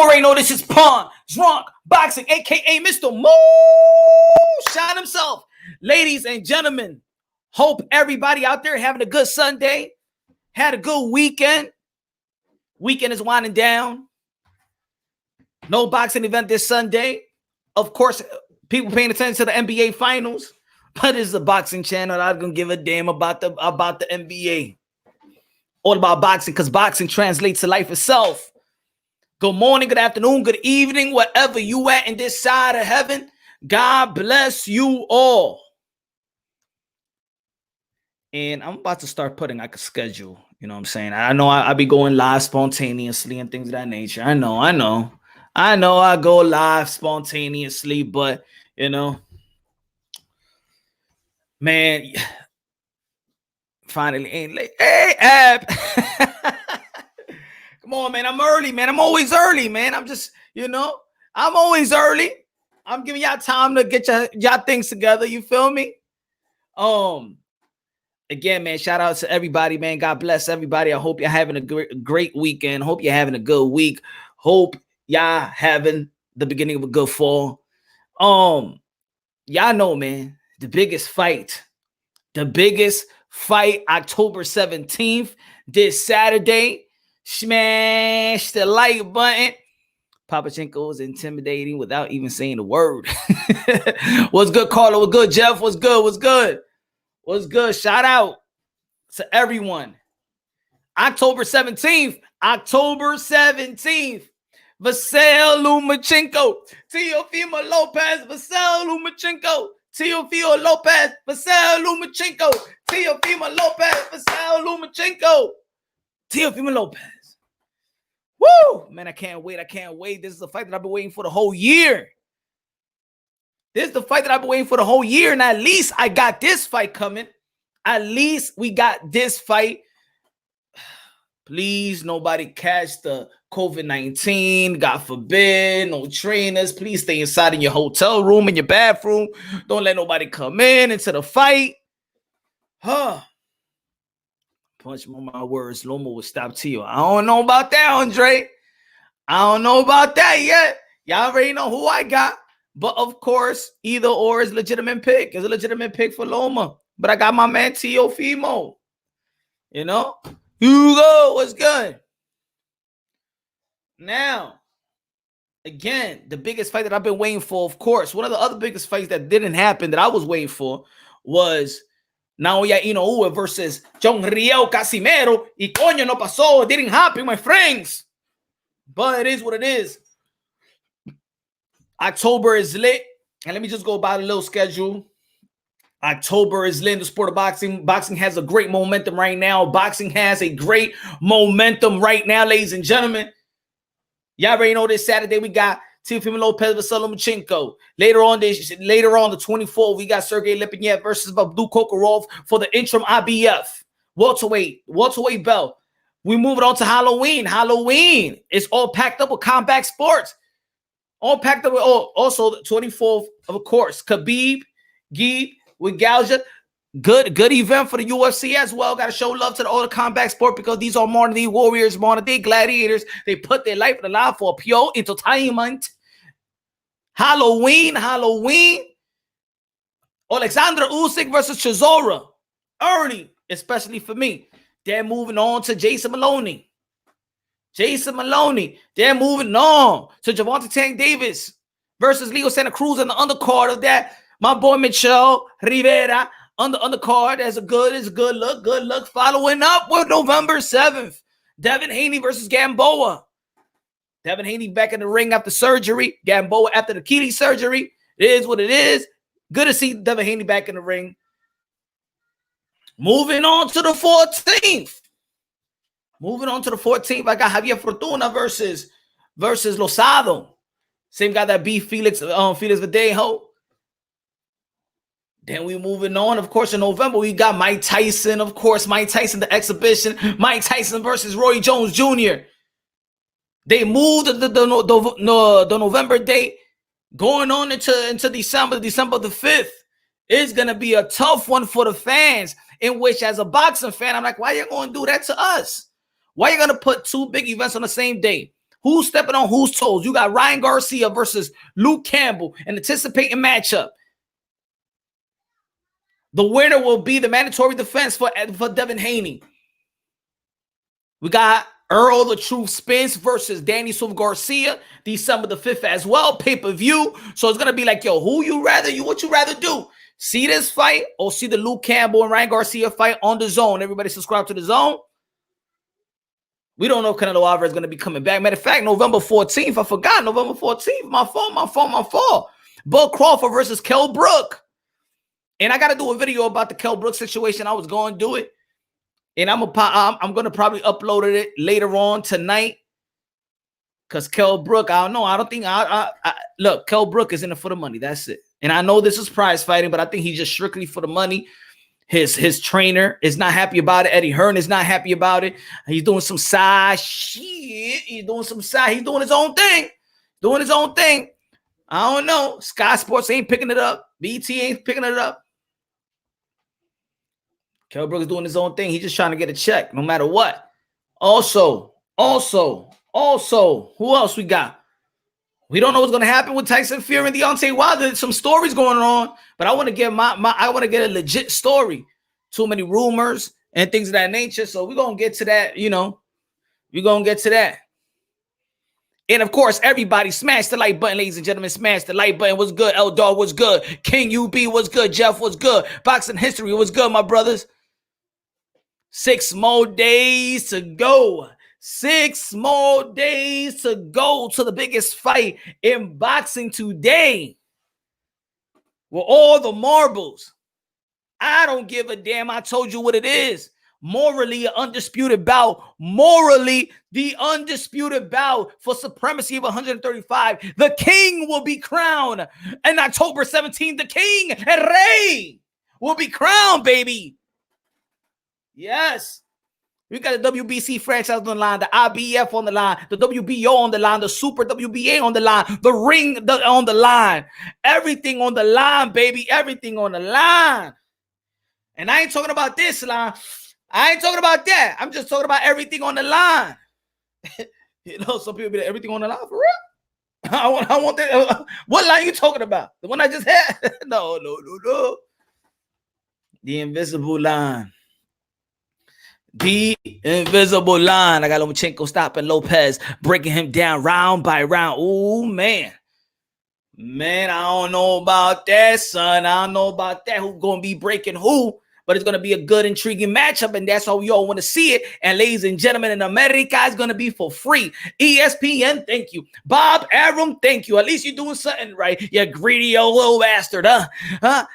already know this is Pawn Drunk Boxing, a.k.a. Mr. Moo Shot himself. Ladies and gentlemen, hope everybody out there having a good Sunday, had a good weekend. Weekend is winding down. No boxing event this Sunday. Of course, people paying attention to the NBA Finals, but it's a boxing channel. I'm going to give a damn about the NBA. All about boxing, because boxing translates to life itself. Good morning, good afternoon, good evening, wherever you at in this side of heaven. God bless you all. And I'm about to start putting like a schedule. You know what I'm saying? I know I be going live spontaneously and things of that nature. I know I go live spontaneously, but you know, man, finally ain't late. Hey, Ab. Come on, man. I'm early, man. I'm always early, man. I'm just, I'm always early. I'm giving y'all time to get y'all things together. You feel me? Again, man, shout out to everybody, man. God bless everybody. I hope you're having a great weekend. Hope you're having a good week. Hope y'all having the beginning of a good fall. Y'all know, man, the biggest fight, October 17th, this Saturday. Smash the like button. Papachenko is intimidating without even saying a word. What's good, Carlo? What's good, Jeff? What's good? What's good? What's good? Shout out to everyone. October 17th. Vasyl Lomachenko. Teofimo Lopez. Vasyl Lomachenko. Teofimo Lopez. Vasyl Lomachenko. Teofimo Lopez. Vasyl Lomachenko. Teofimo Lopez. Woo! Man, I can't wait. This is the fight that I've been waiting for the whole year. And at least I got this fight coming. At least we got this fight. Please, nobody catch the COVID-19. God forbid. No trainers. Please stay inside in your hotel room, in your bathroom. Don't let nobody come into the fight. Punch my words. Loma will stop to you. I don't know about that, Andre. I don't know about that yet. Y'all already know who I got. But of course, either or is a legitimate pick. It's a legitimate pick for Loma. But I got my man Teofimo. Hugo, what's good? Now, again, the biggest fight that I've been waiting for, of course, one of the other biggest fights that didn't happen that I was waiting for was Naoya Inoue versus John Riel Casimero. Y coño, no pasó. It didn't happen, my friends. But it is what it is. October is lit. And let me just go about a little schedule. October is lit in the sport of boxing. Boxing has a great momentum right now. Ladies and gentlemen. Y'all already know this Saturday we got Teofimo Lopez versus Lomachenko. Later on, the 24th, we got Sergey Lipinets versus Abdul Kokorov for the interim IBF welterweight belt. We move it on to Halloween. Halloween is all packed up with combat sports. All packed up with also the 24th, of course. Khabib, Gi with Gauja. Good event for the UFC as well. Got to show love to all the combat sport because these are modern day warriors, modern day gladiators. They put their life on the line for pure entertainment. Halloween. Alexander Usyk versus Chisora. Early, especially for me. They're moving on to Jason Maloney. They're moving on to Gervonta Tank Davis versus Leo Santa Cruz on the undercard of that. My boy Michel Rivera on the undercard as a good look. Good luck following up with November 7th. Devin Haney versus Gamboa. Devin Haney back in the ring after surgery. Gamboa after the Achilles surgery. It is what it is. Good to see Devin Haney back in the ring. Moving on to the 14th. I got Javier Fortuna versus Losado. Same guy that beat Felix Verdejo. Then we moving on. Of course, in November, we got Mike Tyson. Of course, Mike Tyson, the exhibition. Mike Tyson versus Roy Jones Jr. They moved the November date going on into December the 5th. It's going to be a tough one for the fans, in which as a boxing fan, I'm like, why are you going to do that to us? Why are you going to put two big events on the same day? Who's stepping on whose toes? You got Ryan Garcia versus Luke Campbell, an anticipating matchup. The winner will be the mandatory defense for Devin Haney. We got Earl the Truth Spence versus Danny Silva Garcia, December the 5th as well, pay-per-view. So it's gonna be like, yo, what you rather do? See this fight or see the Luke Campbell and Ryan Garcia fight on the Zone? Everybody subscribe to the Zone. We don't know if Canelo Alvarez is gonna be coming back. Matter of fact, November 14th, I forgot. November 14th, my fault. Bud Crawford versus Kell Brook. And I got to do a video about the Kell Brook situation. I was going to do it. And I'm going to probably upload it later on tonight. Because Kell Brook, I don't know. I don't think look, Kell Brook is in it for the money. That's it. And I know this is prize fighting, but I think he's just strictly for the money. His trainer is not happy about it. Eddie Hearn is not happy about it. He's doing some side shit. He's doing his own thing. I don't know. Sky Sports ain't picking it up. BT ain't picking it up. Kell Brook is doing his own thing. He's just trying to get a check no matter what. Also, who else we got? We don't know what's going to happen with Tyson Fury and Deontay Wilder. There's some stories going on, but I want to get a legit story. Too many rumors and things of that nature. So we're going to get to that, We're going to get to that. And of course, everybody smash the like button, ladies and gentlemen. Smash the like button. What's good? L Dog was good. King UB was good. Jeff was good. Boxing history was good, my brothers. 6 more days to go. 6 more days to go to the biggest fight in boxing today. With all the marbles. I don't give a damn. I told you what it is. Morally, an undisputed bout. Morally, the undisputed bout for supremacy of 135. The king will be crowned. And October 17th, the king, El Rey, will be crowned, baby. Yes. We got the WBC franchise on the line, the IBF on the line, the WBO on the line, the Super WBA on the line, the ring on the line. Everything on the line, baby. Everything on the line. And I ain't talking about this line. I ain't talking about that. I'm just talking about everything on the line. Some people be like, everything on the line for real? I want that. What line you talking about? The one I just had? No. The invisible line. The invisible line. I got Lomachenko stopping Lopez, breaking him down round by round. Oh, man. Man, I don't know about that, son. I don't know about that. Who's going to be breaking who? But it's going to be a good, intriguing matchup, and that's how we all want to see it. And ladies and gentlemen, in America, it's going to be for free. ESPN, thank you. Bob Arum, thank you. At least you're doing something right. You greedy old little bastard, huh?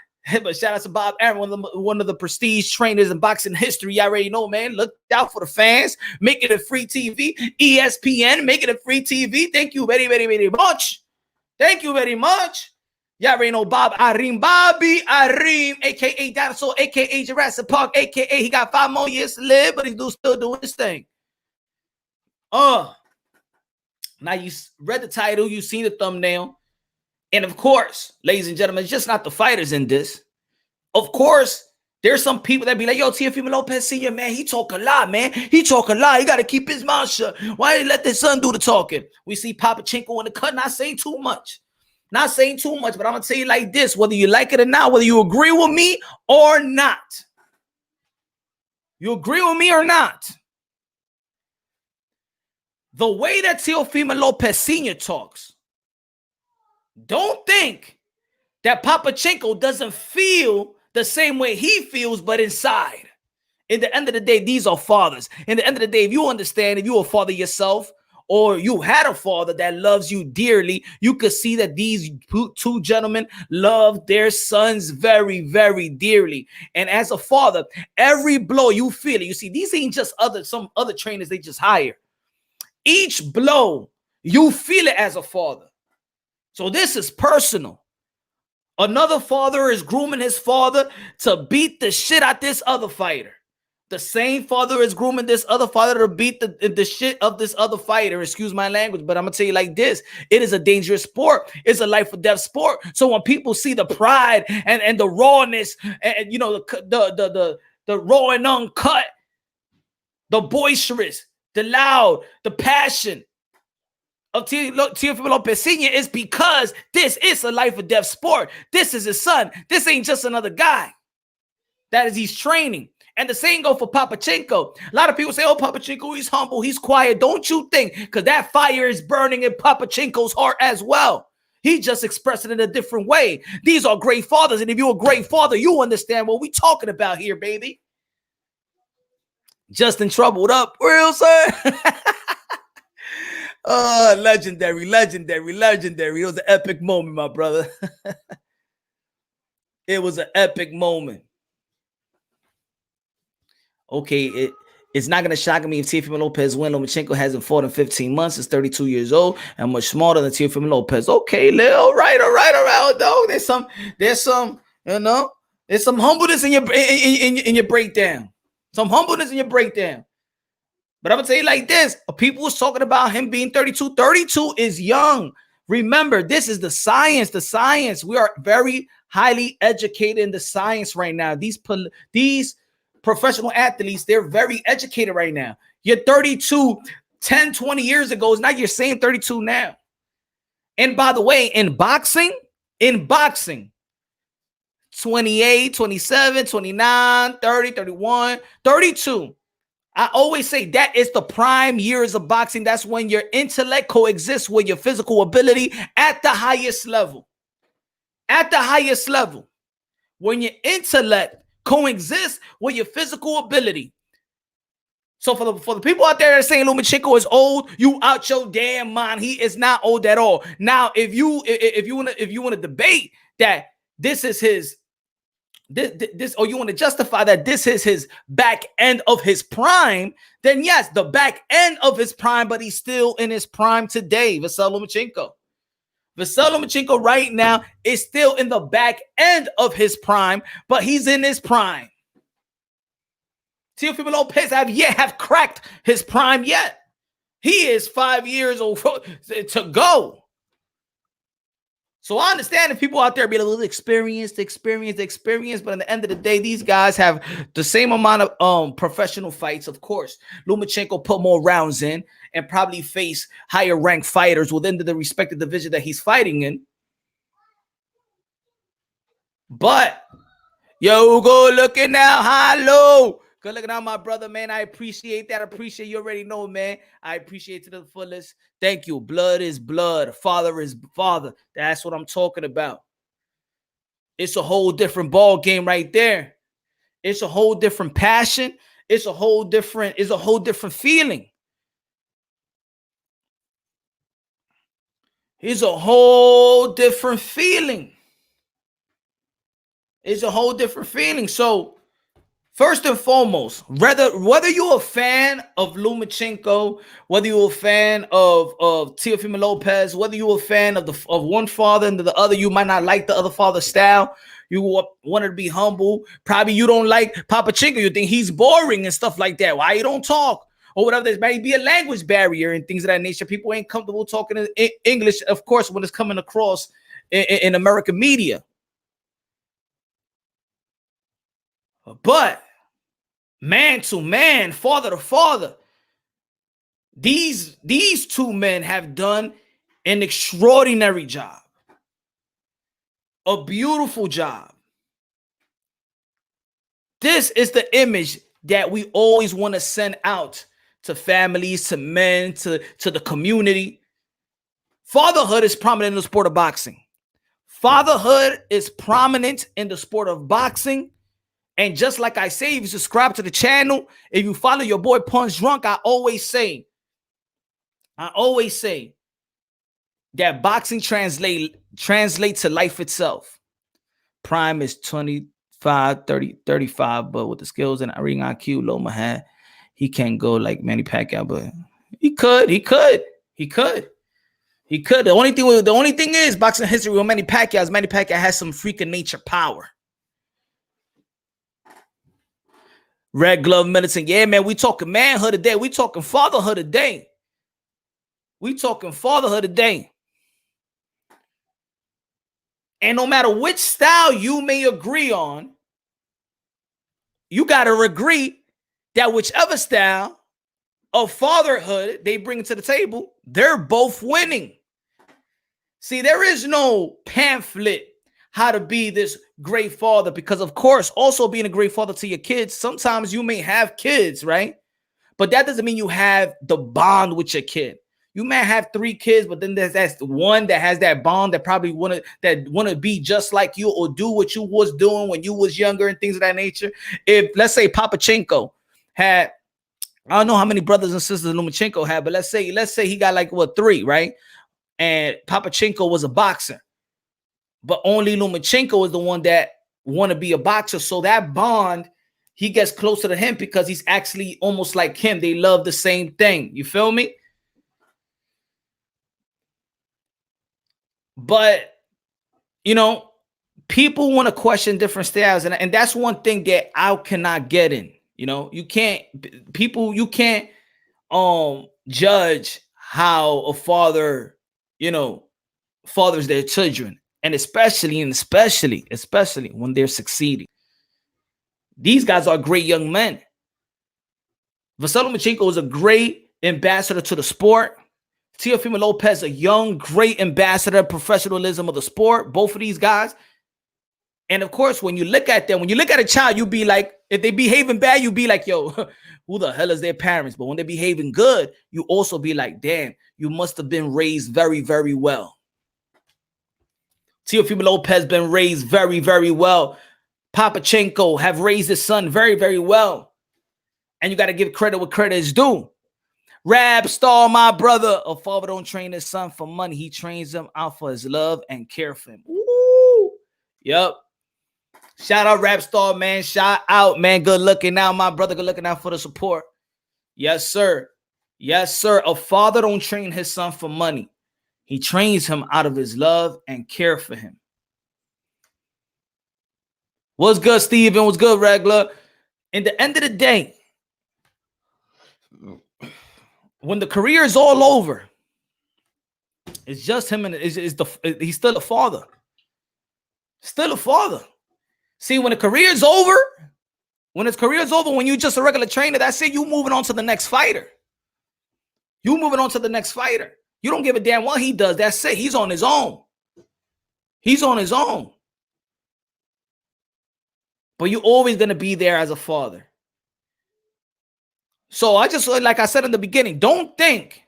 But shout out to Bob Arum, one of the prestige trainers in boxing history. You already know, man. Look out for the fans. Making it free TV. ESPN, making it free TV. Thank you very, very, very much. Thank you very much. Y'all already know Bobby Arim, a.k.a. Dinosaur, a.k.a. Jurassic Park, a.k.a. he got 5 more years to live, but he's still doing his thing. Now you read the title, you seen the thumbnail. And of course, ladies and gentlemen, it's just not the fighters in this. Of course, there's some people that be like, yo, Teofimo Lopez Sr., man, he talk a lot, man. He talk a lot. He got to keep his mouth shut. Why did he let his son do the talking? We see Papachenko in the cut, not saying too much. Not saying too much, but I'm going to tell you like this, whether you like it or not, whether you agree with me or not. You agree with me or not? The way that Teofimo Lopez Sr. talks, don't think that Papachenko doesn't feel the same way he feels, but inside. In the end of the day, these are fathers. In the end of the day, if you understand, if you're a father yourself, or you had a father that loves you dearly, you could see that these two gentlemen love their sons very, very dearly. And as a father, every blow you feel it. You see, these ain't just some other trainers they just hire. Each blow, you feel it as a father. So this is personal. Another father is grooming his father to beat the shit out this other fighter. The same father is grooming this other father to beat the shit of this other fighter. Excuse my language, but I'm going to tell you like this. It is a dangerous sport. It's a life or death sport. So when people see the pride and the rawness and the raw and uncut, the boisterous, the loud, the passion, of Teofimo Lopez Sr. is because this is a life or death sport. This is his son. This ain't just another guy. That is, he's training. And the same go for Papachenko. A lot of people say, oh, Papachenko, he's humble, he's quiet. Don't you think? Because that fire is burning in Papachenko's heart as well. He just expressed it in a different way. These are great fathers. And if you're a great father, you understand what we're talking about here, baby. Justin troubled up. Real, sir? Oh, legendary. It was an epic moment, my brother. It was an epic moment. Okay, it's not going to shock me if Teofimo Lopez wins. Lomachenko hasn't fought in 15 months. Is 32 years old and much smaller than Teofimo Lopez. Okay, all right, dog. There's some, there's some humbleness in your breakdown. Some humbleness in your breakdown. But I'm going to tell you like this. People was talking about him being 32. 32 is young. Remember, this is the science. The science. We are very highly educated in the science right now. These professional athletes, they're very educated right now. You're 32 10, 20 years ago. It's not your same 32 now. And by the way, in boxing, 28, 27, 29, 30, 31, 32. I always say that is the prime years of boxing. That's when your intellect coexists with your physical ability at the highest level. At the highest level. When your intellect coexists with your physical ability. So for the people out there that are saying Lomachenko is old, you out your damn mind. He is not old at all. Now, if you want to debate that this is his or you want to justify that this is his back end of his prime, then yes, the back end of his prime, but he's still in his prime today. Vasily Lomachenko right now is still in the back end of his prime, but he's in his prime. Teofimo Lopez have cracked his prime yet. He is 5 years old to go. So I understand if people out there be a little experienced, but at the end of the day, these guys have the same amount of professional fights. Of course, Lomachenko put more rounds in and probably face higher ranked fighters within the respective division that he's fighting in. But yo, go looking now, hello. Good looking out, my brother, man. I appreciate that. I appreciate you already know, man. I appreciate it to the fullest. Thank you. Blood is blood. Father is father. That's what I'm talking about. It's a whole different ball game right there. It's a whole different passion. It's a whole different feeling. It's a whole different feeling. It's a whole different feeling. So first and foremost, whether you're a fan of Lomachenko, whether you're a fan of Teofimo Lopez, whether you're a fan of one father and the other, you might not like the other father's style. You wanted to be humble. Probably you don't like Papachenko. You think he's boring and stuff like that. Why you don't talk or whatever? There might be a language barrier and things of that nature. People ain't comfortable talking in English, of course, when it's coming across in American media. But man to man, father to father, these two men have done an extraordinary job. A beautiful job. This is the image that we always want to send out to families, to men, to the community. Fatherhood is prominent in the sport of boxing. Fatherhood is prominent in the sport of boxing. And just like I say, if you subscribe to the channel, if you follow your boy Punch Drunk, I always say that boxing translates to life itself. Prime is 25, 30, 35, but with the skills and ring IQ Loma had, he can't go like Manny Pacquiao, but he could. The only thing is boxing history with Manny Pacquiao has some freaking nature power. Red glove medicine. Yeah, man, we talking manhood today. We talking fatherhood today. And no matter which style you may agree on, you got to agree that whichever style of fatherhood they bring to the table, they're both winning. See, there is no pamphlet how to be this great father, because of course, also being a great father to your kids, sometimes you may have kids, right? But that doesn't mean you have the bond with your kid. You may have 3 kids, but then that's one that has that bond that probably want to be just like you or do what you was doing when you was younger and things of that nature. If, let's say, Papachenko had, I don't know how many brothers and sisters Lomachenko had, but let's say he got like 3, right? And Papachenko was a boxer, but only Lomachenko is the one that want to be a boxer. So that bond, he gets closer to him because he's actually almost like him. They love the same thing. You feel me? But, you know, people want to question different styles. And that's one thing that I cannot get in. You know, you can't judge how a father, you know, fathers their children. And especially when they're succeeding. These guys are great young men. Vasily Lomachenko is a great ambassador to the sport. Teofimo Lopez, a young, great ambassador of professionalism of the sport. Both of these guys. And of course, when you look at them, when you look at a child, you be like, if they behaving bad, you be like, yo, who the hell is their parents? But when they're behaving good, you also be like, damn, you must have been raised very, very well. Teofimo Lopez been raised very, very well. Papachenko have raised his son very, very well. And you got to give credit where credit is due. Rap Star, my brother, a father don't train his son for money. He trains him out for his love and care for him. Woo! Yep. Shout out Rap Star, man. Shout out, man. Good looking out, my brother. Good looking out for the support. Yes, sir. Yes, sir. A father don't train his son for money. He trains him out of his love and care for him. What's good, Steven? What's good, Regular? In the end of the day, when the career is all over, it's just him and he's still a father. Still a father. See, when the career is over, when you're just a regular trainer, that's it. You moving on to the next fighter. You moving on to the next fighter. You don't give a damn what he does. That's it. He's on his own. He's on his own. But you're always going to be there as a father. So I just, like I said in the beginning, don't think,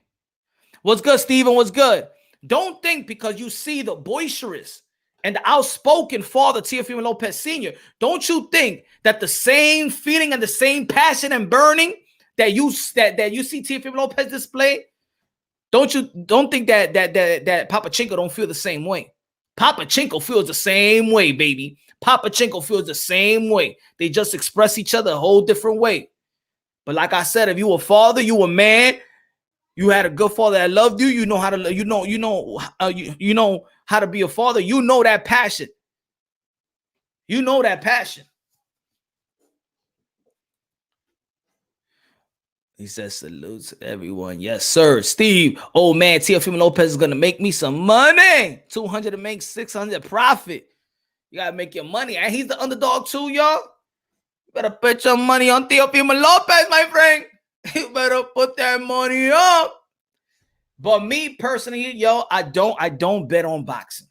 what's good, Steven, what's good? Don't think because you see the boisterous and the outspoken father, Teofimo Lopez Sr., don't you think that the same feeling and the same passion and burning that you see Teofimo Lopez display, don't think that Papachenko don't feel the same way. Papachenko feels the same way, baby. Papachenko feels the same way. They just express each other a whole different way. But like I said, if you a father, you a man, you had a good father that loved you, you know how to, you know how to be a father. You know that passion. You know that passion. He says, salute to everyone. Yes, sir. Steve, oh man, Teofimo Lopez is going to make me some money. 200 to make 600 profit. You got to make your money. And he's the underdog too, y'all. You better put your money on Teofimo Lopez, my friend. You better put that money up. But me personally, yo, I don't bet on boxing.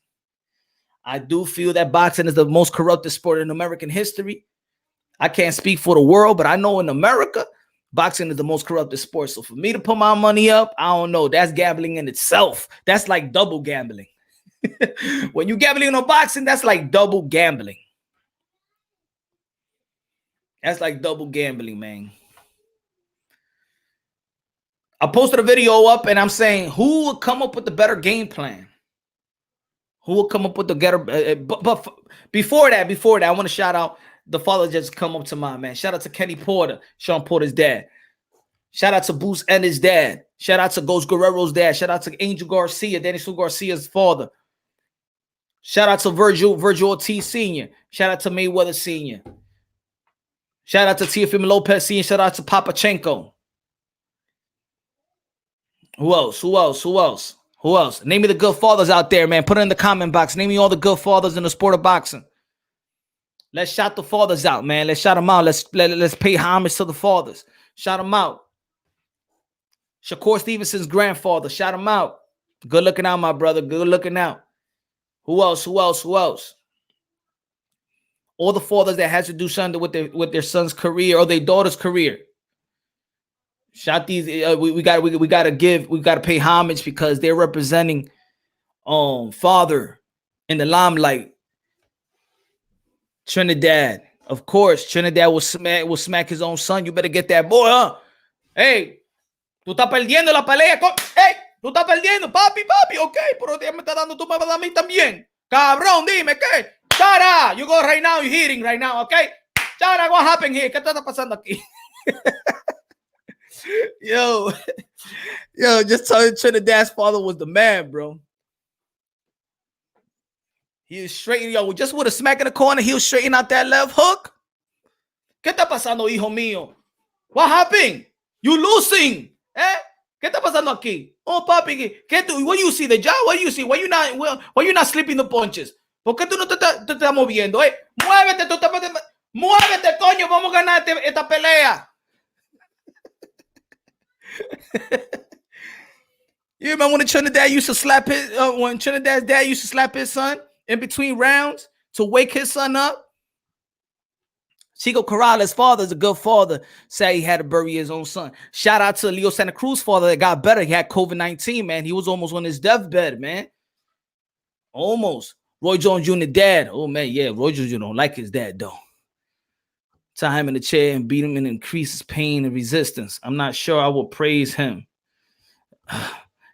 I do feel that boxing is the most corrupted sport in American history. I can't speak for the world, but I know in America, boxing is the most corrupted sport. So for me to put my money up, I don't know. That's gambling in itself. That's like double gambling. When you're gambling on boxing, that's like double gambling. That's like double gambling, man. I posted a video up and I'm saying, who will come up with the better game plan? Who will come up with the better? But before that, I want to shout out the father just come up to mind, man. Shout out to Kenny Porter, Sean Porter's dad. Shout out to Boost and his dad. Shout out to Ghost Guerrero's dad. Shout out to Angel Garcia, Danny Sue Garcia's father. Shout out to Virgil Ortiz Sr. Shout out to Mayweather Sr. Shout out to Teofimo Lopez Sr. Shout out to Papachenko. Who else? Name me the good fathers out there, man. Put it in the comment box. Name me all the good fathers in the sport of boxing. Let's shout the fathers out, man. Let's shout them out. Let's pay homage to the fathers. Shout them out. Shakur Stevenson's grandfather. Shout him out. Good looking out, my brother. Good looking out. Who else? All the fathers that has to do something with their son's career or their daughter's career. Shout these. We gotta pay homage because they're representing father in the limelight. Trinidad, of course. Trinidad will smack his own son. You better get that boy, huh? Hey, tú estás perdiendo la pelea. Hey, tú estás perdiendo, papi, okay. Pero me está dando tu mamá a mí también. Cabrón, dime qué. Chara, you go right now. You're hitting right now, okay? Chara, what happened here? ¿Qué está pasando aquí? Yo, just telling Trinidad's father was the man, bro. He was straight, just with a smack in the corner, he was straighten out that left hook. ¿Qué está pasando, hijo mío? What happened? You losing? ¿Qué está pasando aquí? Oh, papi, what you see? The job? What you see? Why you not slipping the punches? ¿Por qué tú no te estás moviendo? Muévete, muévete, coño, vamos a ganar esta pelea. You remember when Trinidad used to slap when Trinidad's dad used to slap his son in between rounds to wake his son up? Chico Corrales' father is a good father. Said he had to bury his own son. Shout out to Leo Santa Cruz' father that got better. He had COVID-19, man. He was almost on his deathbed, man. Almost. Roy Jones Jr. dad. Oh, man, yeah. Roy Jones Jr. don't like his dad, though. Tie him in the chair and beat him and increase his pain and resistance. I'm not sure I will praise him.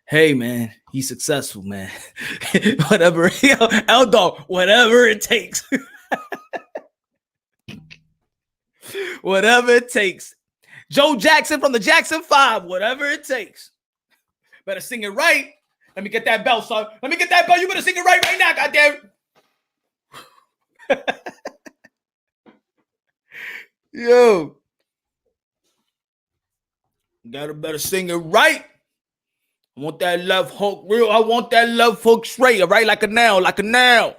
Hey, man, he's successful, man. Whatever. L-Dog, whatever it takes. Whatever it takes. Joe Jackson from the Jackson 5, whatever it takes. Better sing it right. Let me get that bell, son. Let me get that bell. You better sing it right now, goddamn. Yo. Gotta better sing it right. I want that left hook real. I want that left hook straight, right? Like a nail, like a nail.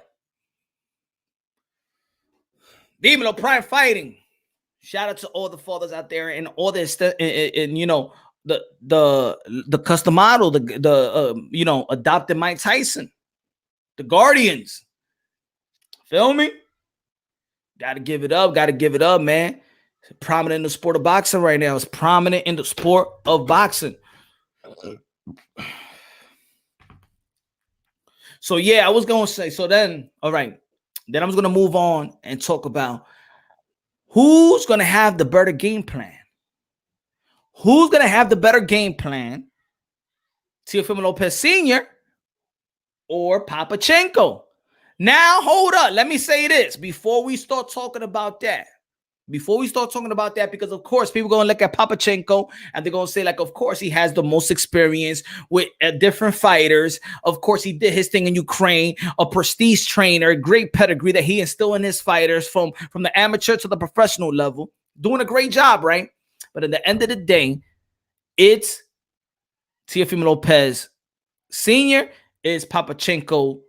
Dímelo, Prime Fighting. Shout out to all the fathers out there and all this, and you know, the customado, the adopted Mike Tyson, the Guardians. Feel me? Gotta give it up, man. Prominent in the sport of boxing right now. It's prominent in the sport of boxing. So yeah, I was gonna say. So then, all right. Then I was gonna move on and talk about who's gonna have the better game plan. Who's gonna have the better game plan? Teofimo Lopez Sr. or Papachenko? Now, hold up. Let me say this before we start talking about that. Because of course, people are going to look at Papachenko and they're going to say, like, of course, he has the most experience with different fighters. Of course, he did his thing in Ukraine, a prestige trainer, great pedigree that he instilled in his fighters from the amateur to the professional level. Doing a great job, right? But at the end of the day, it's Teofimo Lopez Sr. is Papachenko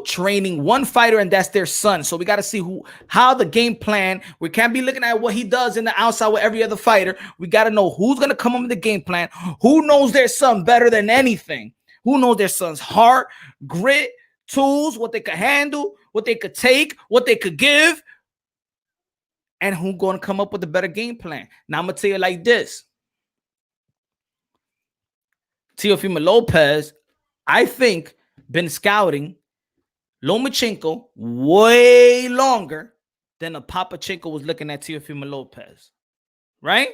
training one fighter, and that's their son. So we got to see how the game plan. We can't be looking at what he does in the outside with every other fighter. We got to know who's going to come up with the game plan, who knows their son better than anything, who knows their son's heart, grit, tools, what they could handle, what they could take, what they could give, and who's going to come up with a better game plan. Now, I'm going to tell you like this. Teofimo Lopez, I think, been scouting Lomachenko way longer than a Papachenko was looking at Teofimo Lopez, right?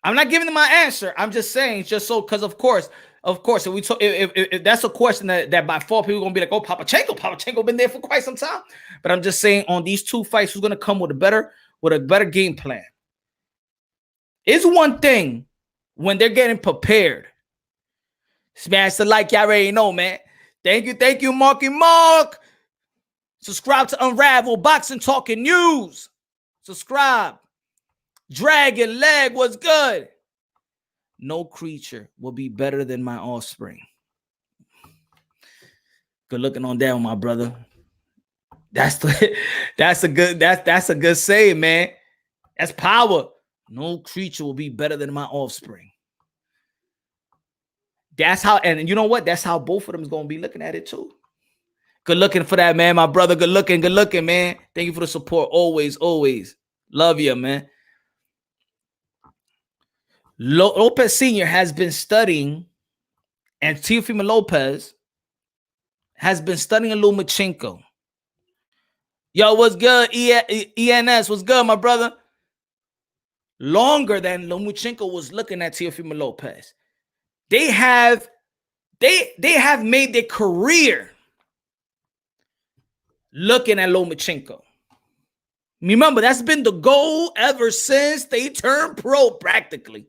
I'm not giving them my answer. I'm just saying, just so, because of course, if that's a question that by far people are gonna be like, oh, Papachenko been there for quite some time. But I'm just saying, on these two fights, who's gonna come with a better game plan? It's one thing when they're getting prepared. Smash the like, y'all already know, man. Thank you, Marky Mark. Subscribe to Unravel Boxing Talking News. Subscribe. Dragon Leg was good. No creature will be better than my offspring. Good looking on that one, my brother. That's a good saying, man. That's power. No creature will be better than my offspring. That's how, and you know what? That's how both of them is going to be looking at it too. Good looking for that, man. My brother, good looking, man. Thank you for the support. Always, always. Love you, man. Lopez Sr. has been studying, and Teofimo Lopez has been studying Lomachenko. Yo, what's good? ENS, what's good, my brother? Longer than Lomachenko was looking at Teofimo Lopez. They have made their career looking at Lomachenko. Remember, that's been the goal ever since they turned pro, practically.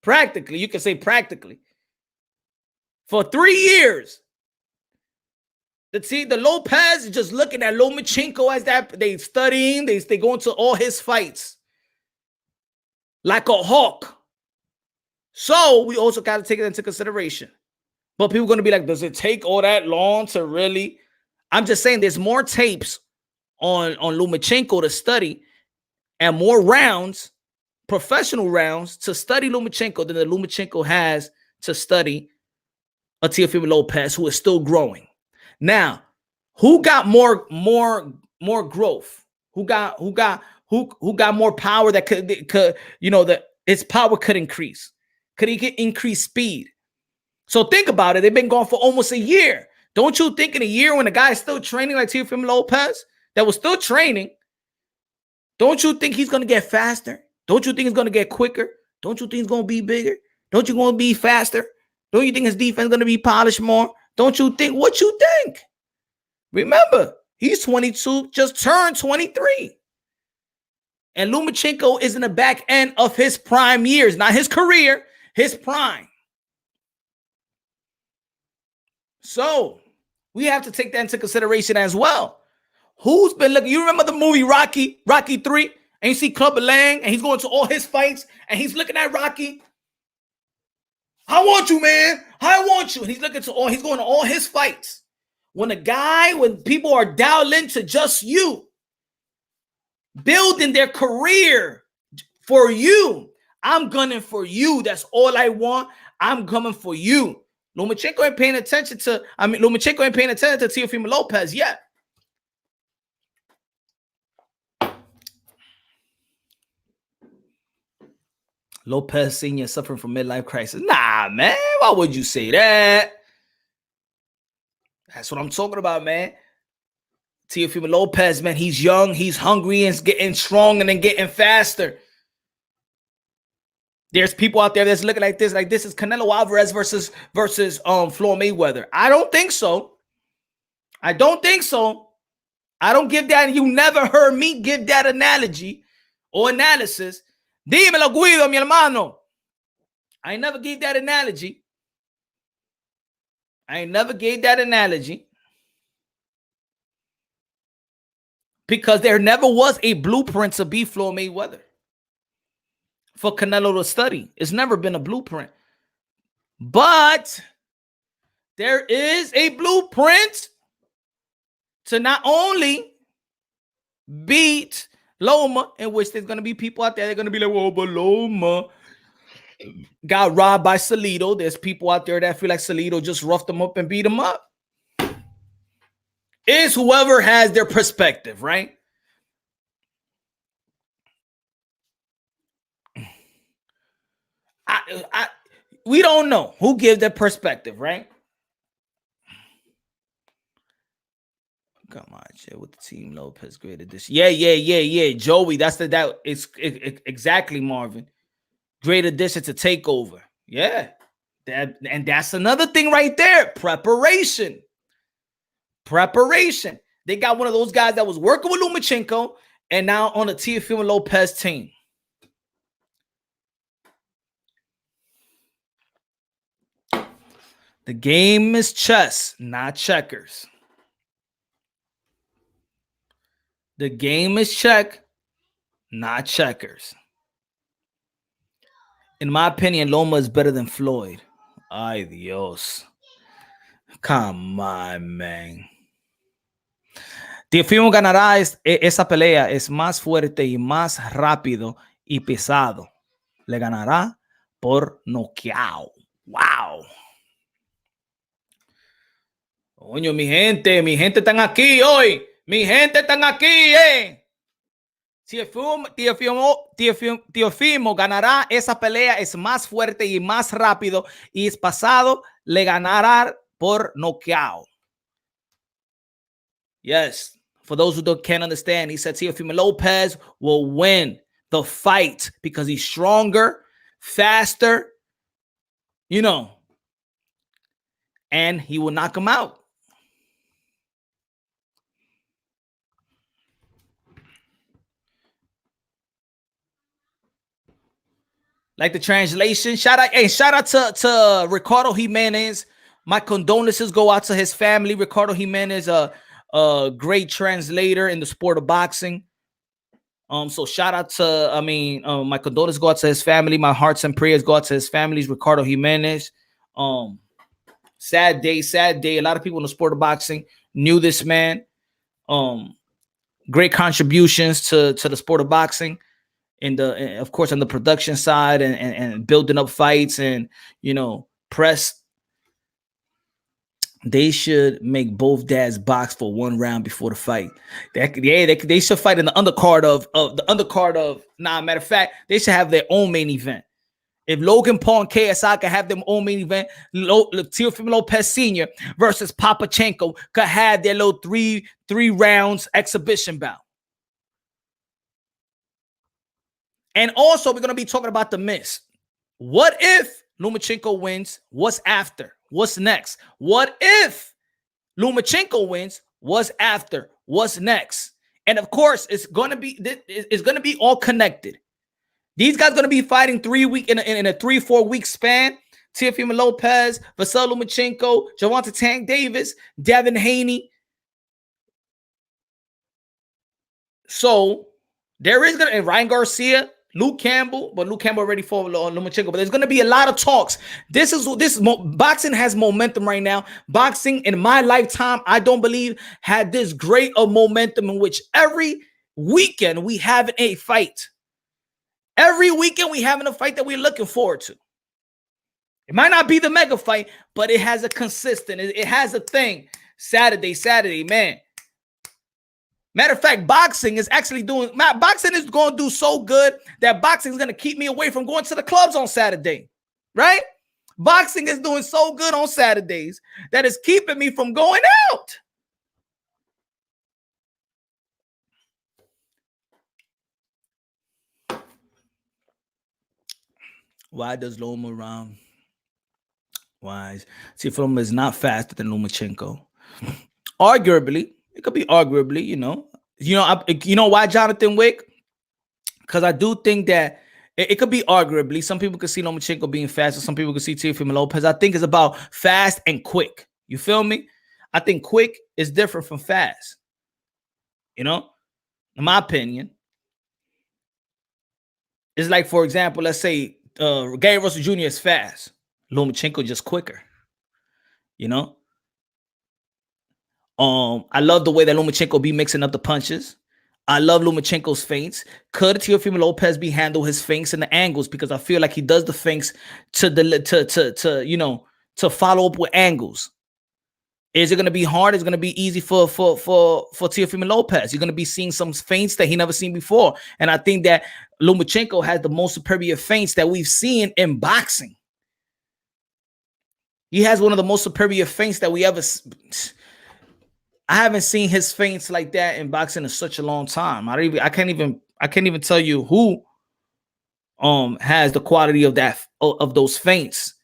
Practically, you can say practically. For 3 years, the Lopez is just looking at Lomachenko as that. They studying, they go into all his fights like a hawk. So we also got to take it into consideration. But people are going to be like, does it take all that long to really? I'm just saying there's more tapes on Lomachenko to study and more rounds, professional rounds, to study Lomachenko than the Lomachenko has to study a Teofimo Lopez, who is still growing. Now, who got more growth? Who got more power that could that his power could increase? Could he get increased speed? So think about it. They've been going for almost a year. Don't you think in a year when the guy is still training like Teofimo Lopez, that was still training, don't you think he's going to get faster? Don't you think he's going to get quicker? Don't you think he's going to be bigger? Don't you want to be faster? Don't you think his defense is going to be polished more? Don't you think? What you think? Remember, he's 22, just turned 23. And Lomachenko is in the back end of his prime years, not his career, his prime. So we have to take that into consideration as well. Who's been looking? You remember the movie Rocky 3? And you see Clubber Lang, and he's going to all his fights, and he's looking at Rocky. I want you, man. I want you. And he's going to all his fights. When people are dialed into just you, building their career for you, I'm gunning for you. That's all I want. I'm coming for you. Lomachenko ain't paying attention to Teofimo Lopez yet. Lopez Sr. suffering from midlife crisis. Nah, man. Why would you say that? That's what I'm talking about, man. Teofimo Lopez, man, he's young, he's hungry, and getting strong and then getting faster. There's people out there that's looking like this is Canelo Alvarez versus Floyd Mayweather. I don't think so. I don't give that. You never heard me give that analogy or analysis. Dímelo, Guido, mi hermano. I never gave that analogy. Because there never was a blueprint to be Floyd Mayweather for Canelo to study. It's never been a blueprint. But there is a blueprint to not only beat Loma, in which there's going to be people out there, they're going to be like, whoa, but Loma got robbed by Salido. There's people out there that feel like Salido just roughed them up and beat them up. It's whoever has their perspective, right? We don't know who gives their perspective, right? Come on, shit, with the team Lopez graded this. Yeah. Joey, it's exactly, Marvin. Great addition to TakeOver. Yeah. That's another thing right there. Preparation. They got one of those guys that was working with Lomachenko and now on the Teofimo Lopez team. The game is chess, not checkers. The game is check, not checkers. In my opinion, Loma is better than Floyd. Ay, Dios. Come on, man. Teofimo ganará esa pelea. Es más fuerte y más rápido y pesado. Le ganará por noqueado. Wow. Coño, mi gente están aquí hoy. Mi gente están aquí, Teofimo ganará esa pelea, es más fuerte y más rápido, y es pasado, le ganará por noqueado. Yes, for those who can't understand, he said Teofimo Lopez will win the fight because he's stronger, faster, and he will knock him out. Like the translation, shout out to Ricardo Jimenez. My condolences go out to his family. Ricardo Jimenez, a great translator in the sport of boxing. So shout out to, my condolences go out to his family. My hearts and prayers go out to his families. Ricardo Jimenez. Sad day. A lot of people in the sport of boxing knew this man. Great contributions to the sport of boxing. Of course, on the production side and building up fights and, press. They should make both dads box for one round before the fight. They should fight in the undercard of. Matter of fact, they should have their own main event. If Logan Paul and KSI could have their own main event, Teofimo Lopez Sr. versus Papachenko could have their little three rounds exhibition bout. And also, we're going to be talking about the miss. What if Lomachenko wins? What's after? What's next? What if Lomachenko wins? What's after? What's next? And of course, it's going to be all connected. These guys are going to be fighting 3 week in a 3-4 week span. Teofimo Lopez, Vasyl Lomachenko, Gervonta Tank Davis, Devin Haney. So there is and Ryan Garcia, Luke Campbell, but Luke Campbell already fought Lomachenko. But there's going to be a lot of talks. Boxing has momentum right now. Boxing in my lifetime, I don't believe, had this great of momentum in which every weekend we have a fight. Every weekend we having a fight that we're looking forward to. It might not be the mega fight, but it has a consistent. It has a thing. Saturday, man. Matter of fact, boxing is actually boxing is going to do so good that boxing is going to keep me away from going to the clubs on Saturday, right? Boxing is doing so good on Saturdays that it's keeping me from going out. Why does Loma run? Why? Teofimo is not faster than Lomachenko. Arguably. It could be arguably, you know why, Jonathan Wick? Because I do think that it could be arguably. Some people could see Lomachenko being faster. Some people could see Teofimo Lopez. I think it's about fast and quick. You feel me? I think quick is different from fast. In my opinion. It's like, for example, let's say Gary Russell Jr. is fast. Lomachenko just quicker. I love the way that Lomachenko be mixing up the punches. I love Lomachenko's feints. Could Teofimo Lopez be handle his feints and the angles? Because I feel like he does the feints to follow up with angles. Is it going to be hard? Is it going to be easy for Teofimo Lopez? You're going to be seeing some feints that he never seen before. And I think that Lomachenko has the most superior feints that we've seen in boxing. He has one of the most superior feints that we ever. I haven't seen his feints like that in boxing in such a long time. I can't even tell you who has the quality of those feints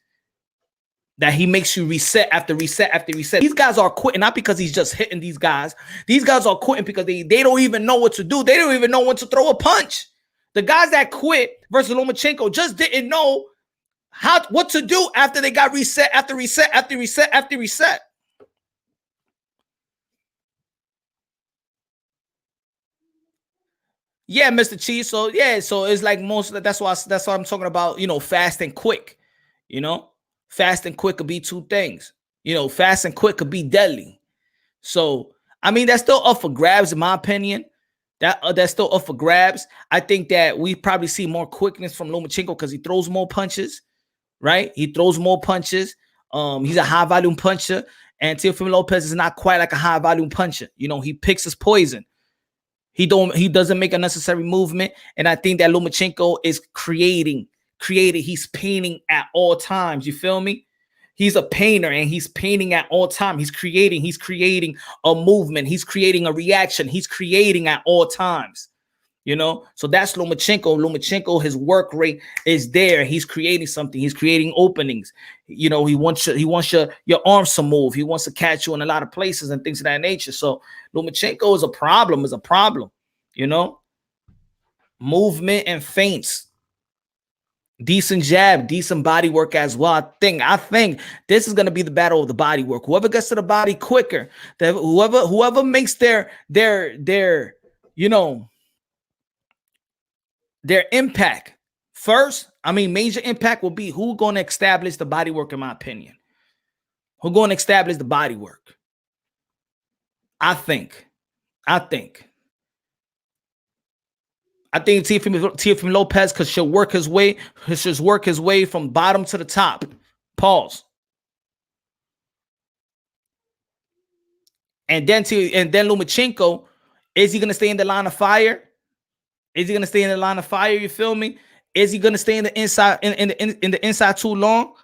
that he makes you reset after reset after reset. These guys are quitting not because he's just hitting these guys. These guys are quitting because they don't even know what to do. They don't even know when to throw a punch. The guys that quit versus Lomachenko just didn't know what to do after they got reset after reset after reset after reset. Yeah, Mr. Cheese. So it's like that's what I'm talking about, fast and quick. Fast and quick could be two things. Fast and quick could be deadly. So, that's still up for grabs in my opinion. That's still up for grabs. I think that we probably see more quickness from Lomachenko because he throws more punches, right? He throws more punches. He's a high volume puncher, and Teofimo Lopez is not quite like a high volume puncher. You know, he picks his poison. He doesn't make a necessary movement, and I think that Lomachenko is creating. He's painting at all times. You feel me? He's a painter, and he's painting at all times. He's creating a movement. He's creating a reaction. He's creating at all times. You know, so that's Lomachenko. Lomachenko, his work rate is there. He's creating something. He's creating openings. You know, he wants your arms to move. He wants to catch you in a lot of places and things of that nature. So Lomachenko is a problem. You know, movement and feints. Decent jab, decent body work as well. I think this is gonna be the battle of the body work. Whoever gets to the body quicker, whoever makes their you know, their impact first. I mean, major impact will be who going to establish the body work, in my opinion. Who going to establish the body work? I think Teofimo Lopez because she'll work his way from bottom to the top. Pause. And then Lomachenko, is he gonna stay in the line of fire? You feel me? Is he gonna stay in the inside in the inside too long?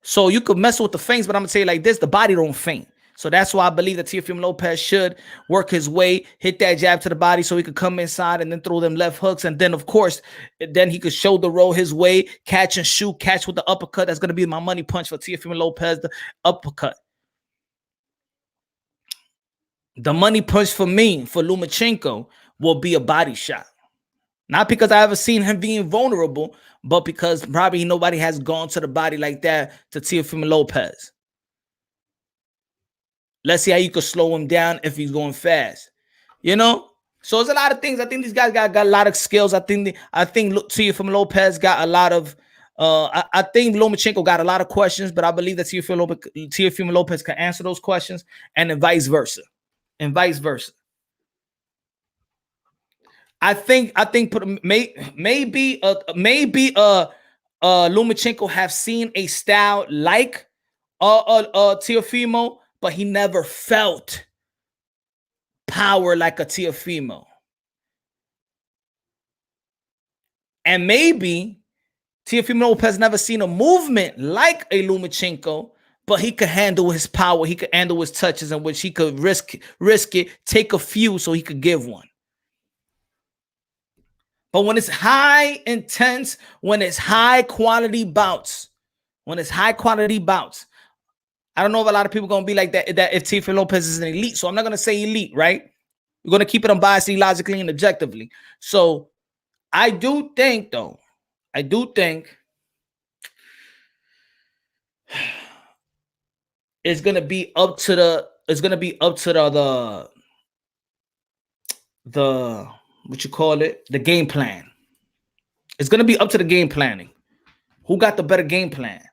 So you could mess with the feints, but I'm gonna say it like this: the body don't feint. So that's why I believe that Teofimo Lopez should work his way, hit that jab to the body so he could come inside and then throw them left hooks. And then, of course, then he could shoulder roll his way, catch and shoot, catch with the uppercut. That's going to be my money punch for Teofimo Lopez, the uppercut. The money punch for me, for Lomachenko, will be a body shot. Not because I ever seen him being vulnerable, but because probably nobody has gone to the body like that to Teofimo Lopez. Let's see how you could slow him down if he's going fast. You know? So there's a lot of things. I think these guys got a lot of skills. I think Teofimo Lopez got a lot of I think Lomachenko got a lot of questions, but I believe that Teofimo Lopez can answer those questions, and then vice versa. I think maybe Lomachenko have seen a style like Teofimo, but he never felt power like a Teofimo. And maybe Teofimo Lopez never seen a movement like a Lomachenko, but he could handle his power. He could handle his touches in which he could risk it, take a few so he could give one. But when it's high intense, when it's high quality bouts, I don't know if a lot of people are going to be like that if Teofimo Lopez is an elite. So I'm not going to say elite, right? We're going to keep it unbiasedly, logically, and objectively. So I do think it's going to be up to the what you call it, the game plan. It's going to be up to the game planning. Who got the better game plan?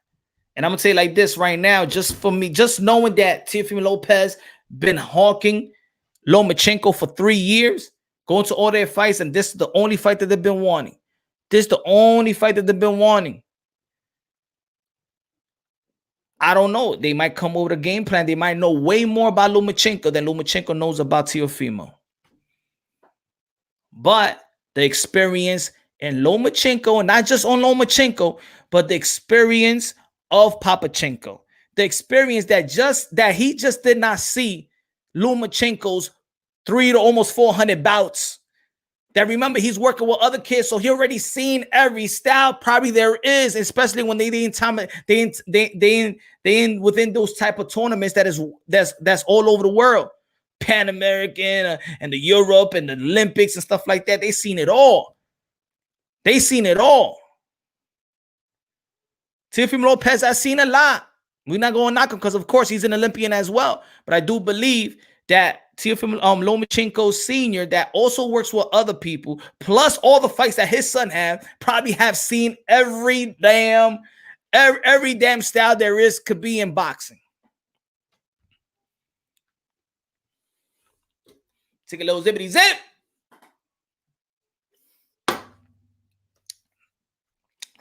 And I'm going to say like this right now, just for me, just knowing that Teofimo Lopez been hawking Lomachenko for 3 years, going to all their fights, and this is the only fight that they've been wanting. I don't know. They might come over the game plan. They might know way more about Lomachenko than Lomachenko knows about Teofimo. But the experience in Lomachenko, and not just on Lomachenko, but the experience of Papachenko, the experience that he just did not see Lomachenko's 300 to almost 400 bouts. That remember, he's working with other kids, so he already seen every style probably there is, especially when they in within those type of tournaments that's all over the world, Pan American and the Europe and the Olympics and stuff like that. They seen it all. Teofimo Lopez has seen a lot. We're not going to knock him because, of course, he's an Olympian as well. But I do believe that Teofimo Lomachenko Sr., that also works with other people, plus all the fights that his son probably have seen every damn style there could be in boxing. Take a little zippity zip.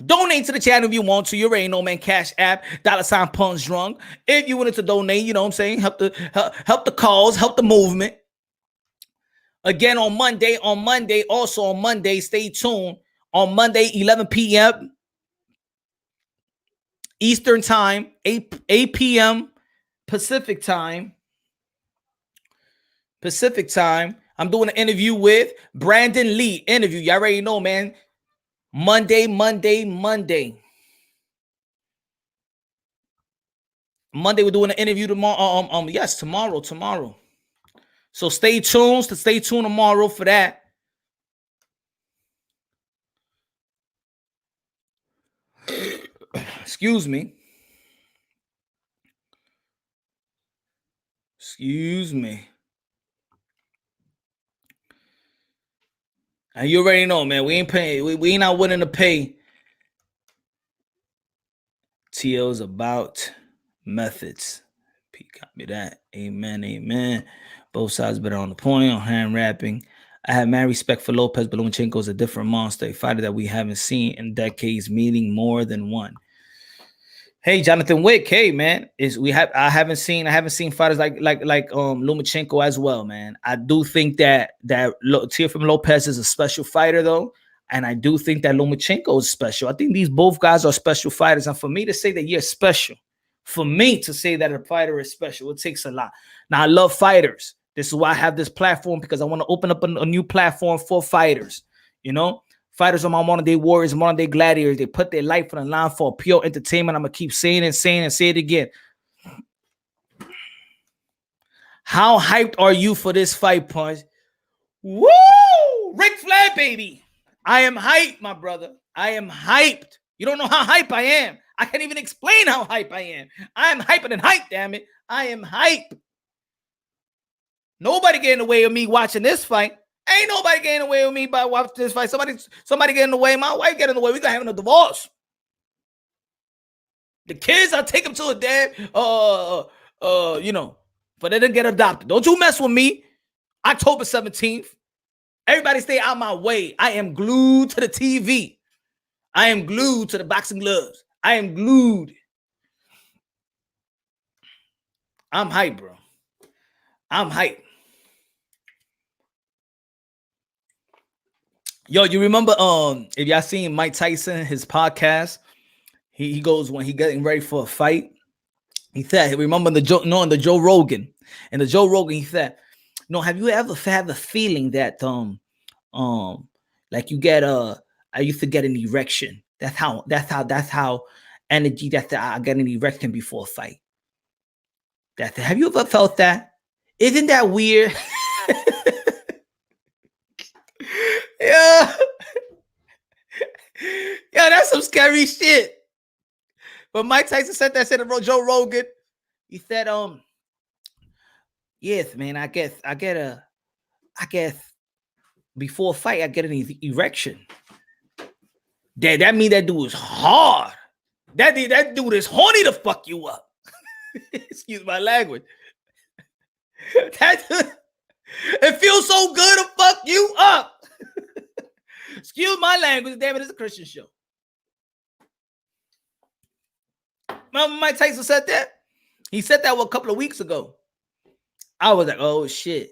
Donate to the channel if you want to. You already know, man. Cash App, $ Punch Drunk. If you wanted to donate, you know what I'm saying? Help the cause, help the movement. Again, on Monday, also on Monday, stay tuned. On Monday, 11 p.m. Eastern Time, 8 p.m. Pacific Time. I'm doing an interview with Brandon Lee. Y'all already know, man. Monday. Monday, we're doing an interview tomorrow. Yes, tomorrow. So stay tuned tomorrow for that. Excuse me. And you already know, man, we ain't paying. We ain't not willing to pay. TO's about methods. P copy that. Amen. Both sides better on the point on hand rapping. I have mad respect for Lopez, but Lomachenko is a different monster, a fighter that we haven't seen in decades, meaning more than one. Hey, Jonathan Wick. Hey, man, I haven't seen fighters like Lomachenko as well, man. I do think that Teofimo Lopez is a special fighter though, and I do think that Lomachenko is special. I think these both guys are special fighters, and for me to say that you're special, for me to say that a fighter is special, it takes a lot. Now I love fighters. This is why I have this platform, because I want to open up a new platform for fighters. You know. Fighters are my modern-day warriors, modern-day gladiators. They put their life on the line for pure entertainment. I'm going to keep saying and say it again. How hyped are you for this fight, Punch? Woo! Ric Flair, baby. I am hyped, my brother. I am hyped. You don't know how hype I am. I can't even explain how hype I am. I am hyper than hype, damn it. I am hype. Nobody get in the way of me watching this fight. Ain't nobody getting away with me by watching this fight. Somebody getting in the way. My wife getting in the way. We got having a divorce. The kids, I'll take them to a dad, but they didn't get adopted. Don't you mess with me. October 17th. Everybody stay out my way. I am glued to the TV. I am glued to the boxing gloves. I am glued. I'm hyped, bro. I'm hyped. Yo, you remember if y'all seen Mike Tyson, his podcast, he goes when he getting ready for a fight. He said, remember the Joe Rogan. And the Joe Rogan, he said, have you ever had the feeling that like you get I used to get an erection. That's how energy I get an erection before a fight. Have you ever felt that? Isn't that weird? Yeah, that's some scary shit. But Mike Tyson said that to Joe Rogan. He said, yes, man, I guess before a fight I get an erection. That means that dude is hard. That dude is horny to fuck you up. Excuse my language. It feels so good to fuck you up. Excuse my language, damn it, it's a Christian show. Remember Mike Tyson said that? He said that a couple of weeks ago. I was like, oh shit.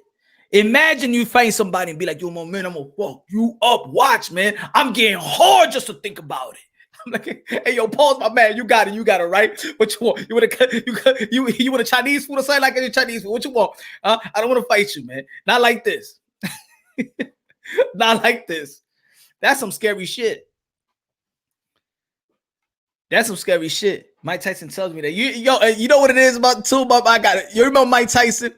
Imagine you find somebody and be like, yo, my man, I'm gonna fuck you up. Watch, man. I'm getting hard just to think about it. I'm like, hey, yo, pause, my man. You got it, right? What you want? You want a Chinese food or something like that? Chinese food? What you want? I don't want to fight you, man. Not like this. Not like this. That's some scary shit. That's some scary shit. Mike Tyson tells me that. You know what it is about too? I got it. You remember Mike Tyson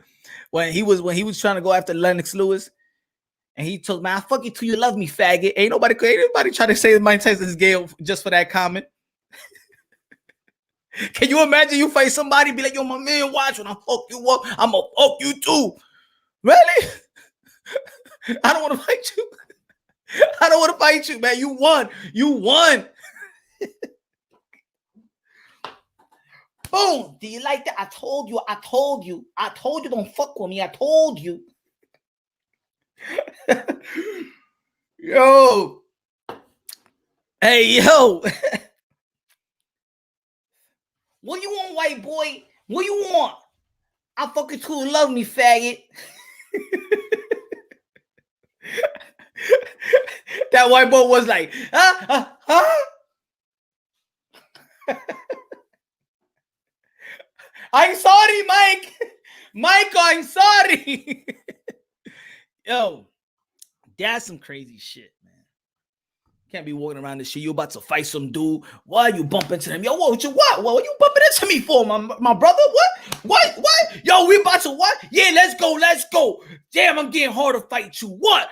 when he was trying to go after Lennox Lewis, and he told me, "I fuck you till you love me, faggot." Ain't nobody trying to say that Mike Tyson is gay just for that comment. Can you imagine you fight somebody and be like, "Yo, my man, watch when I fuck you up, I'm gonna fuck you too." Really? I don't want to fight you. I don't want to fight you, man. You won. Boom. Do you like that? I told you. Don't fuck with me. I told you. Yo. Hey, yo. What you want, white boy? What you want? I fucking too love me, faggot. That white boy was like, huh? I'm sorry, Mike. Mike, I'm sorry. Yo, that's some crazy shit, man. Can't be walking around this shit. You about to fight some dude. Why you bump into him? Yo, what you you bumping into me for, my brother? What? Yo, we about to what? Yeah, let's go. Damn, I'm getting hard to fight you. What?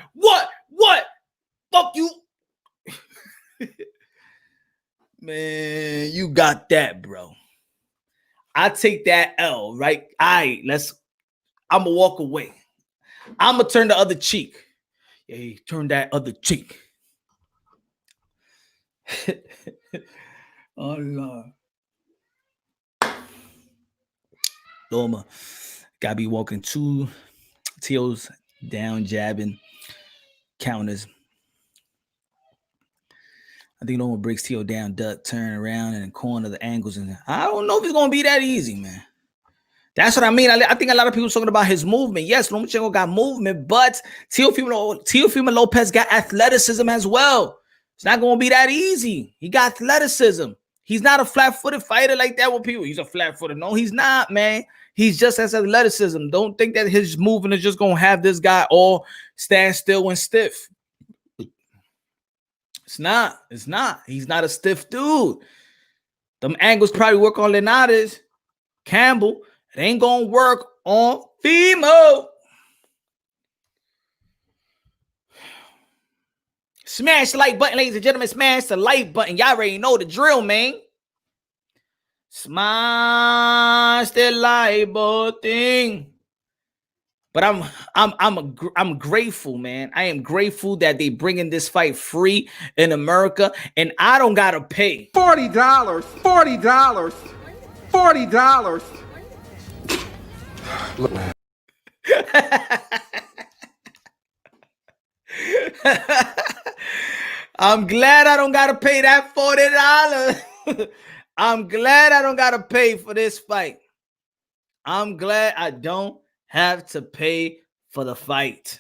Fuck you. Man, you got that, bro. I take that L, right? I'm gonna walk away. I'm gonna turn the other cheek. Yeah, turn that other cheek. Oh Lord. Loma gotta be walking two Teos down, jabbing counters. I think Loma breaks Teo down, duck, turn around, and corner the angles. And I don't know if it's gonna be that easy, man. That's what I mean. I think a lot of people talking about his movement. Yes, Lomachenko got movement, but Teofimo Lopez got athleticism as well. It's not going to be that easy. He got athleticism. He's not a flat-footed fighter like that with people. He's a flat-footed. No, he's not, man. He's just as athleticism. Don't think that his movement is just going to have this guy all stand still and stiff. It's not. He's not a stiff dude. Them angles probably work on Linares, Campbell. It ain't gonna work on Fimo. Smash the like button, ladies and gentlemen. Smash the like button. Y'all already know the drill, man. Smash the like button. But I'm grateful, man. I am grateful that they bringing this fight free in America, and I don't gotta pay $40. Look, man. I'm glad I don't gotta pay that $40. I'm glad I don't gotta pay for this fight. I'm glad I don't have to pay for the fight.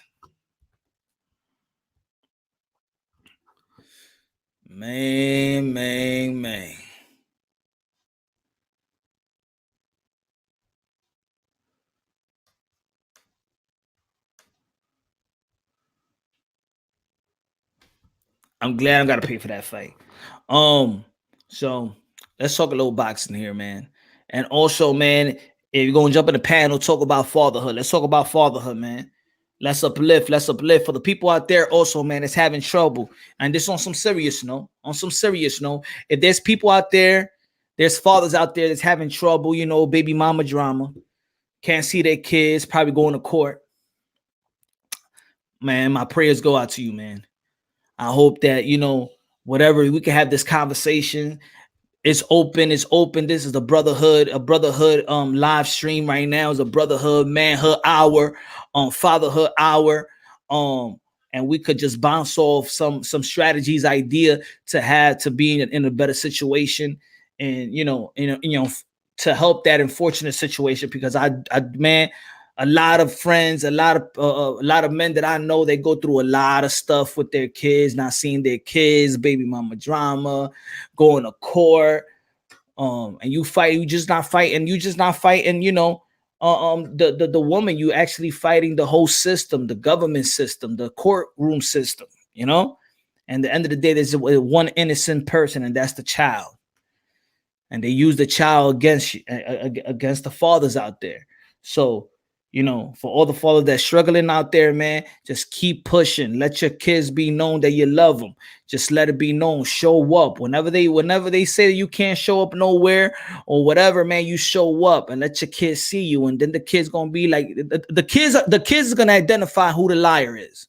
Man. I'm glad I got to pay for that fight. So let's talk a little boxing here, man. And also, man, if you're gonna jump in the panel, talk about fatherhood. Let's talk about fatherhood, man. Let's uplift for the people out there also, man, that's having trouble. And this on some serious note. If there's people out there, there's fathers out there that's having trouble, baby mama drama, can't see their kids, probably going to court. Man, my prayers go out to you, man. I hope that, whatever, we can have this conversation. It's open. This is a brotherhood live stream right now. It's a brotherhood, manhood hour, fatherhood hour. And we could just bounce off some strategies, idea to be in a better situation, and to help that unfortunate situation, because I man, a lot of friends, a lot of men that I know, they go through a lot of stuff with their kids, not seeing their kids, baby mama drama, going to court, and you just not fighting, the woman. You actually fighting the whole system, the government system, the courtroom system, and at the end of the day, there's one innocent person, and that's the child. And they use the child against the fathers out there. So, for all the fathers that's struggling out there, man, just keep pushing. Let your kids be known that you love them. Just let it be known. Show up. Whenever they say that you can't show up nowhere or whatever, man, you show up and let your kids see you. And then the kids gonna be like, the kids is gonna identify who the liar is.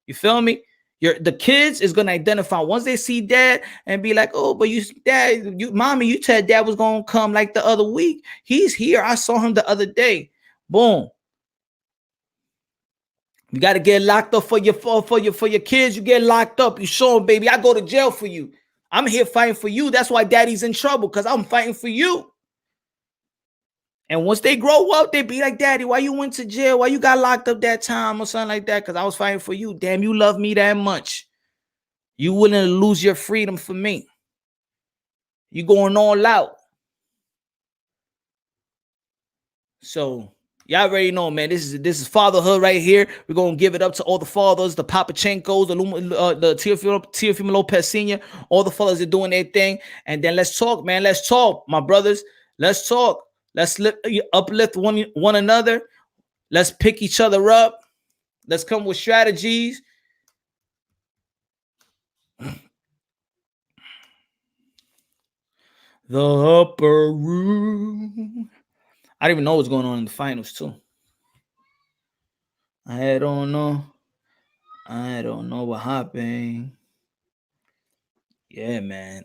You feel me? The kids is gonna identify once they see dad and be like, oh, but mommy, you said dad was gonna come like the other week. He's here. I saw him the other day. Boom. You got to get locked up for your kids. You get locked up. You show them, baby, I go to jail for you. I'm here fighting for you. That's why daddy's in trouble, because I'm fighting for you. And once they grow up, they be like, daddy, why you went to jail? Why you got locked up that time or something like that? Because I was fighting for you. Damn, you love me that much. You willing to lose your freedom for me. You going all out. So y'all already know, man. This is fatherhood right here. We're gonna give it up to all the fathers, the Papachenkos, the Teofimo Lopez Sr. All the fathers are doing their thing. And then let's talk, man. Let's talk, my brothers. Let's talk. Let's uplift one another. Let's pick each other up. Let's come with strategies. The upper room. I didn't even know what's going on in the finals, too. I don't know what happened. Yeah, man.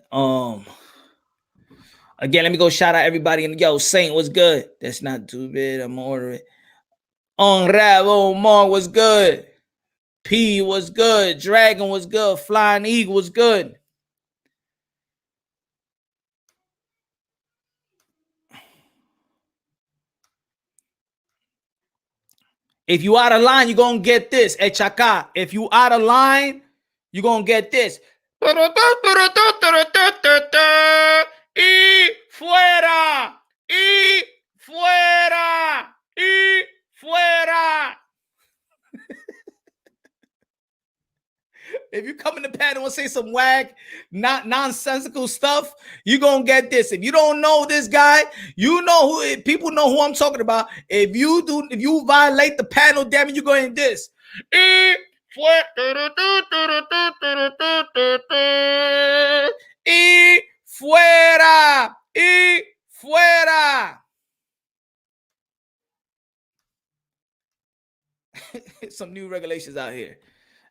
Again, let me go shout out everybody. And yo, Saint, what's good? That's not too bad. I'm ordering. Unravel Mar was good. P was good. Dragon was good. Flying Eagle was good. If you out of line, you're going to get this. Hey, Chaka, if you out of line, you're going to get this. Y fuera. Y fuera. Y fuera. If you come in the panel and say some wag, not nonsensical stuff, you're going to get this. If you don't know this guy, you know who, people know who I'm talking about. If you violate the panel, damn it, you're going to this. Y fuera. Y fuera. Some new regulations out here.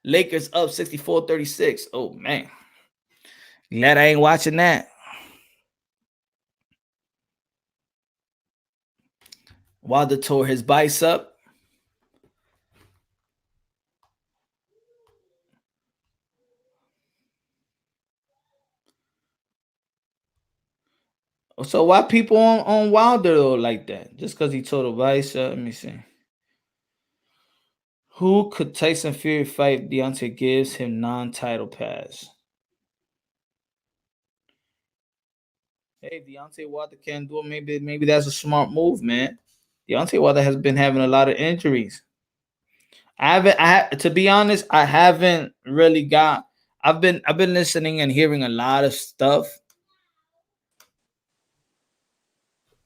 Lakers up 64-36. Oh, man. Glad I ain't watching that. Wilder tore his bicep. So why people on Wilder though like that? Just because he tore the bicep? Let me see. Who could Tyson Fury fight? Deontay gives him non-title pass. Hey, Deontay Wilder can't do it. Maybe that's a smart move, man. Deontay Wilder has been having a lot of injuries. To be honest, I haven't really got. I've been listening and hearing a lot of stuff.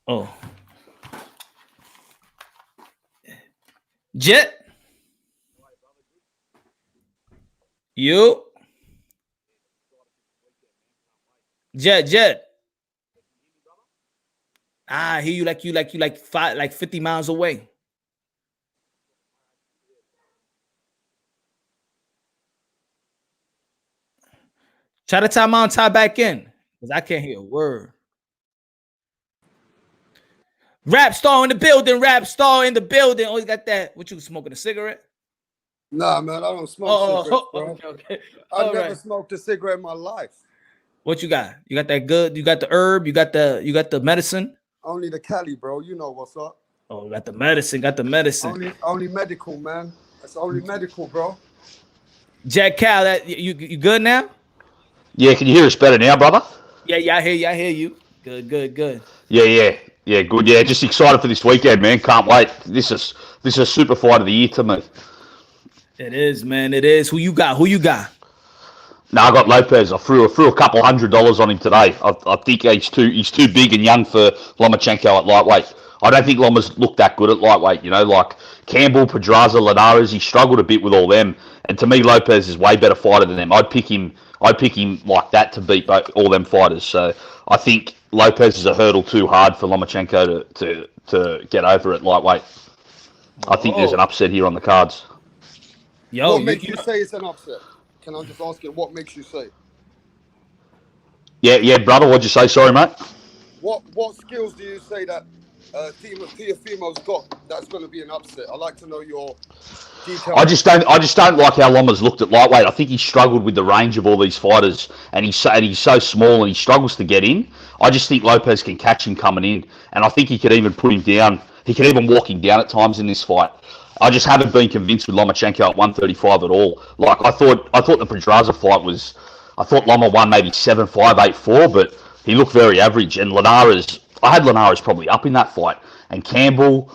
Oh, Jet. You, Jet. I hear you like 50 miles away. Try to time out and tie back in, because I can't hear a word. Rap star in the building. Rap star in the building. Always got that. What you smoking, a cigarette? Nah, man, I don't smoke cigarettes, bro. Okay. I've never smoked a cigarette in my life. What you got? You got that good? You got the herb? You got the medicine? Only the Cali, bro. You know what's up. Oh, got the medicine. Only medical, man. That's only medical, bro. Jack Cal, that you good now? Yeah, can you hear us better now, brother? Yeah, I hear you. Good. Yeah, good. Yeah, just excited for this weekend, man. Can't wait. This is a super fight of the year to me. It is, man. It is. Who you got? No, I got Lopez. I threw a couple $100 on him today. I think he's too big and young for Lomachenko at lightweight. I don't think Loma's looked that good at lightweight. You know, like Campbell, Pedraza, Linares, he struggled a bit with all them. And to me, Lopez is way better fighter than them. I'd pick him like that to beat all them fighters. So I think Lopez is a hurdle too hard for Lomachenko to get over at lightweight. I think there's an upset here on the cards. Yo, what makes you say it's an upset? Can I just ask you what makes you say? Yeah, brother. What'd you say? Sorry, mate. What skills do you say that Teofimo's got that's going to be an upset. I'd like to know your details. I just don't like how Loma's looked at lightweight. I think he struggled with the range of all these fighters, and he's so small and he struggles to get in. I just think Lopez can catch him coming in, and I think he could even put him down. He could even walk him down at times in this fight. I just haven't been convinced with Lomachenko at 135 at all. Like I thought the Pedraza fight was. I thought Loma won maybe 7-5, 8-4, but he looked very average. And I had Linares probably up in that fight. And Campbell,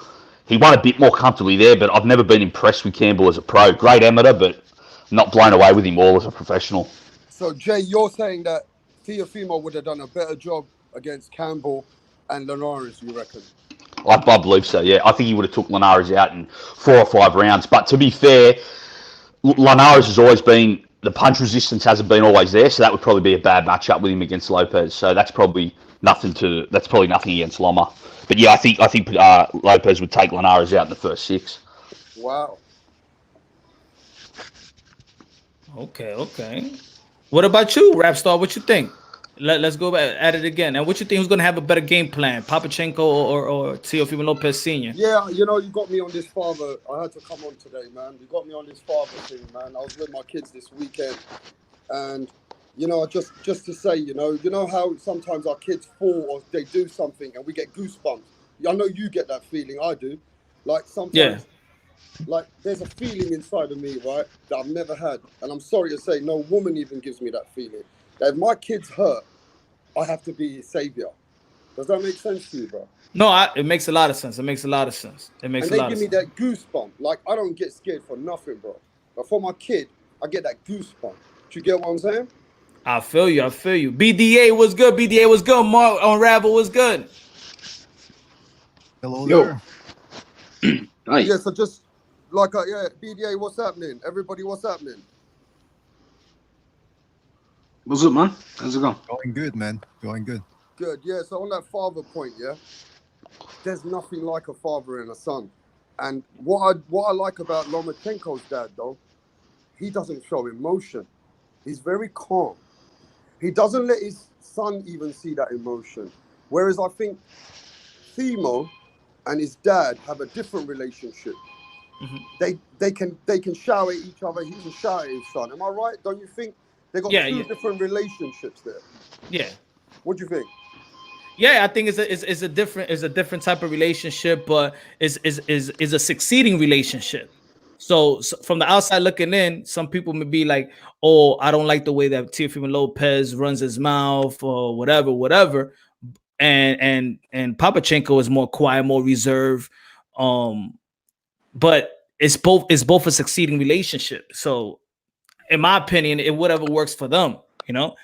he won a bit more comfortably there, but I've never been impressed with Campbell as a pro. Great amateur, but not blown away with him all as a professional. So, Jay, you're saying that Teofimo would have done a better job against Campbell and Linares, you reckon? I believe so, yeah. I think he would have took Linares out in 4 or 5 rounds. But to be fair, Linares has always been, the punch resistance hasn't been always there, so that would probably be a bad matchup with him against Lopez. So that's probably nothing against Loma. But yeah, I think Lopez would take Linares out in the first 6. Wow. Okay. What about you, Rapstar? What you think? Let's go back at it again. And what you think who's going to have a better game plan, Papachenko or Teofimo Lopez Sr.? Yeah, you got me on this father. I had to come on today, man. You got me on this father thing, man. I was with my kids this weekend, and just to say, you know how sometimes our kids fall or they do something and we get goosebumps. I know you get that feeling. I do. Like sometimes, like there's a feeling inside of me, right, that I've never had, and I'm sorry to say, no woman even gives me that feeling. That if my kids hurt, I have to be a savior. Does that make sense to you, bro? No, it makes a lot of sense. And they give me that goosebump. Like, I don't get scared for nothing, bro. But for my kid, I get that goosebump. Do you get what I'm saying? I feel you. BDA was good. Mark Unravel was good. Hello there. Hi. Yeah, so just like, BDA, what's happening? Everybody, what's happening? What's up, man? How's it going? Going good, man. Going good. Good, yeah. So on that father point, yeah, there's nothing like a father and a son. And what I like about Lomachenko's dad, though, he doesn't show emotion. He's very calm. He doesn't let his son even see that emotion. Whereas I think Themo and his dad have a different relationship. Mm-hmm. They can shout at each other. He can shout at his son. Am I right? Don't you think? They got two different relationships there. Yeah. What do you think? Yeah, I think it's a different type of relationship, but is a succeeding relationship. So from the outside looking in, some people may be like, "Oh, I don't like the way that Teofimo Lopez runs his mouth or whatever." And Papachenko is more quiet, more reserved. But it's both a succeeding relationship. So in my opinion, it whatever works for them,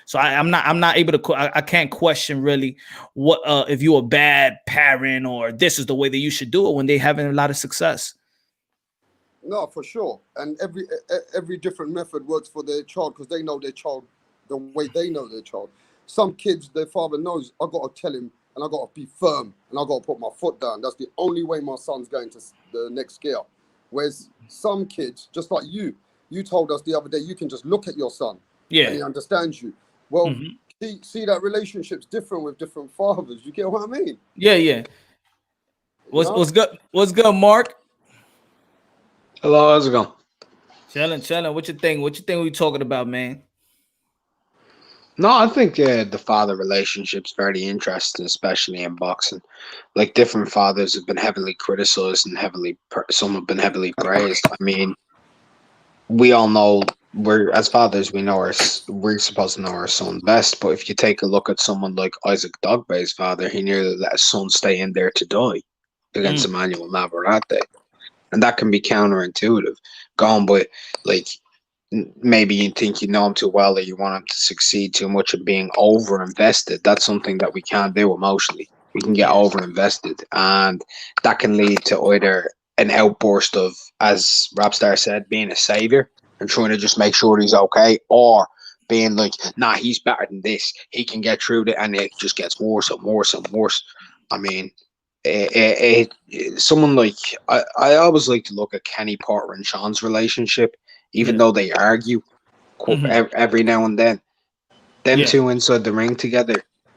So I'm not able to. I can't question really what if you're a bad parent or this is the way that you should do it when they're having a lot of success. No, for sure. And every different method works for their child because they know their child the way they know their child. Some kids, their father knows, I got to tell him and I got to be firm and I got to put my foot down. That's the only way my son's going to the next scale. Whereas some kids, just like you told us the other day, you can just look at your son and he understands you. Well, see that relationship's different with different fathers. You get what I mean? Yeah. What's good, Mark? Hello, how's it going? Chilling. What you think we talking about, man? No, I think the father relationship's very interesting, especially in boxing. Like, different fathers have been heavily criticized and some have been heavily praised. I mean, we all know as fathers, we're supposed to know our son best. But if you take a look at someone like Isaac Dogbay's father, he nearly let his son stay in there to die against Emmanuel Navarrete. And that can be counterintuitive. Going by, like, maybe you think you know him too well or you want him to succeed too much and being over-invested. That's something that we can't do emotionally. We can get over-invested. And that can lead to either an outburst of, as Rapstar said, being a savior and trying to just make sure he's okay, or being like, nah, he's better than this. He can get through it, and it just gets worse and worse and worse. I mean, someone like I always like to look at Kenny Porter and Sean's relationship, even though they argue every now and then. Them two inside the ring together,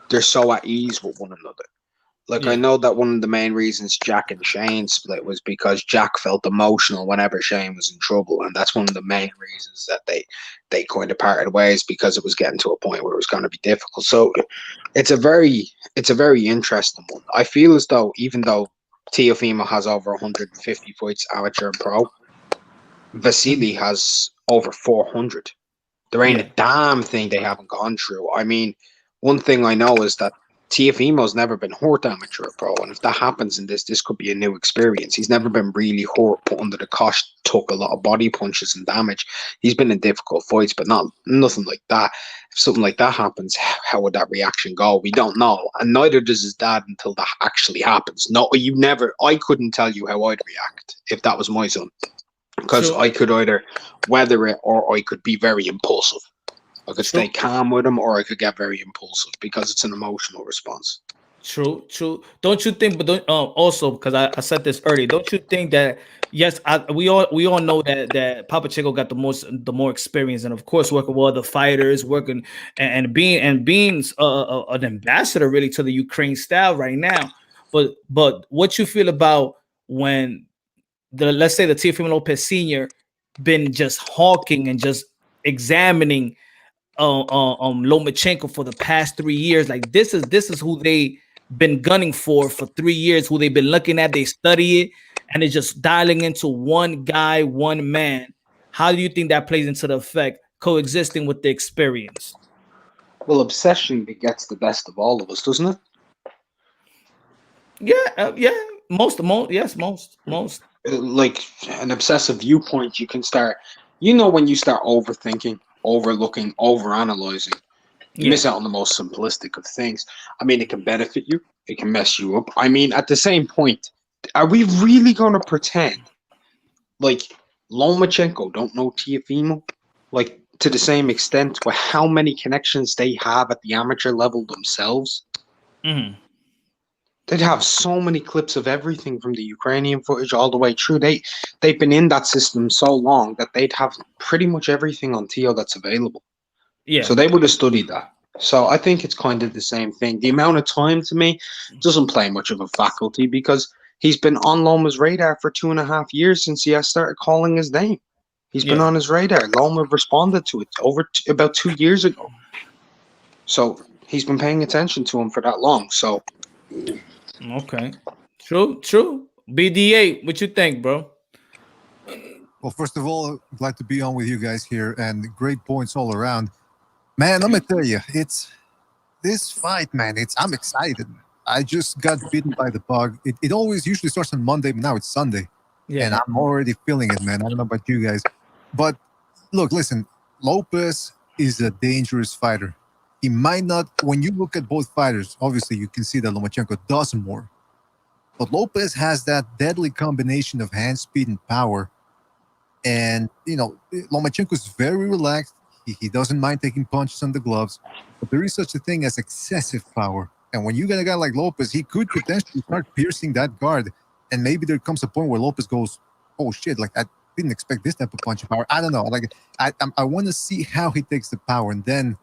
they're so at ease with one another. Like, Yeah. I know that one of the main reasons Jack and Shane split was because Jack felt emotional whenever Shane was in trouble, and that's one of the main reasons that they kind of parted ways, because it was getting to a point where it was going to be difficult. So it's a very interesting one. I feel as though, even though Teofimo has over 150 fights amateur and pro, Vasily has over 400. There ain't Yeah. a damn thing they haven't gone through. I mean, one thing I know is that Teofimo's never been hurt amateur or pro, and if that happens in this could be a new experience. He's never been really hurt, put under the cosh, took a lot of body punches and damage. He's been in difficult fights, but nothing like that. If something like that happens, how would that reaction go? We don't know, and neither does his dad until that actually happens. No, I couldn't tell you how I'd react if that was my son, because Sure. I could either weather it or I could be very impulsive. I could stay calm with him, or I could get very impulsive, because it's an emotional response. True. Don't you think? But also, because I said this earlier, don't you think that yes, we all know that Papachenko got the more experience, and of course working with other fighters, working and being an ambassador really to the Ukraine style right now. But what you feel about when let's say the Teofimo Lopez Senior been just hawking and just examining Lomachenko for the past 3 years? Like this is who they been gunning for 3 years, who they've been looking at, they study it, and it's just dialing into one guy, one man. How do you think that plays into the effect coexisting with the experience? Well, obsession begets the best of all of us, doesn't it? Yeah, most. Like an obsessive viewpoint, you can start, when you start overthinking, overlooking, overanalyzing, you miss out on the most simplistic of things. I mean, it can benefit you, it can mess you up. I mean, at the same point, are we really going to pretend like Lomachenko don't know Teofimo? Like, to the same extent, with how many connections they have at the amateur level themselves? Mm-hmm. They'd have so many clips of everything from the Ukrainian footage all the way through. They've been in that system so long that they'd have pretty much everything on Teo that's available. Yeah. So they would have studied that. So I think it's kind of the same thing. The amount of time, to me, doesn't play much of a faculty, because he's been on Loma's radar for 2.5 years since he has started calling his name. He's been on his radar. Loma responded to it about 2 years ago. So he's been paying attention to him for that long. So Okay. True. BDA, what you think, bro? Well, first of all, glad to be on with you guys here, and great points all around. Man, let me tell you, it's this fight, man. I'm excited. I just got bitten by the bug. It always usually starts on Monday, but now it's Sunday. Yeah. And I'm already feeling it, man. I don't know about you guys. But look, listen, Lopez is a dangerous fighter. He might not, when you look at both fighters, obviously you can see that Lomachenko does more. But Lopez has that deadly combination of hand speed and power. And, Lomachenko is very relaxed. He doesn't mind taking punches on the gloves. But there is such a thing as excessive power. And when you get a guy like Lopez, he could potentially start piercing that guard. And maybe there comes a point where Lopez goes, oh, shit, like I didn't expect this type of punch power. I don't know. Like I want to see how he takes the power, and then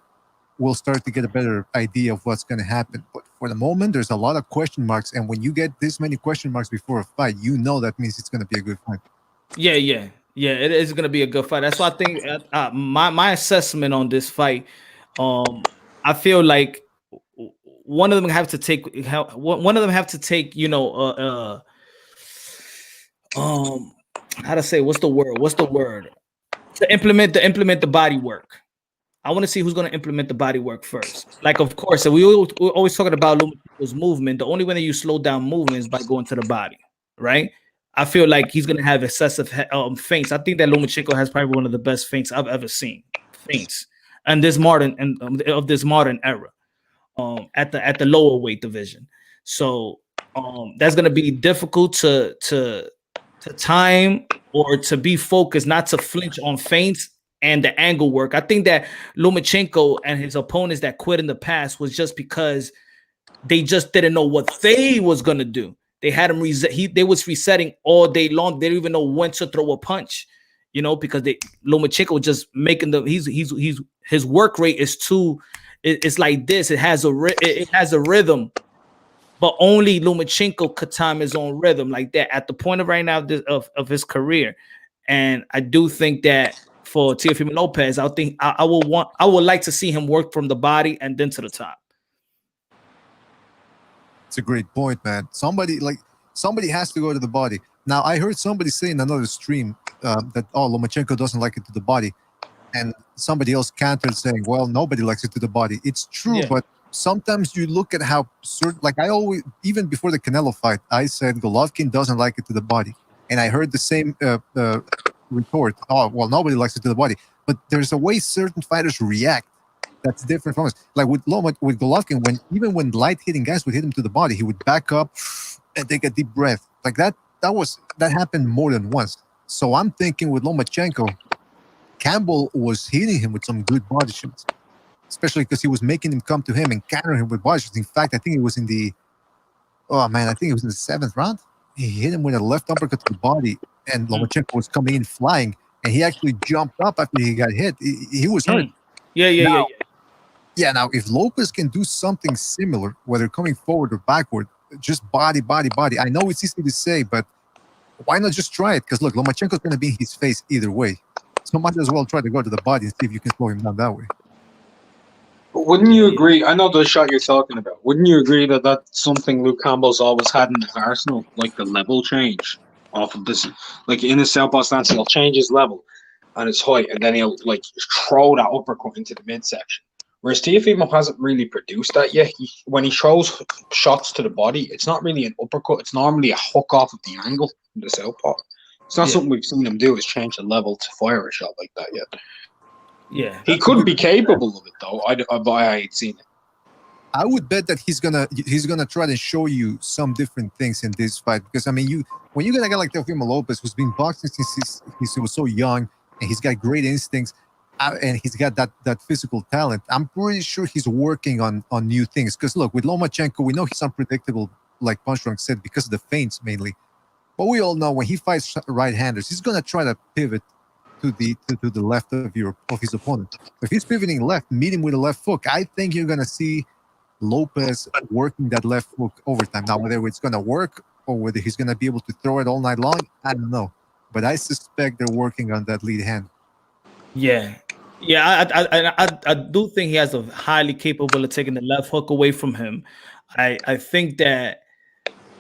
we'll start to get a better idea of what's going to happen. But for the moment, there's a lot of question marks. And when you get this many question marks before a fight, that means it's going to be a good fight. Yeah, it is going to be a good fight. That's why I think my assessment on this fight, I feel like one of them have to take, how to say, what's the word? To implement the body work. I want to see who's going to implement the body work first. Like, of course, so we're always talking about Lomachenko's movement. The only way that you slow down movement is by going to the body, right? I feel like he's going to have excessive feints. I think that Lomachenko has probably one of the best feints I've ever seen. Feints, and this modern era, at the lower weight division. So that's going to be difficult to time or to be focused, not to flinch on feints and the angle work. I think that Lomachenko and his opponents that quit in the past was just because they just didn't know what they was gonna do. They had him they was resetting all day long. They didn't even know when to throw a punch, because Lomachenko just making his work rate is too. It's like this. It has a rhythm but only Lomachenko could time his own rhythm like that at the point of right now of his career. And I do think that for Teofimo Lopez, I think I would like to see him work from the body and then to the top. It's a great point, man. Somebody has to go to the body. Now, I heard somebody say in another stream that Lomachenko doesn't like it to the body, and somebody else countered saying, "Well, nobody likes it to the body." It's true, but sometimes you look at how certain. Like I always, even before the Canelo fight, I said Golovkin doesn't like it to the body, and I heard the same retort. Oh, well, nobody likes it to the body, but there's a way certain fighters react that's different from us. Like with Golovkin, when light hitting guys would hit him to the body, he would back up and take a deep breath. Like that happened more than once. So I'm thinking with Lomachenko, Campbell was hitting him with some good body shots, especially because he was making him come to him and counter him with body shots. In fact, I think it was in the 7th round. He hit him with a left uppercut to the body, and Lomachenko was coming in flying, and he actually jumped up after he got hit. He was hurt. Now, if Lopez can do something similar, whether coming forward or backward, just body. I know it's easy to say, but why not just try it? Because look, Lomachenko's going to be in his face either way. So might as well try to go to the body and see if you can slow him down that way. But wouldn't you agree? I know the shot you're talking about. Wouldn't you agree that that's something Luke Campbell's always had in his arsenal, like the level change off of this? Like in his southpaw stance, he'll change his level and his height, and then he'll like throw that uppercut into the midsection. Whereas Teofimo hasn't really produced that yet. When he throws shots to the body, it's not really an uppercut. It's normally a hook off of the angle in the southpaw. It's not something we've seen him do, is change the level to fire a shot like that yet. Yeah, he could be capable of it though. I ain't seen it. I would bet that he's gonna try to show you some different things in this fight, because I mean, when you get a guy like Teofimo Lopez, who's been boxing since he was so young, and he's got great instincts, and he's got that physical talent, I'm pretty sure he's working on new things. Because look, with Lomachenko, we know he's unpredictable, like Punch Drunk said, because of the feints mainly. But we all know when he fights right-handers, he's gonna try to pivot to the left of his opponent. If he's pivoting left, meet him with a left hook. I think you're gonna see Lopez working that left hook overtime. Now, whether it's gonna work or whether he's gonna be able to throw it all night long, I don't know. But I suspect they're working on that lead hand. Yeah. I do think he has a highly capable of taking the left hook away from him. I think that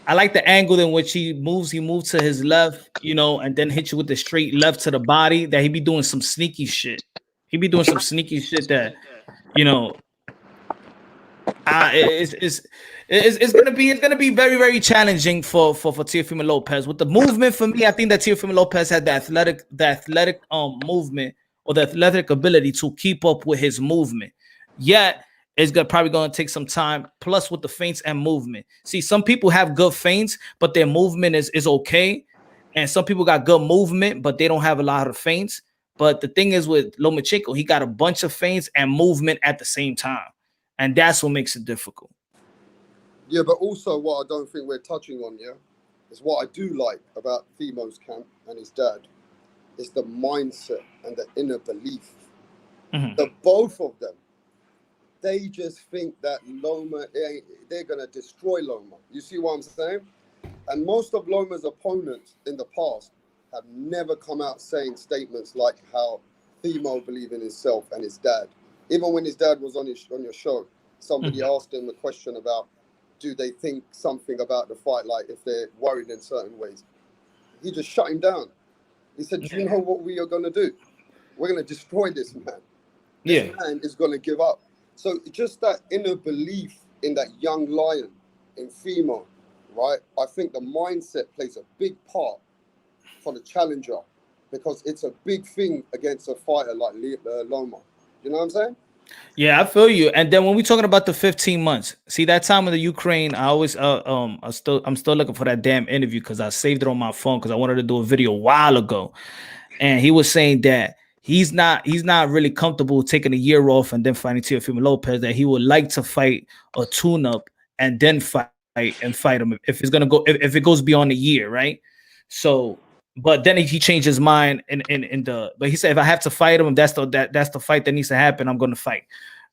I like the angle in which he moves to his left, and then hit you with the straight left to the body. That he be doing some sneaky shit. He be doing some sneaky shit that, it's gonna be very, very challenging for Teofimo Lopez. With the movement, for me, I think that Teofimo Lopez had the athletic movement or the athletic ability to keep up with his movement. Yet it's probably going to take some time, plus with the feints and movement. See, some people have good feints, but their movement is okay. And some people got good movement, but they don't have a lot of feints. But the thing is with Lomachenko, he got a bunch of feints and movement at the same time. And that's what makes it difficult. Yeah, but also what I don't think we're touching on, is what I do like about Themo's camp and his dad is the mindset and the inner belief. Mm-hmm. The both of them, they just think that Loma, they're going to destroy Loma. You see what I'm saying? And most of Loma's opponents in the past have never come out saying statements like how Themo believed in himself and his dad. Even when his dad was on your show, somebody asked him a question about, do they think something about the fight, like if they're worried in certain ways? He just shut him down. He said, do you know what we are going to do? We're going to destroy this man. This man is going to give up. So just that inner belief in that young lion, in Themo, right? I think the mindset plays a big part for the challenger, because it's a big thing against a fighter like Loma. You know what I'm saying? Yeah, I feel you. And then when we're talking about the 15 months, see that time of the Ukraine, I always I'm still looking for that damn interview because I saved it on my phone because I wanted to do a video a while ago. And he was saying that he's not really comfortable taking a year off and then fighting Teofimo Lopez, that he would like to fight a tune-up and then fight him if it's gonna go if it goes beyond a year, right? So but then he changed his mind but he said if I have to fight him, that's the fight that needs to happen, I'm gonna fight,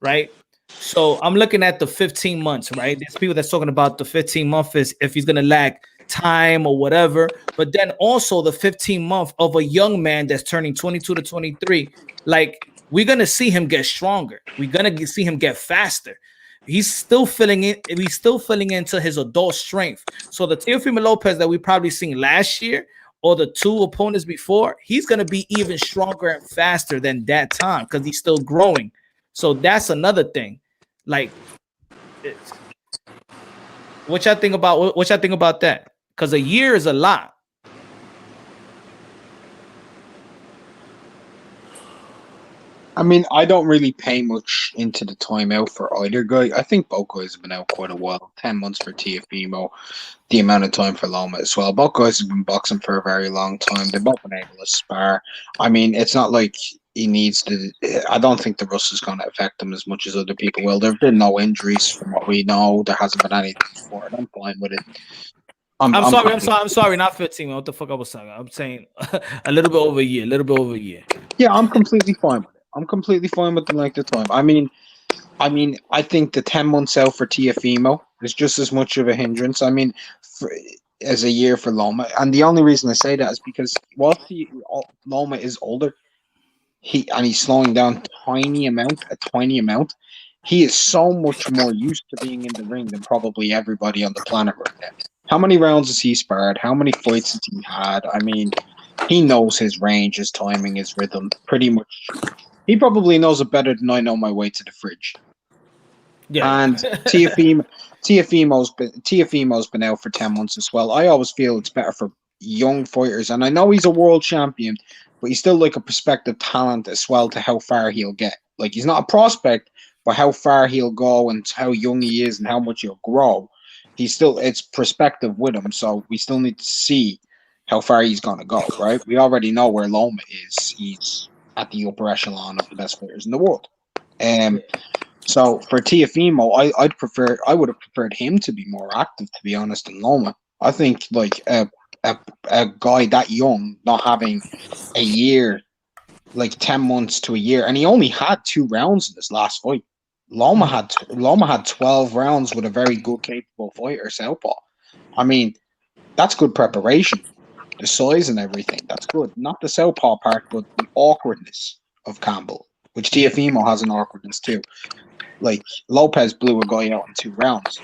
right? So I'm looking at the 15 months, right? There's people that's talking about the 15-month is if he's gonna lack time or whatever, but then also the 15-month of a young man that's turning 22 to 23. Like, we're gonna see him get stronger. We're gonna see him get faster. He's still filling in. He's still filling into his adult strength. So the Teofimo Lopez that we probably seen last year, or the two opponents before, he's gonna be even stronger and faster than that time because he's still growing. So that's another thing. Like, what y'all think about that? Because a year is a lot. I mean, I don't really pay much into the timeout for either guy. I think both guys have been out quite a while. 10 months for Teofimo, the amount of time for Loma as well. Both guys have been boxing for a very long time. They've both been able to spar. I mean, it's not like he needs to. I don't think the rust is going to affect him as much as other people will. There have been no injuries from what we know. There hasn't been anything before. I'm fine with it. I'm sorry, not 15. What the fuck I was saying? I'm saying a little bit over a year. Yeah, I'm completely fine with it. I'm completely fine with the length of time. I mean, I think the 10 months out for Teofimo is just as much of a hindrance. I mean, as a year for Loma, and the only reason I say that is because while Loma is older, he's slowing down a tiny amount. He is so much more used to being in the ring than probably everybody on the planet right now. How many rounds has he sparred? How many fights has he had? I mean, he knows his range, his timing, his rhythm, pretty much. He probably knows it better than I know my way to the fridge. Yeah. And Teofimo's been out for 10 months as well. I always feel it's better for young fighters, and I know he's a world champion, but he's still like a prospective talent as well to how far he'll get. Like, he's not a prospect, but how far he'll go and how young he is and how much he'll grow. It's perspective with him, so we still need to see how far he's going to go, right? We already know where Loma is. He's at the upper echelon of the best players in the world. So for Teofimo, I would have preferred him to be more active, to be honest, than Loma. I think like a guy that young, not having a year, like 10 months to a year, and he only had 2 rounds in this last fight. Loma had 12 rounds with a very good, capable fighter, Southpaw. I mean, that's good preparation. The size and everything, that's good. Not the Southpaw part, but the awkwardness of Campbell, which Teofimo has an awkwardness too. Like, Lopez blew a guy out in 2 rounds.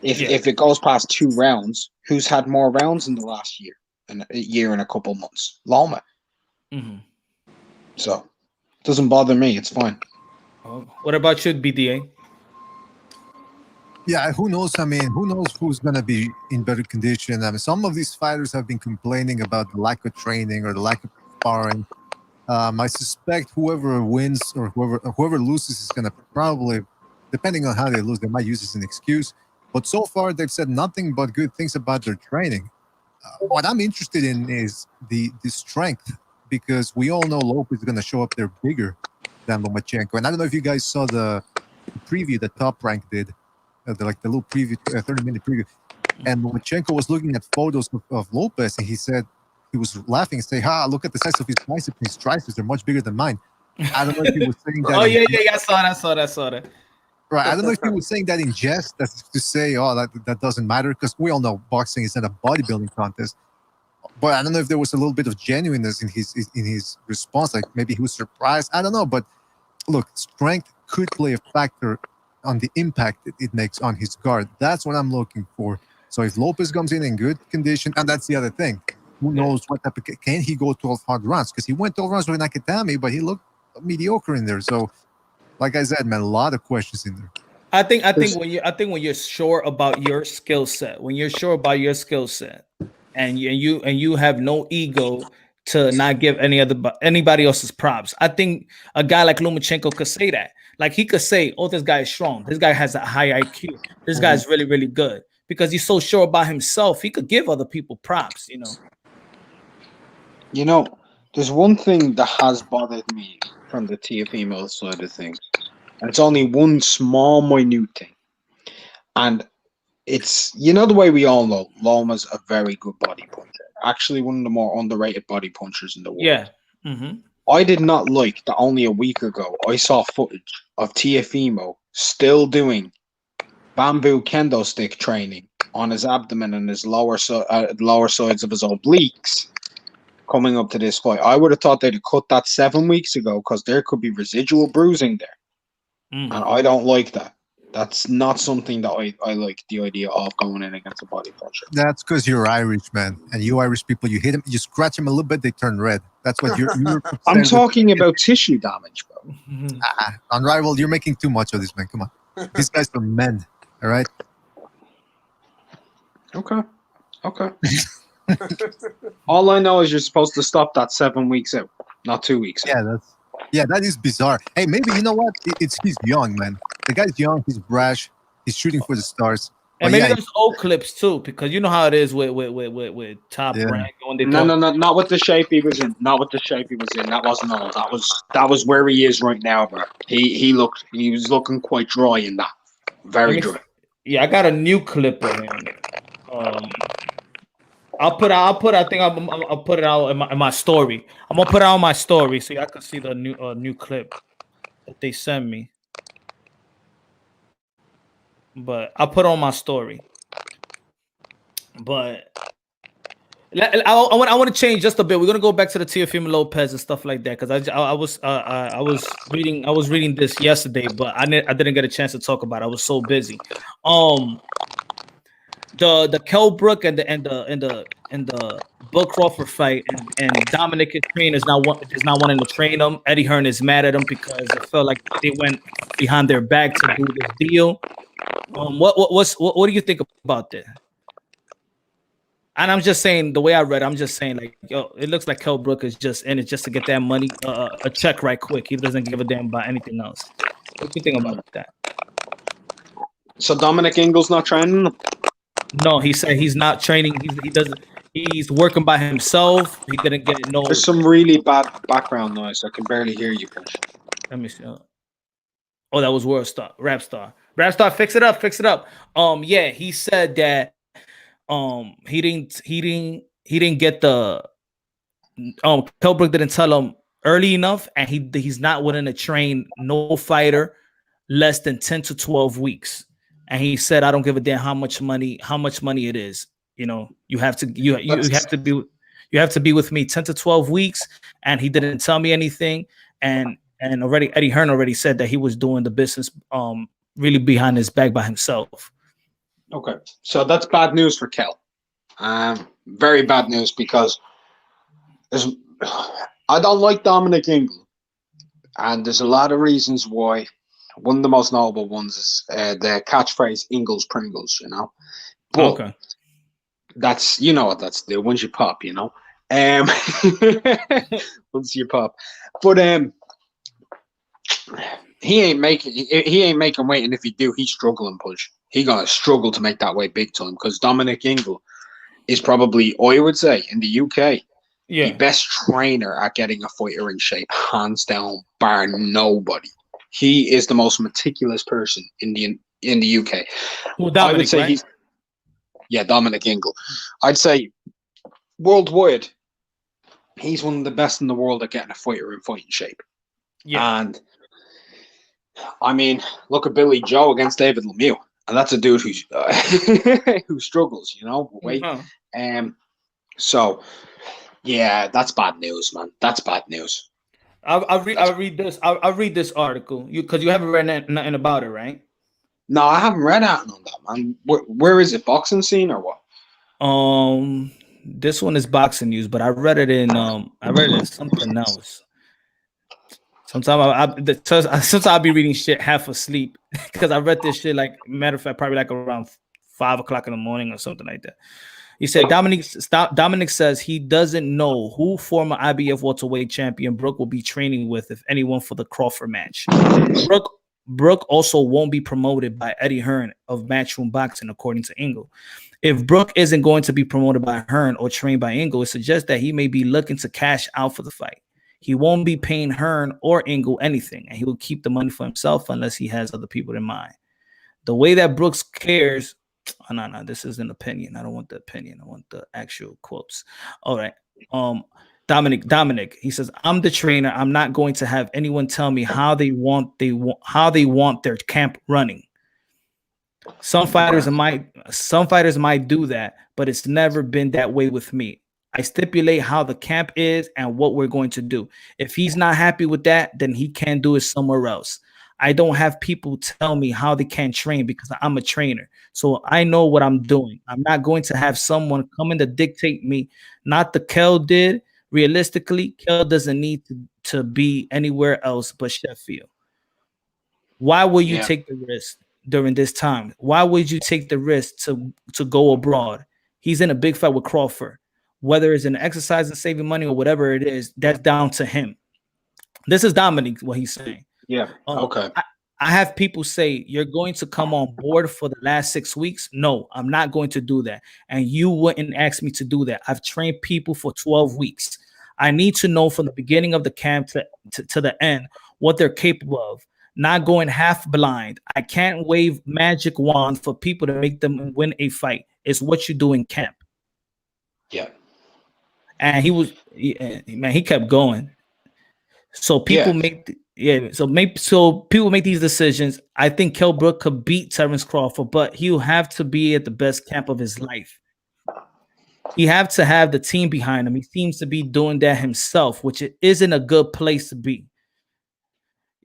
If it goes past 2 rounds, who's had more rounds in the last year? A year and a couple months? Loma. Mm-hmm. So, it doesn't bother me. It's fine. What about you, BDA? Yeah, who knows? I mean, who knows who's going to be in better condition? I mean, some of these fighters have been complaining about the lack of training or the lack of sparring. I suspect whoever wins or whoever loses is going to probably, depending on how they lose, they might use this as an excuse. But so far, they've said nothing but good things about their training. What I'm interested in is the strength, because we all know Lopez is going to show up there bigger than Lomachenko. And I don't know if you guys saw the preview that Top Rank did, the little preview, 30-minute preview. And Lomachenko was looking at photos of Lopez, and he said, he was laughing and saying, look at the size of his biceps and his triceps. They're much bigger than mine. I don't know if he was saying that. Oh, yeah. I saw that. Right. I don't know if he was saying that in jest, that's to say, that doesn't matter, because we all know boxing is not a bodybuilding contest. But I don't know if there was a little bit of genuineness in his response. Like, maybe he was surprised. I don't know. But look, strength could play a factor on the impact it makes on his guard. That's what I'm looking for. So if Lopez comes in good condition, and that's the other thing, who knows what type of, can he go 12 hard rounds? Because he went 12 rounds with Nakatami, but he looked mediocre in there. So, like I said, man, a lot of questions in there. I think when you're sure about your skill set, and you have no ego to not give anybody else's props, I think a guy like Lomachenko could say that. Like, he could say, "Oh, this guy is strong. This guy has a high IQ. This guy is really, really good." Because he's so sure about himself, he could give other people props. You know, there's one thing that has bothered me from the Teofimo side of things. And it's only one small, minute thing. And it's, the way we all know, Loma's a very good body puncher. Actually, one of the more underrated body punchers in the world. Yeah. Mm-hmm. I did not like that only a week ago I saw footage of Teofimo still doing bamboo kendo stick training on his abdomen and his lower sides of his obliques coming up to this fight. I would have thought they'd have cut that 7 weeks ago because there could be residual bruising there. And I don't like that. That's not something that I like, the idea of going in against a body puncher. That's because you're Irish, man. And you Irish people, you hit them, you scratch them a little bit, they turn red. That's what you're I'm talking about tissue damage, bro. Unrivaled, you're making too much of this, man. Come on. These guys are men, all right? Okay. All I know is you're supposed to stop that 7 weeks out, not 2 weeks out. Yeah, that is bizarre. Hey, maybe, you know what? He's young, man. The guy's young, he's brash, he's shooting for the stars. And maybe there's old clips too, because you know how it is with Top Rank. Not with the shape he was in. Not with the shape he was in. That wasn't all. That was where he is right now, bro. He was looking quite dry in that. Very dry. Yeah, I got a new clip of him. I'll put it out in my story. I'm gonna put it out on my story so y'all can see the new clip that they sent me. But I'll put it on my story. But I want to change just a bit. We're gonna go back to the Teofimo Lopez and stuff like that because I was reading this yesterday, but I didn't get a chance to talk about it. I was so busy. The Kell Brook and the Book Crawford fight and Dominic is not wanting to train him. Eddie Hearn is mad at him because it felt like they went behind their back to do this deal. What do you think about that? And I'm just saying, the way I read, I'm just saying, like, yo, it looks like Kell Brook is just in it just to get that money, a check right quick. He doesn't give a damn about anything else. What do you think about that? So Dominic Ingles not training him? No, he said he's not training. He's working by himself. He didn't get no. There's some really bad background noise. I can barely hear you. Let me see. Oh, that was Rap Star. Fix it up. Yeah, he said that he didn't get the Kell Brook didn't tell him early enough, and he's not willing to train no fighter less than 10 to 12 weeks. And he said, I don't give a damn how much money it is. You know, you have to be with me 10 to 12 weeks. And he didn't tell me anything. And already Eddie Hearn already said that he was doing the business really behind his back by himself. Okay. So that's bad news for Kell. Very bad news because I don't like Dominic Ingle. And there's a lot of reasons why. One of the most notable ones is the catchphrase "Ingles Pringles," you know. But okay, that's what that's the once you pop, you know. Once you pop, but he ain't making weight, and if he do, he's struggling push. He gonna struggle to make that weight big time because Dominic Ingle is probably, I would say, in the UK, the best trainer at getting a fighter in shape, hands down, bar nobody. He is the most meticulous person in the UK. Well, Dominic, I would say right? Dominic Ingle. I'd say worldwide, he's one of the best in the world at getting a fighter in fighting shape. Yeah. And I mean, look at Billy Joe against David Lemieux, and that's a dude who's who struggles, you know, weight. So yeah, that's bad news, man. That's bad news. I'll read this article because you haven't read nothing about it, right? No, I haven't read out on that, man. Where is it? Boxing Scene or what? This one is Boxing News, but I read it in something else. Sometimes I'll be reading shit half asleep because I read this shit, like, matter of fact, probably like around 5 o'clock in the morning or something like that. He said Dominic says he doesn't know who former IBF welterweight champion Brook will be training with, if anyone, for the Crawford match. Brook also won't be promoted by Eddie Hearn of Matchroom Boxing, according to Ingle. If Brook isn't going to be promoted by Hearn or trained by Ingle, it suggests that he may be looking to cash out for the fight. He won't be paying Hearn or Ingle anything, and he will keep the money for himself unless he has other people in mind. The way that Brooks cares... Oh, no, this is an opinion. I don't want the opinion. I want the actual quotes. All right. Dominic, he says, I'm the trainer. I'm not going to have anyone tell me how they want their camp running. Some fighters might do that, but it's never been that way with me. I stipulate how the camp is and what we're going to do. If he's not happy with that, then he can do it somewhere else. I don't have people tell me how they can train because I'm a trainer. So I know what I'm doing. I'm not going to have someone come in to dictate me. Not the Kel did. Realistically, Kel doesn't need to be anywhere else but Sheffield. Why will you take the risk during this time? Why would you take the risk to go abroad? He's in a big fight with Crawford. Whether it's an exercise and saving money or whatever it is, that's down to him. This is Dominic, what he's saying. Yeah. Okay. I have people say, you're going to come on board for the last 6 weeks. No, I'm not going to do that. And you wouldn't ask me to do that. I've trained people for 12 weeks. I need to know from the beginning of the camp to the end what they're capable of. Not going half blind. I can't wave magic wand for people to make them win a fight. It's what you do in camp. Yeah. And he kept going. So people people make these decisions. I think Kell Brook could beat Terence Crawford, but he'll have to be at the best camp of his life. He have to have the team behind him. He seems to be doing that himself, which it isn't a good place to be.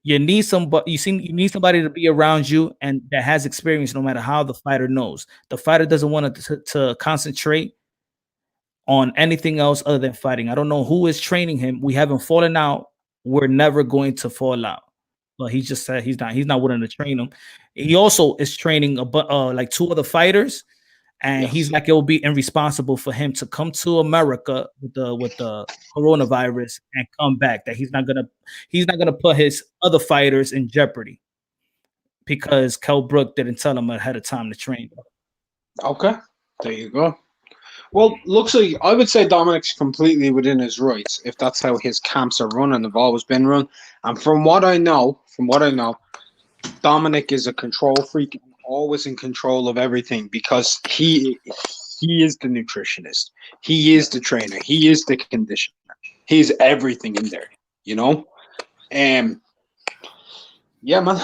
You need somebody. You need somebody to be around you and that has experience, no matter how the fighter knows. The fighter doesn't want to concentrate on anything else other than fighting. I don't know who is training him. We haven't fallen out. We're never going to fall out. But he just said he's not willing to train him. He also is training like 2 other fighters, and he's like, it will be irresponsible for him to come to America with the coronavirus and come back. That he's not gonna put his other fighters in jeopardy because Kell Brook didn't tell him ahead of time to train. Okay, there you go. Well, looks like I would say Dominic's completely within his rights if that's how his camps are run and have always been run. And from what I know, Dominic is a control freak, always in control of everything because he is the nutritionist, he is the trainer, he is the conditioner, he's everything in there, you know. Yeah, man.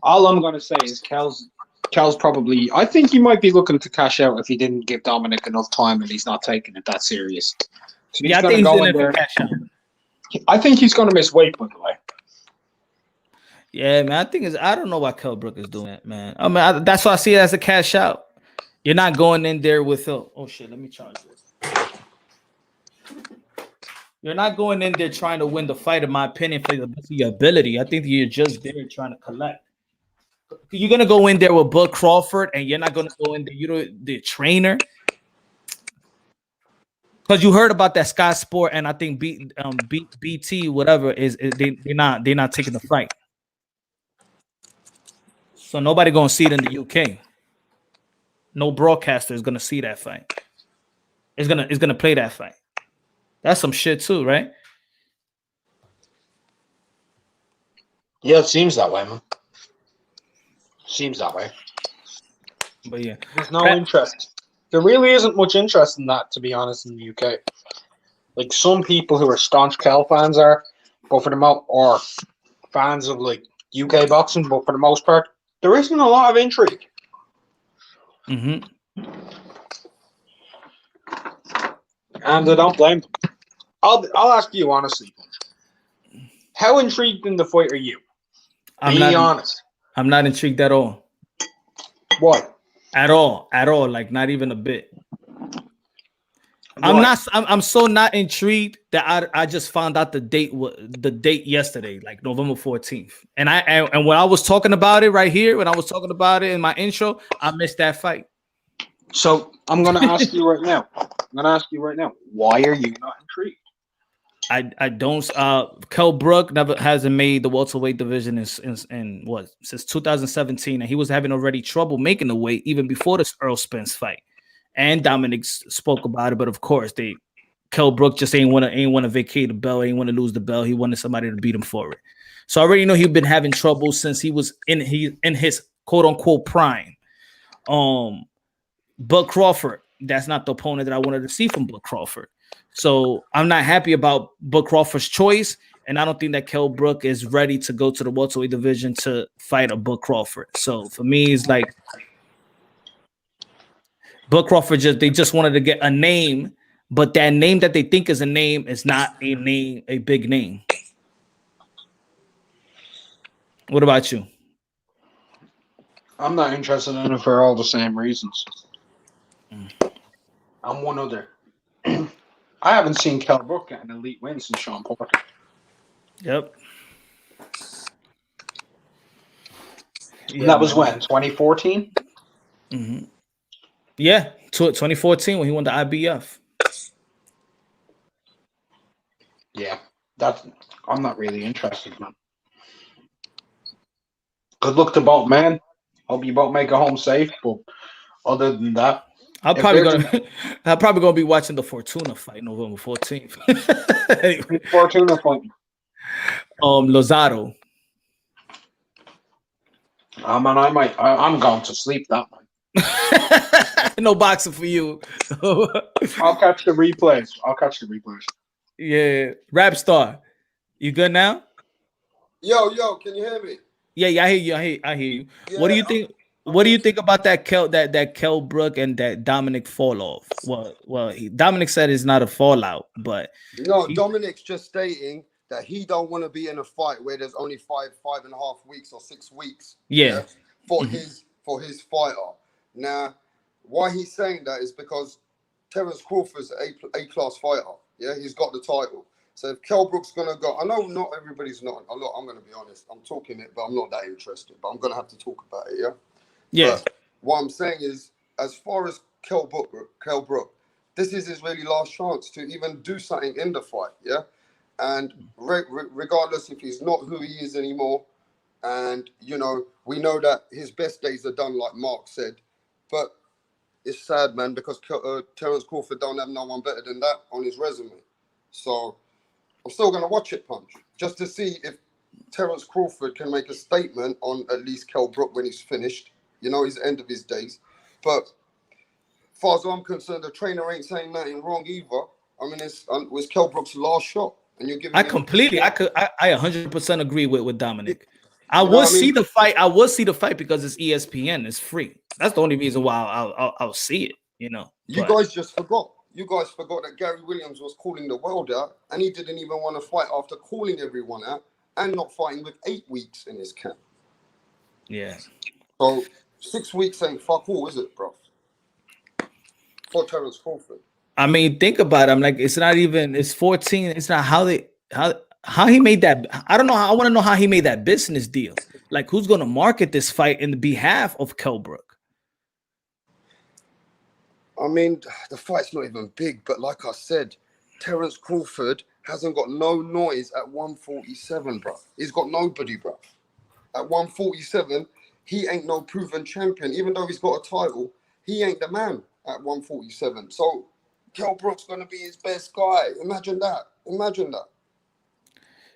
All I'm gonna say is Cal's probably. I think he might be looking to cash out if he didn't give Dominic enough time and he's not taking it that serious. So I think he's going to cash out. I think he's going to miss weight, by the way. Yeah, man. I don't know why Kell Brook is doing that, man. I mean, that's why I see it as a cash out. You're not going in there with oh shit. Let me charge this. You're not going in there trying to win the fight, in my opinion, for your ability. I think you're just there trying to collect. You're gonna go in there with Bud Crawford, and you're not gonna go in there. You're the trainer, because you heard about that Sky Sport, and I think BT whatever they're not taking the fight, so nobody gonna see it in the UK. No broadcaster is gonna see that fight. It's gonna play that fight. That's some shit too, right? Yeah, it seems that way, man. Seems that way. But yeah, there's no interest. There really isn't much interest in that, to be honest, in the UK. Like some people who are staunch Kel fans are, but for the or fans of like UK boxing, but for the most part, there isn't a lot of intrigue. And I don't blame them. I'll ask you honestly, how intrigued in the fight are you? Be honest. I'm not intrigued at all. What? At all. Like not even a bit. I'm so not intrigued that I just found out the date yesterday, like November 14th. And when I was talking about it right here, when I was talking about it in my intro, I missed that fight. So I'm gonna ask you right now. Why are you not intrigued? I don't. Kell Brook hasn't made the welterweight division since 2017, and he was having already trouble making the weight even before this Earl Spence fight. And Dominic spoke about it, but of course, Kell Brook just ain't want to vacate the belt, ain't want to lose the belt. He wanted somebody to beat him for it. So I already know he's been having trouble since he was in his quote unquote prime. But Crawford, that's not the opponent that I wanted to see from Bud Crawford. So I'm not happy about Book Crawford's choice, and I don't think that Kell Brook is ready to go to the welterweight division to fight a Book Crawford. So for me, it's like Book Crawford they just wanted to get a name, but that name that they think is a name is not a name, a big name. What about you? I'm not interested in it for all the same reasons. I'm one other. I haven't seen Kell Brook get an elite win since Sean Porter. Yep. And that was when? 2014? Mm-hmm. Yeah, 2014 when he won the IBF. Yeah, I'm not really interested, man. Good luck to both men. Hope you both make it home safe. But other than that, I'm probably gonna be watching the Fortuna fight November 14th. Anyway. Fortuna fight. Lozado. Man, I'm going to sleep that night. No boxing for you. I'll catch the replays. Yeah, Rap Star, you good now? Yo, can you hear me? Yeah, I hear you. Yeah, What do you think? What do you think about that Kell Brook and that Dominic fall off? Well, Dominic said it's not a fallout, but no, Dominic's just stating that he don't want to be in a fight where there's only 5.5 weeks or 6 weeks. Yeah. For his fighter. Now, why he's saying that is because Terence Crawford's an A-class fighter. Yeah, he's got the title. So if Kell Brook's gonna go, I know not everybody's not. I'm gonna be honest. I'm talking it, but I'm not that interested. But I'm gonna have to talk about it. Yeah. Yeah. But what I'm saying is, as far as Kell Brook, this is his really last chance to even do something in the fight. Yeah. And regardless if he's not who he is anymore, and we know that his best days are done, like Mark said, but it's sad, man, because Terence Crawford don't have no one better than that on his resume. So I'm still going to watch it, Punch, just to see if Terence Crawford can make a statement on at least Kell Brook when he's finished. He's the end of his days. But as far as I'm concerned, the trainer ain't saying nothing wrong either. I mean, it was Kell Brook's last shot. And you're giving I 100% agree with Dominic. I will see the fight. I will see the fight because it's ESPN. It's free. That's the only reason why I'll see it. You guys just forgot. You guys forgot that Gary Williams was calling the world out, and he didn't even want to fight after calling everyone out and not fighting with 8 weeks in his camp. Yeah. So 6 weeks ain't fuck all, is it, bro? For Terence Crawford. I mean, think about it. I'm like, it's not even. It's 14. It's not how he made that. I don't know. I want to know how he made that business deal. Like, who's going to market this fight in the behalf of Kell Brook? I mean, the fight's not even big, but like I said, Terence Crawford hasn't got no noise at 147, bro. He's got nobody, bro. At 147, he ain't no proven champion. Even though he's got a title, he ain't the man at 147. So Kell Brook's going to be his best guy. Imagine that.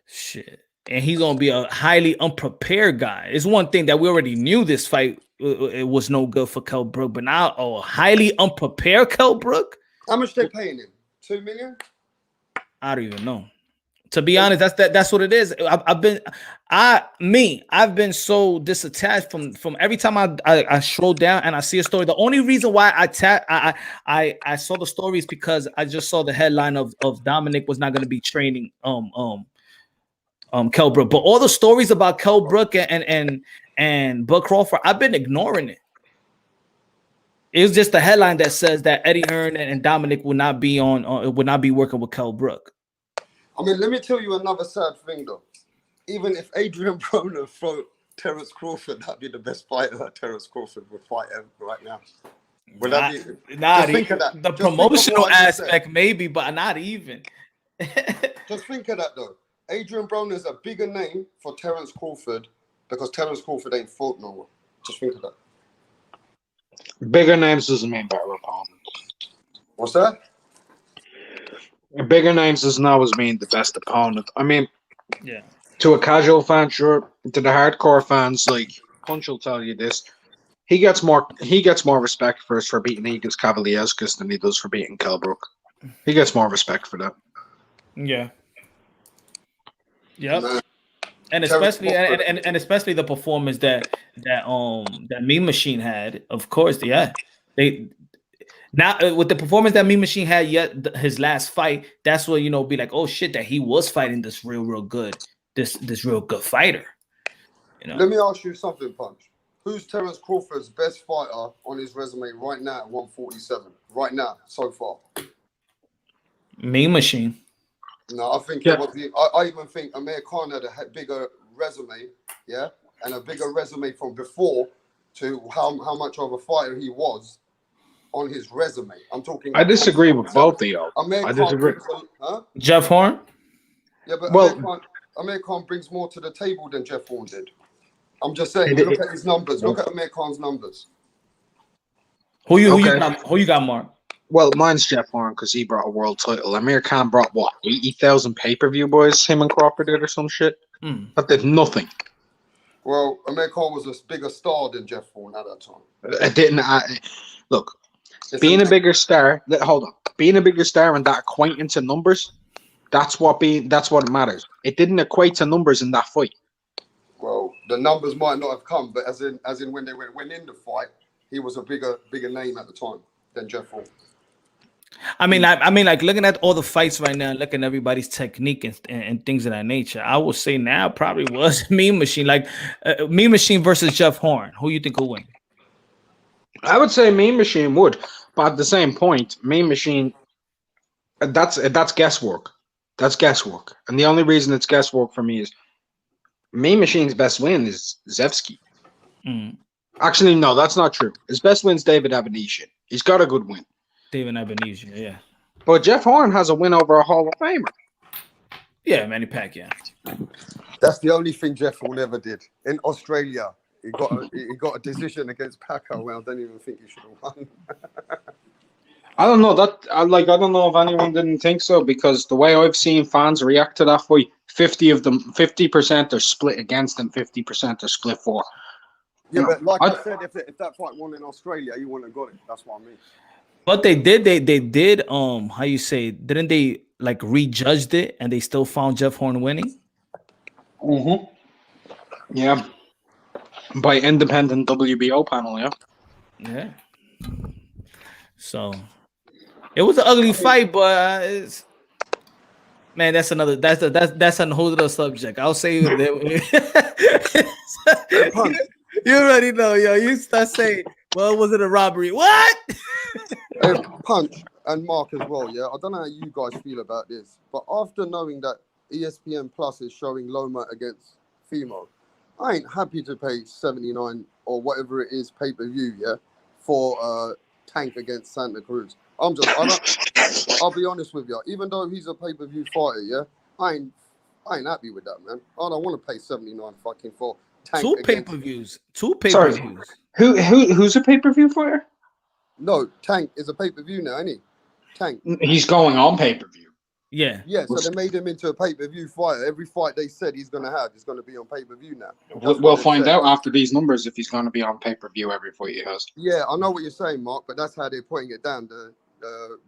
Shit. And he's going to be a highly unprepared guy. It's one thing that we already knew this fight, it was no good for Kell Brook, but now a highly unprepared Kell Brook? How much they paying him? 2 million? I don't even know. To be honest, that's what it is. I've been so disattached from every time I scroll down and I see a story. The only reason why I saw the story is because I just saw the headline of Dominic was not going to be training Kell Brook. But all the stories about Kell Brook and Book Crawford, I've been ignoring it. It's just the headline that says that Eddie Hearn and Dominic will not be working with Kell Brook. I mean, let me tell you another sad thing, though. Even if Adrian Broner fought Terence Crawford, that'd be the best fighter that Terence Crawford would fight ever right now. Would that be? Think of that. The promotional aspect, maybe, but not even. Just think of that, though. Adrian Broner is a bigger name for Terence Crawford because Terence Crawford ain't fought no one. Just think of that. Bigger names doesn't mean better opponents. What's that? Bigger names doesn't always mean the best opponent. I mean, yeah. To a casual fan, sure. To the hardcore fans, like Punch will tell you this, he gets more respect for beating Igis Cavaliauskas than he does for beating Kell Brook. He gets more respect for that. Yeah. Yep. Man, And especially and especially the performance that Mean Machine had. Of course, yeah. They now with the performance that Mean Machine had his last fight, that's what be like, oh shit, that he was fighting this real good, this real good fighter. Let me ask you something, Punch. Who's Terence Crawford's best fighter on his resume right now at 147? Right now, so far. Mean Machine. No, I think it was I even think Amir Khan had a bigger resume, yeah, and a bigger resume from before to how much of a fighter he was on his resume. I'm talking. I disagree with both of y'all. I disagree. Jeff Horn? Yeah, but Amir Khan brings more to the table than Jeff Horn did. I'm just saying, look at his numbers. Look at Amir Khan's numbers. Who you got, Mark? Well, mine's Jeff Horn because he brought a world title. Amir Khan brought what, 80,000 pay-per-view boys? Him and Crawford did or some shit. That did nothing. Well, Amir Khan was a bigger star than Jeff Horn at that time. It didn't. Look, being a bigger star. Hold on, being a bigger star and that equating to numbers. That's what matters. It didn't equate to numbers in that fight. Well, the numbers might not have come, but as in when they went in the fight, he was a bigger name at the time than Jeff Horn. I mean, like looking at all the fights right now, looking at everybody's technique and things of that nature. I would say now probably was Mean Machine, like Mean Machine versus Jeff Horn. Who you think will win? I would say Mean Machine would, but at the same point, Mean Machine, that's guesswork. That's guesswork, and the only reason it's guesswork for me is Mean Machine's best win is Zevsky. Actually, no, that's not true. His best win's David Avenesian. He's got a good win. David Avenesian, yeah. But Jeff Horn has a win over a Hall of Famer. Yeah, Manny Pacquiao. That's the only thing Jeff Horn ever did. In Australia, he got a decision against Pacquiao. Well, I don't even think he should have won. I don't know that. I don't know if anyone didn't think so because the way I've seen fans react to that fight, 50% are split against him, 50% are split for. Yeah, but like I said, if that fight won in Australia, you wouldn't have got it. That's what I mean. But they did how you say, didn't they like rejudged it and they still found Jeff Horn winning? Yeah. By independent WBO panel, yeah. Yeah. So it was an ugly fight, but man, that's a whole other subject. I'll say you already know, yo. You start saying, well, was it a robbery? What? Punch and Mark as well, yeah. I don't know how you guys feel about this, but after knowing that ESPN Plus is showing Loma against Fimo, I ain't happy to pay $79 or whatever it is pay-per-view, yeah, for Tank against Santa Cruz. I'll be honest with you. Even though he's a pay-per-view fighter, yeah, I ain't happy with that, man. I don't want to pay $79 fucking for Tank. Two pay-per-views. Sorry. Who's a pay-per-view fighter? No, Tank is a pay-per-view now, isn't he? Tank. He's going on pay-per-view. Yeah. Yeah, so they made him into a pay-per-view fighter. Every fight they said he's going to have is going to be on pay-per-view now. We'll find out after these numbers if he's going to be on pay-per-view every fight he has. Yeah, I know what you're saying, Mark, but that's how they're putting it down, the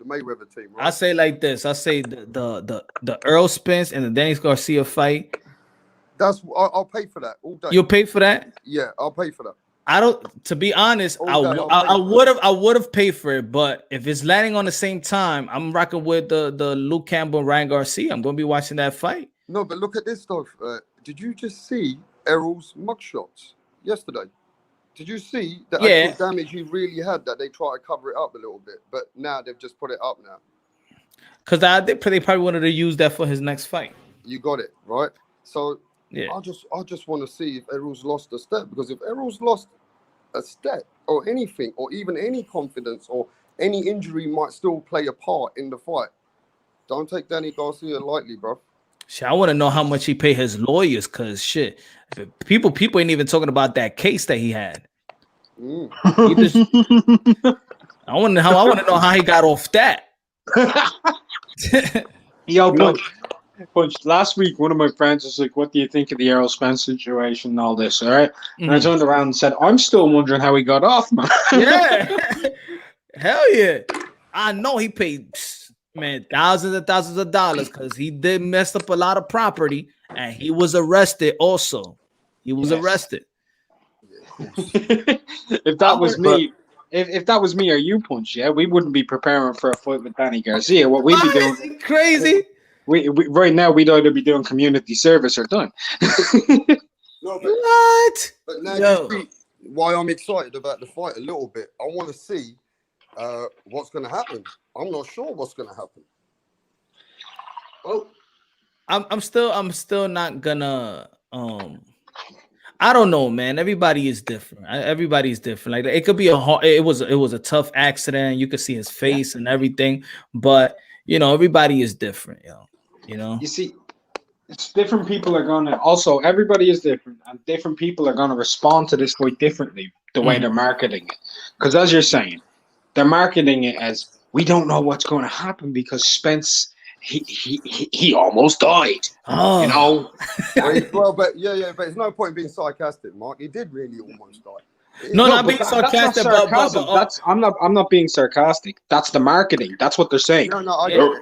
Mayweather team, right? I say like this. I say the Earl Spence and the Dennis Garcia fight. I'll pay for that all day. You'll pay for that? Yeah, I'll pay for that. I don't. To be honest, I would have paid for it, but if it's landing on the same time, I'm rocking with the Luke Campbell and Ryan Garcia. I'm gonna be watching that fight. No, but look at this stuff. Did you just see Errol's mugshots yesterday? Did you see the actual damage he really had? That they try to cover it up a little bit, but now they've just put it up now. Because they probably wanted to use that for his next fight. You got it right. So yeah, I just want to see if Errol's lost a step, because if Errol's lost a step or anything, or even any confidence or any injury might still play a part in the fight. Don't take Danny Garcia lightly, bro. Shit, I want to know how much he paid his lawyers, cause shit, people ain't even talking about that case that he had. I want to know how he got off that. Yo, Punch, last week, one of my friends was like, what do you think of the Errol Spence situation and all this, all right? And I turned around and said, I'm still wondering how he got off, man. Yeah. Hell yeah. I know he paid Man, thousands and thousands of dollars because he did mess up a lot of property and he was arrested also. He was arrested. If that was me, if that was me or you, Punch, we wouldn't be preparing for a fight with Danny Garcia. What we'd be doing crazy. We right now we'd either be doing community service or done. No, but, What? but now you see why I'm excited about the fight a little bit. I want to see what's going to happen. I'm not sure what's going to happen. Well, I'm still not gonna I don't know, man. Everybody is different. Everybody's different. Like it could be it was a tough accident. You could see his face and everything, but you know, everybody is different, you know. You see, it's different people are gonna also everybody is different, and different people are gonna respond to this fight differently the way they're marketing it. Because as you're saying, they're marketing it as we don't know what's going to happen because Spence he almost died. Oh. You know. Well, but there's no point being sarcastic, Mark. He did really almost die. No, not being sarcastic, but I'm not being sarcastic. That's the marketing. That's what they're saying. No, I get it.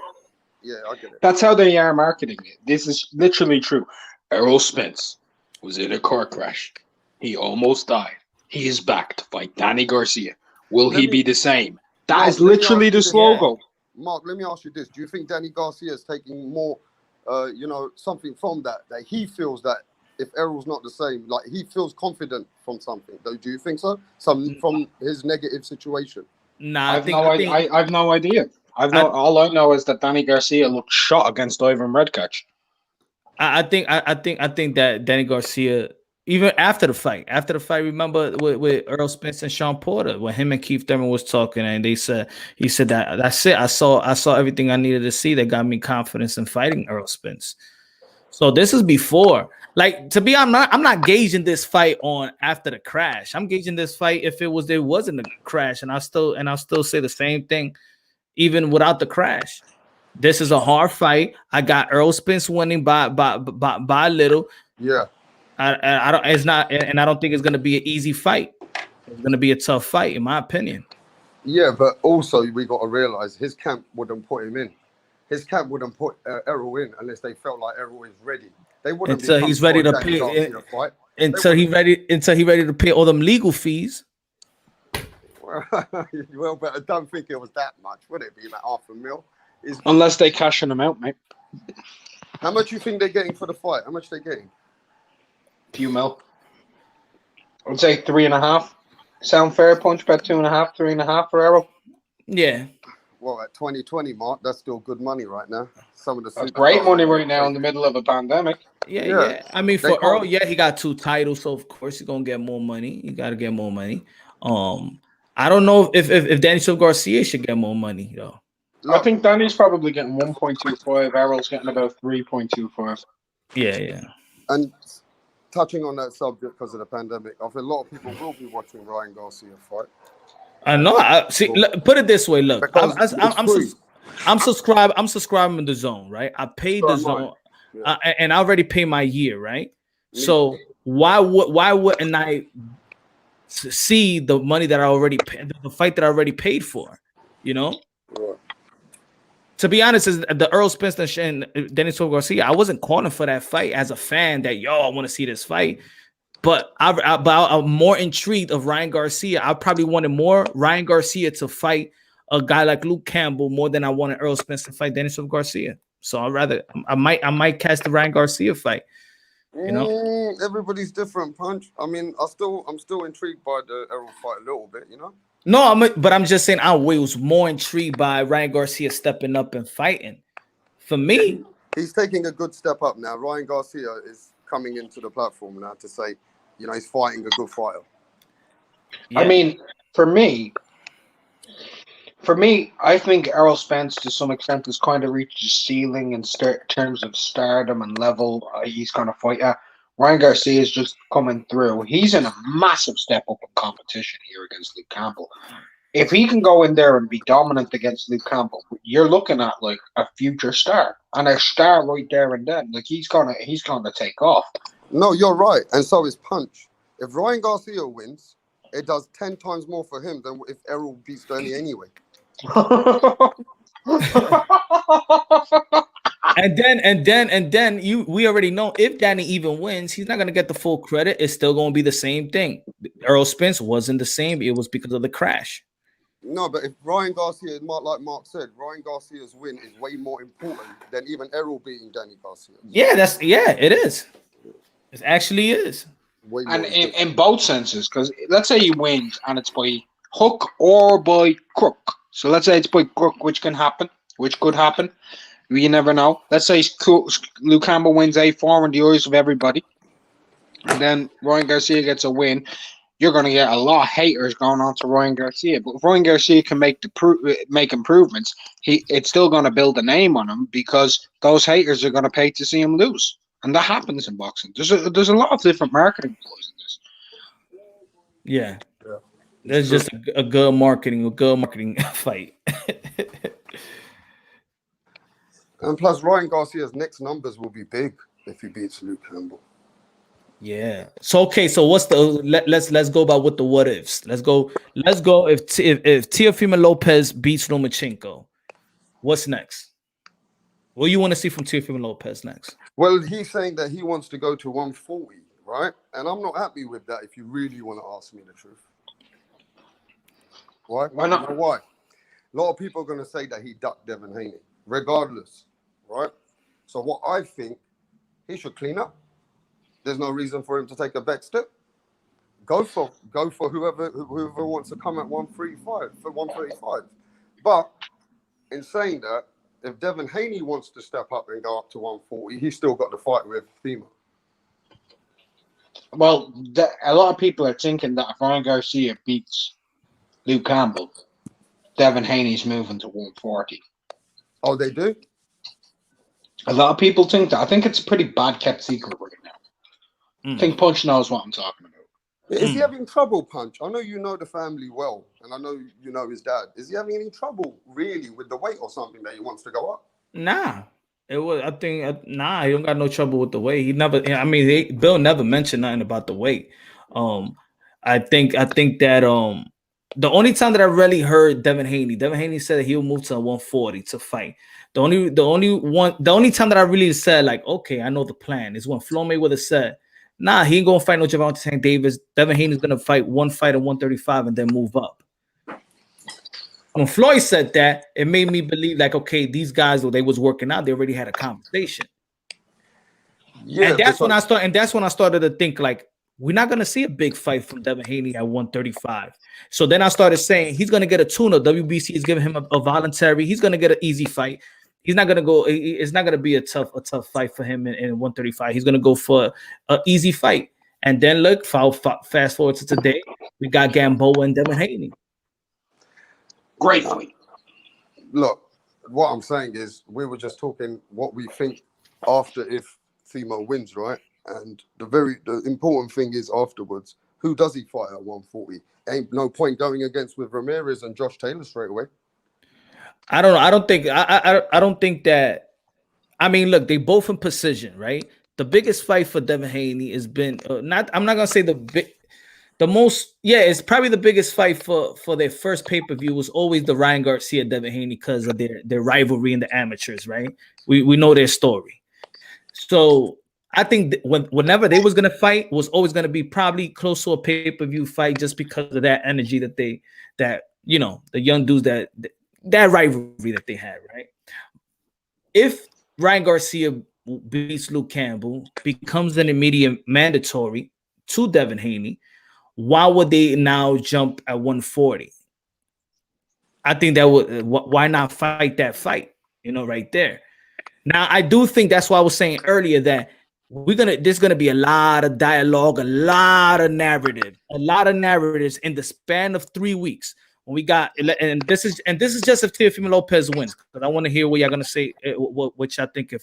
Yeah, I get it. That's how they are marketing it. This is literally true. Errol Spence was in a car crash. He almost died. He is back to fight Danny Garcia. Will he be the same? That is literally the slogan. Mark, let me ask you this. Do you think Danny Garcia is taking more, something from that he feels that if Errol's not the same, like he feels confident from something? Do you think so? Something from his negative situation? Nah, I've no idea. All I know is that Danny Garcia looked shot against Ivan Redkach. I think that Danny Garcia, even after the fight, remember with Earl Spence and Sean Porter, when him and Keith Thurman was talking, and he said that's it. I saw everything I needed to see that got me confidence in fighting Earl Spence. So this is before. Like, to be honest, I'm not gauging this fight on after the crash. I'm gauging this fight if there wasn't a crash, and I'll still say the same thing, even without the crash. This is a hard fight. I got Earl Spence winning by a little. Yeah. I don't think it's gonna be an easy fight. It's gonna be a tough fight, in my opinion. Yeah, but also we got to realize his camp wouldn't put him in. His camp wouldn't put Errol in unless they felt like Errol is ready. They wouldn't until he's ready to pay. Until he's ready to pay all them legal fees. Well, but I don't think it was that much. Would it be like $500,000? Unless they cashing him out, mate. How much you think they're getting for the fight? How much they getting? Few mil. I would say 3.5. Sound fair, Punch? About 2.5, 3.5 for Errol. Yeah. Well, at 2020, Mark, that's still good money right now. That's great money right now in the middle of a pandemic. Yeah. I mean, for Earl, he got 2 titles, so of course he's gonna get more money. You gotta get more money. I don't know if Danny Garcia should get more money though. I think Danny's probably getting 1.25. Errol's getting about 3.25. Yeah. And touching on that subject because of the pandemic, I think a lot of people will be watching Ryan Garcia fight. I know. Put it this way. Look, I'm subscribed. I'm subscribing to DAZN, right? I paid DAZN, and I already paid my year, right? So why wouldn't I see the money that I already paid, the fight that I already paid for? You know. Right. To be honest, is the Earl Spence and Dennis Garcia, I wasn't calling for that fight as a fan that, I want to see this fight. But I'm more intrigued of Ryan Garcia. I probably wanted more Ryan Garcia to fight a guy like Luke Campbell more than I wanted Earl Spence to fight Dennis Garcia. So I might catch the Ryan Garcia fight. You know, everybody's different, Punch. I mean, I'm still intrigued by the Errol fight a little bit, you know. No, but I'm just saying I was more intrigued by Ryan Garcia stepping up and fighting. For me, he's taking a good step up now. Ryan Garcia is coming into the platform now to say, he's fighting a good fighter. Yeah. I mean, for me, I think Errol Spence to some extent has kind of reached his ceiling in terms of stardom and level he's going to fight at. Ryan Garcia is just coming through. He's in a massive step up in competition here against Luke Campbell. If he can go in there and be dominant against Luke Campbell, you're looking at like a future star and a star right there and then. Like he's gonna take off. No, you're right, and so is Punch. If Ryan Garcia wins, it does 10 times more for him than if Errol beats Danny anyway. And then we already know if Danny even wins, he's not gonna get the full credit. It's still gonna be the same thing. Earl Spence wasn't the same. It was because of the crash. No, but if Ryan Garcia, like Mark said, Ryan Garcia's win is way more important than even Errol beating Danny Garcia. Yeah, it is. It actually is. Way more And in both senses, because let's say he wins and it's by hook or by crook. So let's say it's by crook, which could happen. You never know. Let's say Luke Campbell wins A4 in the eyes of everybody, and then Ryan Garcia gets a win. You're going to get a lot of haters going on to Ryan Garcia. But if Ryan Garcia can make improvements, it's still going to build a name on him because those haters are going to pay to see him lose. And that happens in boxing. There's a lot of different marketing ploys in this. Yeah. There's just a good marketing fight. And plus, Ryan Garcia's next numbers will be big if he beats Luke Campbell. Yeah. So what's the let's go about what the what ifs. Let's go if Teofimo Lopez beats Lomachenko, what's next? What do you want to see from Teofimo Lopez next? Well, he's saying that he wants to go to 140, right? And I'm not happy with that if you really want to ask me the truth. Why? Why not? You know why? A lot of people are going to say that he ducked Devin Haney, regardless, right? So what I think, he should clean up. There's no reason for him to take a back step. Go for whoever wants to come at 135. But in saying that, if Devin Haney wants to step up and go up to 140, he's still got the fight with Teofimo. Well, a lot of people are thinking that if Ryan Garcia beats Luke Campbell, Devin Haney's moving to 140. Oh, they do? A lot of people think that. I think it's a pretty bad kept secret right now. I think Punch knows what I'm talking about. Is he having trouble, Punch? I know you know the family well, and I know you know his dad. Is he having any trouble, really, with the weight or something that he wants to go up? Nah. He don't got no trouble with the weight. He never, Bill never mentioned nothing about the weight. I think that the only time that I really heard Devin Haney said that he'll move to 140 to fight. The only time that I really said, like, okay, I know the plan is when Floyd Mayweather said, nah, he ain't gonna fight no Gervonta Tank Davis. Devin Haney's gonna fight one fight at 135 and then move up. When Floyd said that, it made me believe, like, okay, these guys, they was working out, they already had a conversation. Yeah, and that's when I started to think, like, we're not gonna see a big fight from Devin Haney at 135. So then I started saying he's gonna get a tune-up. WBC is giving him a voluntary. He's gonna get an easy fight. He's not gonna go. It's not gonna be a tough fight for him in 135. He's gonna go for an easy fight. And then look, fast forward to today, we got Gamboa and Devin Haney. Great fight. Look, what I'm saying is we were just talking what we think after if Teofimo wins, right? And the important thing is afterwards, who does he fight at 140? Ain't no point going against with Ramirez and Josh Taylor straight away. I don't know. I don't think that. I mean, look, they both in precision, right? The biggest fight for Devin Haney has been I'm not gonna say it's probably the biggest fight for their first pay-per-view was always the Ryan Garcia Devin Haney because of their rivalry in the amateurs, right? We know their story. So I think whenever they was gonna fight was always gonna be probably close to a pay-per-view fight just because of that energy that the young dudes that rivalry that they had, right? If Ryan Garcia beats Luke Campbell, becomes an immediate mandatory to Devin Haney, why would they now jump at 140? I think that would, why not fight that fight, right there. Now, I do think that's why I was saying earlier that there's gonna be a lot of dialogue, a lot of narratives in the span of 3 weeks. We got, and this is just if Teofimo Lopez wins, because I want to hear what y'all gonna say, what y'all think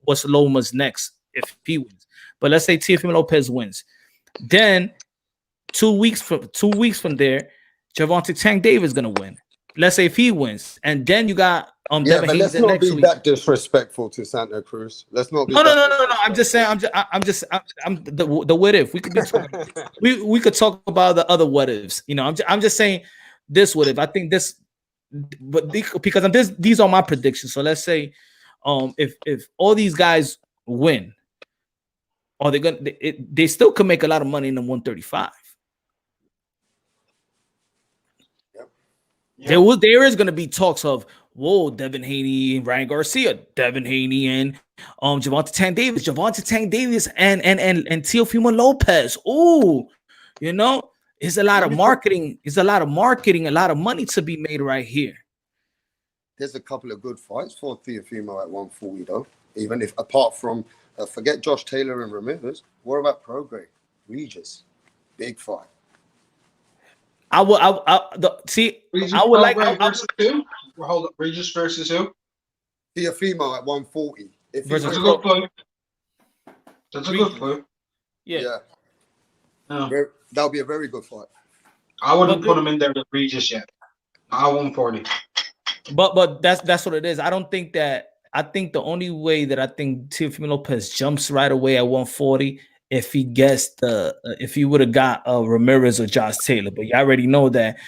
what's Loma's next if he wins. But let's say Teofimo Lopez wins, then 2 weeks from there, Gervonta Tank Davis is gonna win. Let's say if he wins, and then you got Devin Haney let's not be week. that disrespectful to Santa Cruz. Let's not be. No. I'm just saying. I'm the what if we could be talking, we could talk about the other what ifs. I'm just saying this what if. I think this because these are my predictions. So let's say, if all these guys win, are they still could make a lot of money in the 135. Yep. There is going to be talks of, whoa, Devin Haney and Ryan Garcia, Devin Haney and Gervonta Tank Davis and Teofimo Lopez. Ooh, you know, it's a lot of marketing. It's a lot of marketing, a lot of money to be made right here. There's a couple of good fights for Teofimo at 140 though. Even if apart from forget Josh Taylor and Ramirez, what about Prograis, Regis, big fight. I would like versus who? Hold up, Regis versus who? Teofimo at 140. If versus That's a good play. That's a good play. yeah. That'll be a very good fight. I wouldn't put him in there with Regis yet. I 140. But that's what it is. I think the only way that I think Teofimo Lopez jumps right away at 140 if he would have got Ramirez or Josh Taylor. But you already know that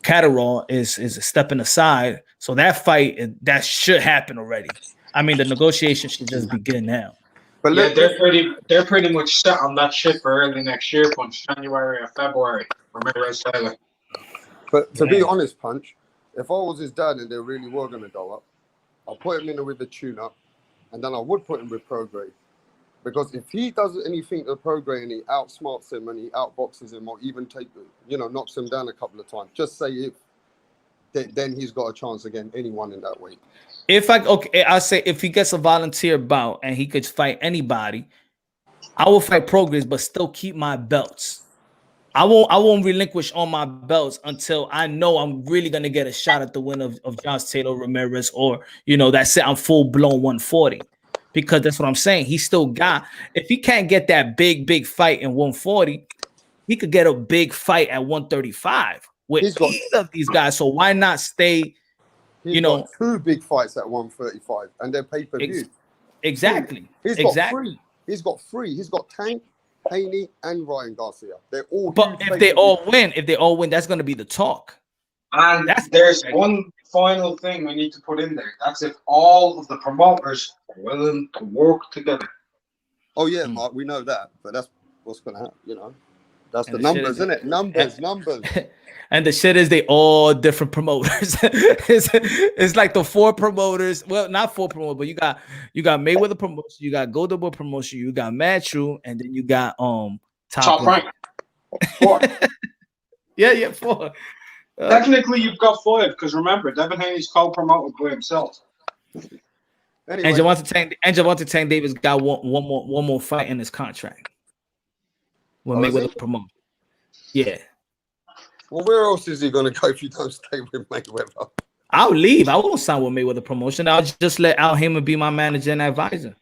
Catterall is stepping aside. So that fight that should happen already. I mean, the negotiation should just begin now. But yeah, they're pretty much set on that shit for early next year, Punch, January or February. Ramirez Taylor. But to be honest, Punch, if I was his dad and they really were going to go up, I'll put him in with the tune-up, and then I would put him with Prograis. Because if he does anything to Prograis and he outsmarts him and he outboxes him or even knocks him down a couple of times, just say then he's got a chance against anyone in that weight. I say if he gets a volunteer bout and he could fight anybody, I will fight Prograis, but still keep my belts. I won't relinquish all my belts until I know I'm really gonna get a shot at the win of Josh Taylor, Ramirez, or that's it. I'm full blown 140. Because that's what I'm saying. He still got, if he can't get that big fight in 140, he could get a big fight at 135 with either of these guys. So why not stay? He's got two big fights at 135, and they're pay-per-view. Exactly. He's got three. He's got three. He's got Tank, Haney, and Ryan Garcia. They're all. But if they all win, that's going to be the talk. And there's one final thing we need to put in there. That's if all of the promoters are willing to work together. Oh yeah, Mark, we know that, but that's what's going to happen. That's the numbers, isn't it? Numbers. And the shit is they all different promoters. it's like the four promoters. Well, not four promoters, but you got Mayweather promotion, you got Golden Boy promotion, you got Matchroom, and then you got Top Rank. Four. Yeah, four. Technically, you've got five because remember, Devin Haney's co-promoted by himself. Anyway. And Gervonta Tank Davis got one more fight in his contract. When Mayweather promote. Yeah. Well, where else is he going to go if you don't stay with Mayweather? I'll leave. I won't sign with Mayweather promotion. I'll just let Al Heyman be my manager and advisor.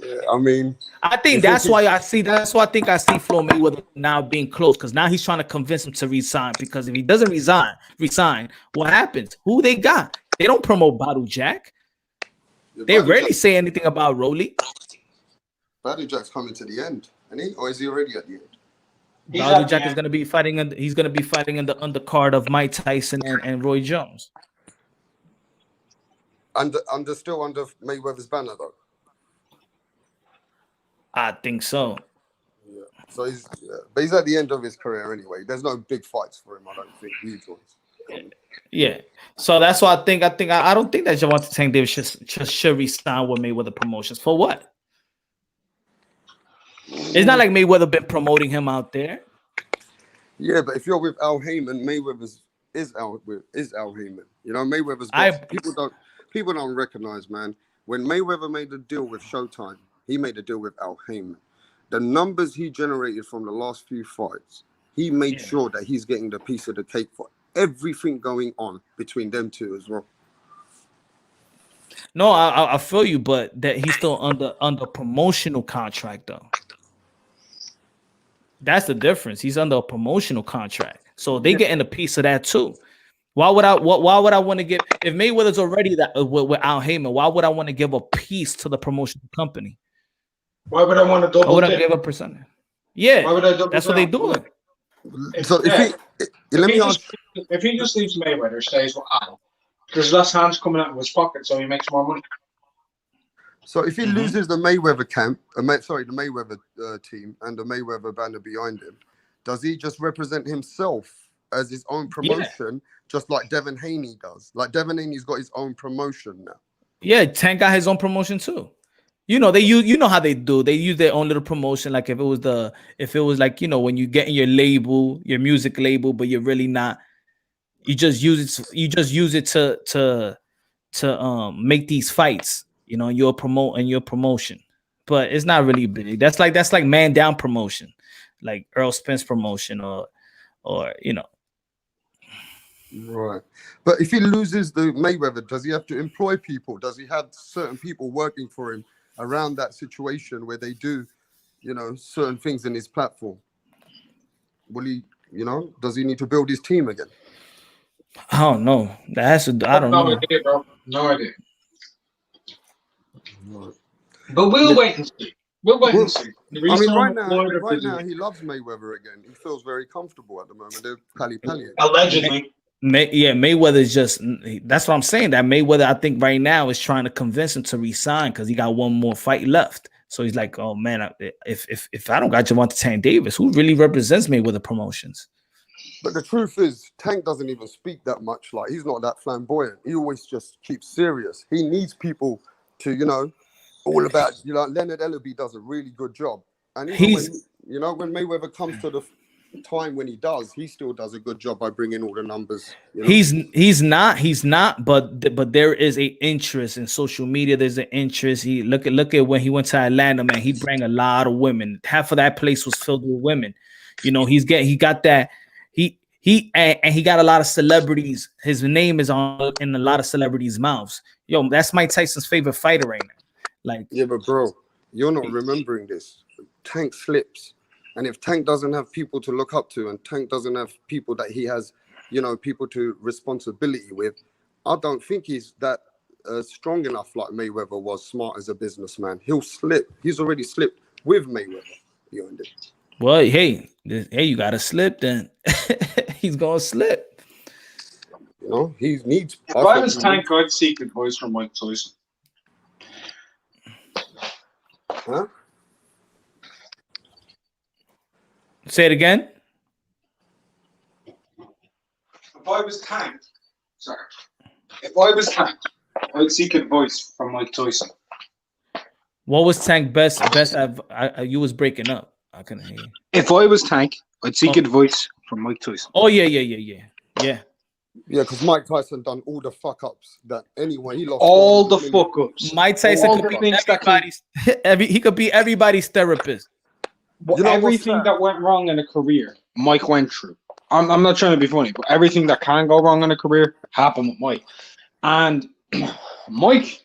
Yeah, I mean, I think that's why I think I see Floyd Mayweather now being close, because now he's trying to convince him to resign. Because if he doesn't resign, what happens? Who they got? They don't promote Bout Jack. They rarely say anything about Rolly. Bout Jack's coming to the end, isn't he? Or is he already at the end? Bout Jack is going to be fighting. He's going to be fighting in the undercard of Mike Tyson and Roy Jones. Still under Mayweather's banner though. I think so. Yeah. So but he's at the end of his career anyway. There's no big fights for him, I don't think. Huge ones. Yeah. So that's why I don't think that Gervonta Tank Davis should resign with Mayweather Promotions. For what? It's not like Mayweather been promoting him out there. Yeah, but if you're with Al Heyman, Mayweather's is Al Heyman. Mayweather's people don't recognize, man. When Mayweather made a deal with Showtime, he made a deal with Al Heyman. The numbers he generated from the last few fights, he made sure that he's getting the piece of the cake for everything going on between them two as well. No, I feel you, but that he's still under promotional contract though. That's the difference. He's under a promotional contract, so they getting a piece of that too. Why would I want to give, if Mayweather's already that with Al Heyman? Why would I want to give a piece to the promotional company? Why would I want to double? I wouldn't give a percentage. Yeah, why would I double? That's what they doing. So if he just leaves Mayweather, stays with Al, there's less hands coming out of his pocket, so he makes more money. So if he loses the Mayweather camp, the Mayweather team and the Mayweather banner behind him, does he just represent himself as his own promotion, just like Devin Haney does? Like Devin Haney's got his own promotion now. Yeah, Tank got his own promotion too. You know, they use, you know how they do. They use their own little promotion. Like if it was like, you know, when you get in your label, your music label, but you're really not, you just use it to make these fights, you know, your promotion. But it's not really big. That's like man down promotion, like Earl Spence promotion or you know. Right. But if he loses the Mayweather, does he have to employ people? Does he have certain people working for him around that situation where they do, you know, certain things in his platform? Will he, you know, does he need to build his team again? I don't know. I don't know. No idea, bro. No idea. But we'll wait and see. We'll wait and see. I mean, right now he loves Mayweather again. He feels very comfortable at the moment. They're pally. Allegedly. Mayweather is just, that's what I'm saying. That Mayweather, I think right now is trying to convince him to resign because he got one more fight left. So he's like, oh man, if I don't got Gervonta Tank Davis, who really represents Mayweather Promotions? But the truth is, Tank doesn't even speak that much. Like, he's not that flamboyant. He always just keeps serious. He needs people to, you know, all about, you know, Leonard Ellaby does a really good job. And when Mayweather comes to the time when he does, he still does a good job by bringing all the numbers. You know? He's not, but there is a interest in social media. There's an interest. He look at when he went to Atlanta, man. He brought a lot of women. Half of that place was filled with women. You know, he got that. He got a lot of celebrities. His name is in a lot of celebrities' mouths. Yo, that's Mike Tyson's favorite fighter right now. Like, yeah, but bro, you're not remembering this. Tank slips. And if Tank doesn't have people to look up to and Tank doesn't have people that he has, you know, people to responsibility with, I don't think he's that strong enough like Mayweather was, smart as a businessman. He'll slip. He's already slipped with Mayweather behind it. Well, hey, you got to slip then. He's going to slip. You know, he needs... If I was Tank, I'd seek advice from Mike Tyson. Huh? Say it again. If I was Tank, I'd seek advice from Mike Tyson. What was Tank best? You was breaking up. I couldn't hear you. If I was Tank, I'd seek advice from Mike Tyson. Oh yeah. Yeah, because Mike Tyson done all the fuck ups that anyone he lost. All the fuck ups. Mike Tyson could be he could be everybody's therapist. Well, you know everything that went wrong in a career, Mike went through. I'm not trying to be funny, but everything that can go wrong in a career happened with Mike. And Mike,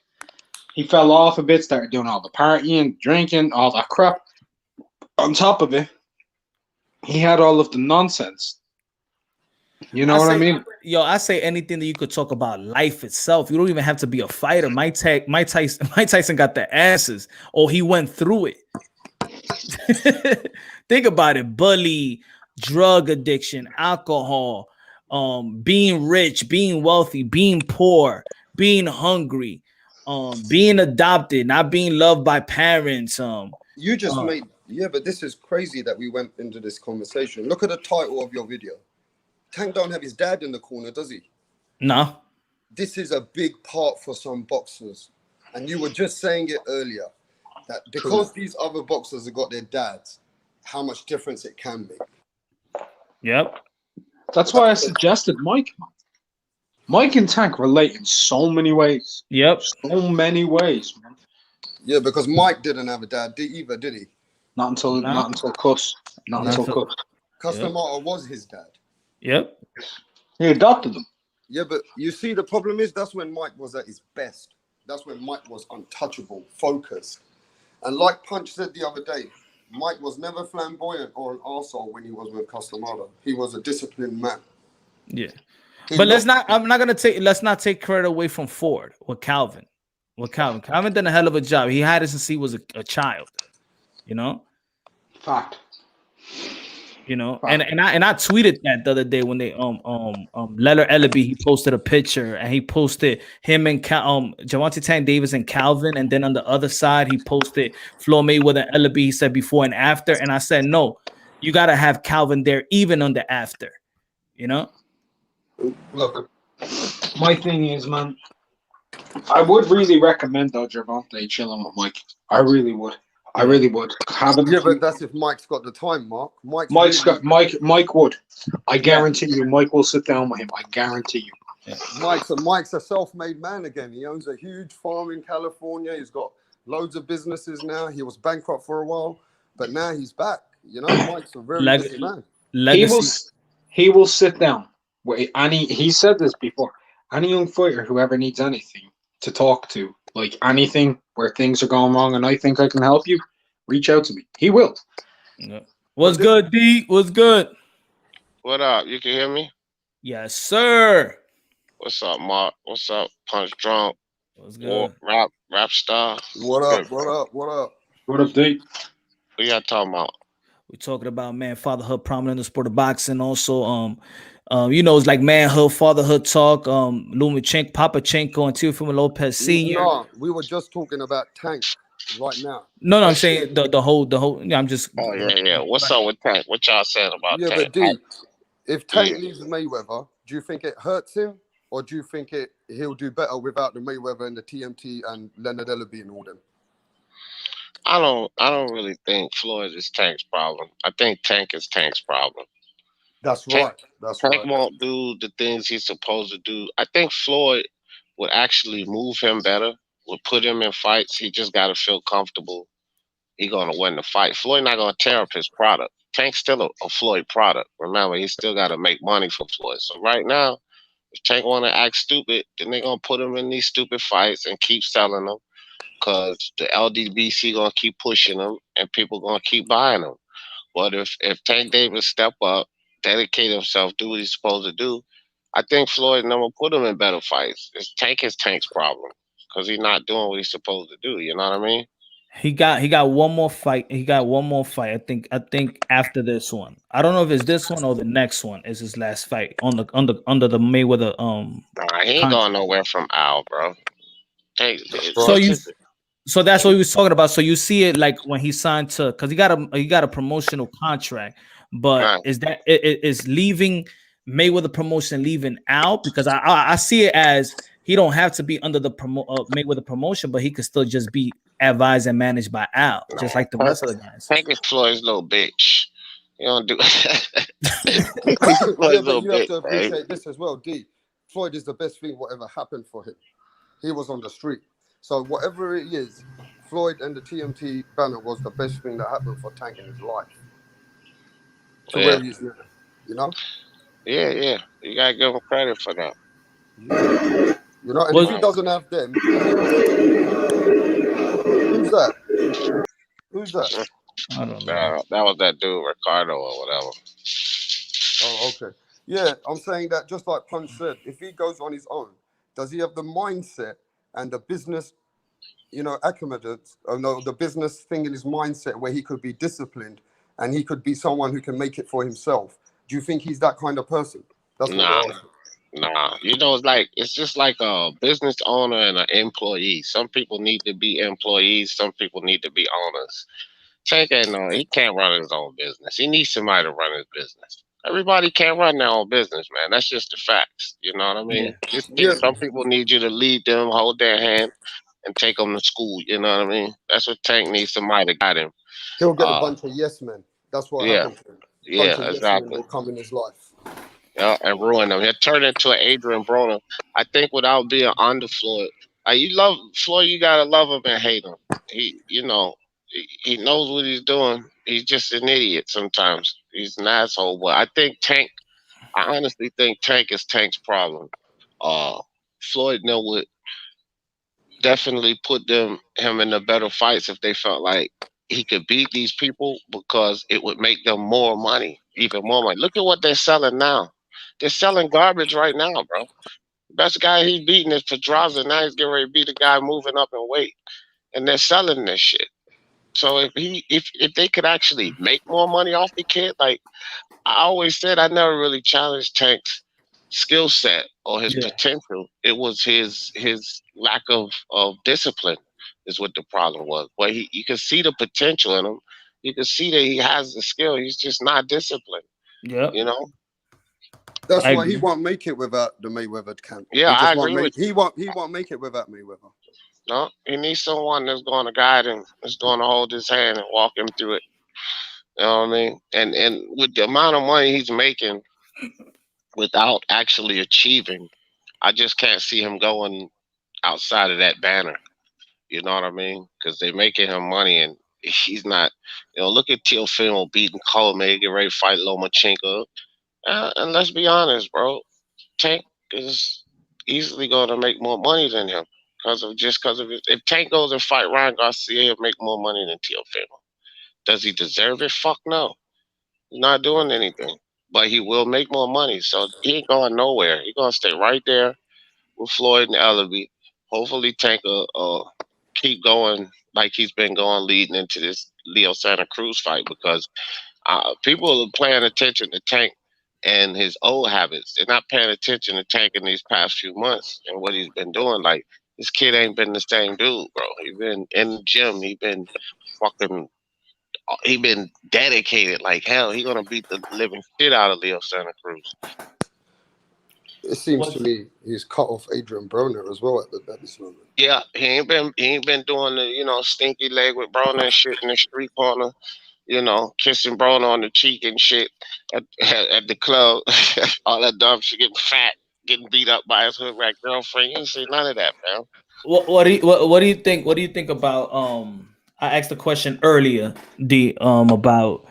he fell off a bit, started doing all the partying, drinking, all that crap. On top of it, he had all of the nonsense. You know what I mean? Yo, I say anything that you could talk about life itself. You don't even have to be a fighter. Mike Tyson got the asses, or he went through it. Think about it: bully, drug addiction, alcohol, being rich, being wealthy, being poor, being hungry, being adopted, not being loved by parents. You just made but this is crazy that we went into this conversation. Look at the title of your video. Tank don't have his dad in the corner, does he? No. This is a big part for some boxers, and you were just saying it earlier. That because these other boxers have got their dads, how much difference it can make. Yep. That's why I suggested Mike. Mike and Tank relate in so many ways. Yep. So many ways, man. Yeah, because Mike didn't have a dad either, did he? Not until Cuss. Not until Cuss. Customata was his dad. Yep. He adopted him. Yeah, but you see, the problem is that's when Mike was at his best. That's when Mike was untouchable, focused. And like Punch said the other day, Mike was never flamboyant or an arsehole when he was with Customata. He was a disciplined man. Yeah. But let's not take credit away from Ford with Calvin. Calvin done a hell of a job. He had it since he was a child. You know? Fact. You know, and I tweeted that the other day when they Leonard Ellaby, he posted a picture and he posted him and Javante Tank Davis and Calvin, and then on the other side he posted Floyd Mayweather and Ellaby. He said before and after, and I said no, you gotta have Calvin there even on the after. You know, Look, my thing is, man, I would really recommend though Javante chilling with Mike. I really would. I really would. Yeah, but that's if Mike's got the time, Mark. Mike would. I guarantee you, Mike will sit down with him. I guarantee you. Yeah. Mike's a self-made man again. He owns a huge farm in California. He's got loads of businesses now. He was bankrupt for a while, but now he's back. You know, Mike's a very busy man. He will sit down. He said this before. Any young fighter who ever needs anything to talk to, like anything where things are going wrong and I think I can help you, reach out to me. He will. Yeah. What's good, D? What's good? What up? You can hear me? Yes, sir. What's up, Mark? What's up, Punch Drunk? What's good? Rap star. What up? What up? What up? What up, D? What y'all talking about? We're talking about, man, fatherhood prominent in the sport of boxing. Also, you know, it's like manhood, fatherhood talk. Lomachenko, Papachenko, and Teofimo Lopez Sr. No, we were just talking about Tank right now. No, I'm saying the whole. Yeah, I'm just. Oh yeah. What's up with Tank? What y'all saying about Tank? Yeah, but D, if Tank leaves Mayweather, do you think it hurts him, or do you think he'll do better without the Mayweather and the TMT and Leonard Ellaby and all them? I don't really think Floyd is Tank's problem. I think Tank is Tank's problem. That's right. Tank won't do the things he's supposed to do. I think Floyd would actually move him better, would put him in fights. He just got to feel comfortable. He's going to win the fight. Floyd not going to tear up his product. Tank's still a Floyd product. Remember, he still got to make money for Floyd. So right now, if Tank want to act stupid, then they're going to put him in these stupid fights and keep selling them because the LDBC going to keep pushing them and people going to keep buying them. But if Tank Davis step up, dedicate himself, do what he's supposed to do, I think Floyd never put him in better fights. Tank is Tank's problem because he's not doing what he's supposed to do. You know what I mean? He got one more fight. He got one more fight. I think after this one. I don't know if it's this one or the next one is his last fight under the Mayweather. Nah, he ain't going nowhere from Al, bro. So that's what he was talking about. So you see it like when he signed to, because he got a promotional contract, but right. Is leaving Mayweather promotion leaving out? Because I see it as he don't have to be under the Mayweather promotion, but he could still just be advised and managed by Al, just like the rest of the guys. Tank is Floyd's little bitch. You don't do You have to appreciate this as well, D. Floyd is the best thing whatever happened for him. He was on the street. So whatever it is, Floyd and the TMT banner was the best thing that happened for Tank in his life. To where he's now, you know? Yeah. You gotta give him credit for that. Yeah. You know, and if he doesn't have them, who's that? I don't know. That was that dude, Ricardo or whatever. Oh, okay. Yeah, I'm saying that just like Punch said, if he goes on his own, does he have the mindset and the business, acumen, the business thing in his mindset where he could be disciplined and he could be someone who can make it for himself? Do you think he's that kind of person? That's Nah. It's just like a business owner and an employee. Some people need to be employees. Some people need to be owners. Tank he can't run his own business. He needs somebody to run his business. Everybody can't run their own business, man. That's just the facts. You know what I mean? Some people need you to lead them, hold their hand, and take them to school. You know what I mean? That's what Tank needs, somebody to guide him. He'll get a bunch of yes men. That's what happened to him. Yeah, exactly. Will come in his life. Yeah, and ruin them. He'll turn into an Adrian Broner. I think without being under Floyd, you love Floyd, you gotta love him and hate him. He knows what he's doing. He's just an idiot sometimes. He's an asshole. But I honestly think Tank is Tank's problem. Floyd would definitely put him in the better fights if they felt like he could beat these people because it would make them more money, even more money. Look at what they're selling now. They're selling garbage right now, bro. Best guy he's beating is Pedraza. Now he's getting ready to beat a guy moving up in weight. And they're selling this shit. So if they could actually make more money off the kid, like I always said, I never really challenged Tank's skill set or his Yeah. potential. It was his lack of discipline is what the problem was. But you can see the potential in him. You can see that he has the skill. He's just not disciplined. Yeah. You know. That's I why he agree. won't make it without the Mayweather camp. Yeah, He I just won't agree make. with you. He won't make it without Mayweather. No, he needs someone that's going to guide him, that's going to hold his hand and walk him through it. You know what I mean? And with the amount of money he's making without actually achieving, I just can't see him going outside of that banner. You know what I mean? Because they're making him money and he's not. You know, look at Teofimo beating Homage, get ready to fight Lomachenko. And let's be honest, bro. Tank is easily going to make more money than him because of it. If Tank goes and fight Ryan Garcia, he'll make more money than Teofimo. Does he deserve it? Fuck no. He's not doing anything. But he will make more money. So he ain't going nowhere. He's going to stay right there with Floyd and Ellaby. Hopefully Tank will keep going like he's been going leading into this Leo Santa Cruz fight because people are paying attention to Tank and his old habits. They're not paying attention to Tank in these past few months and what he's been doing. Like, this kid ain't been the same dude, bro. He been in the gym. He been dedicated like hell. He gonna beat the living shit out of Leo Santa Cruz. It seems to me he's cut off Adrian Broner as well at this moment. Yeah, he ain't been doing the stinky leg with Broner and shit in the street corner. Kissing Broner on the cheek and shit at the club. All that dumb shit, getting fat, getting beat up by his hood rat girlfriend. You ain't see none of that, man. What do you think? What do you think about? I asked the question earlier, about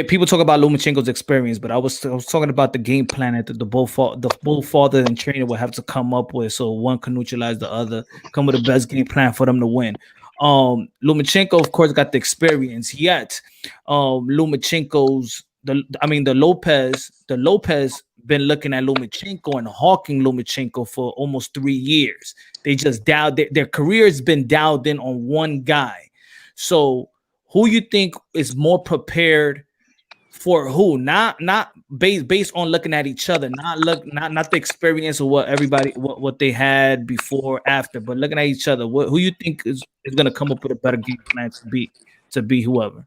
people talk about Lomachenko's experience, but I was talking about the game plan that the both father and trainer would have to come up with, so one can neutralize the other, come with the best game plan for them to win. Lomachenko, of course, got the experience. Yet, Lomachenko's the Lopez been looking at Lomachenko and hawking Lomachenko for almost 3 years. They just their career has been dialed in on one guy. So, who you think is more prepared for who? Not based on looking at each other, not the experience of what they had before, after, but looking at each other. Who you think is gonna come up with a better game plan to be whoever?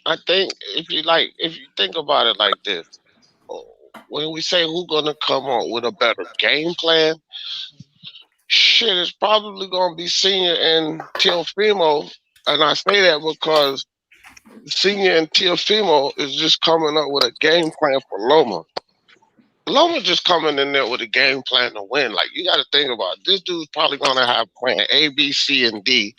I think if you think about it like this, when we say who's gonna come up with a better game plan, shit, it's probably gonna be Senior and Teofimo. And I say that because Senior and Teofimo is just coming up with a game plan for Loma. Loma just coming in there with a game plan to win. Like, you got to think about it. This dude's probably going to have plan A, B, C, and D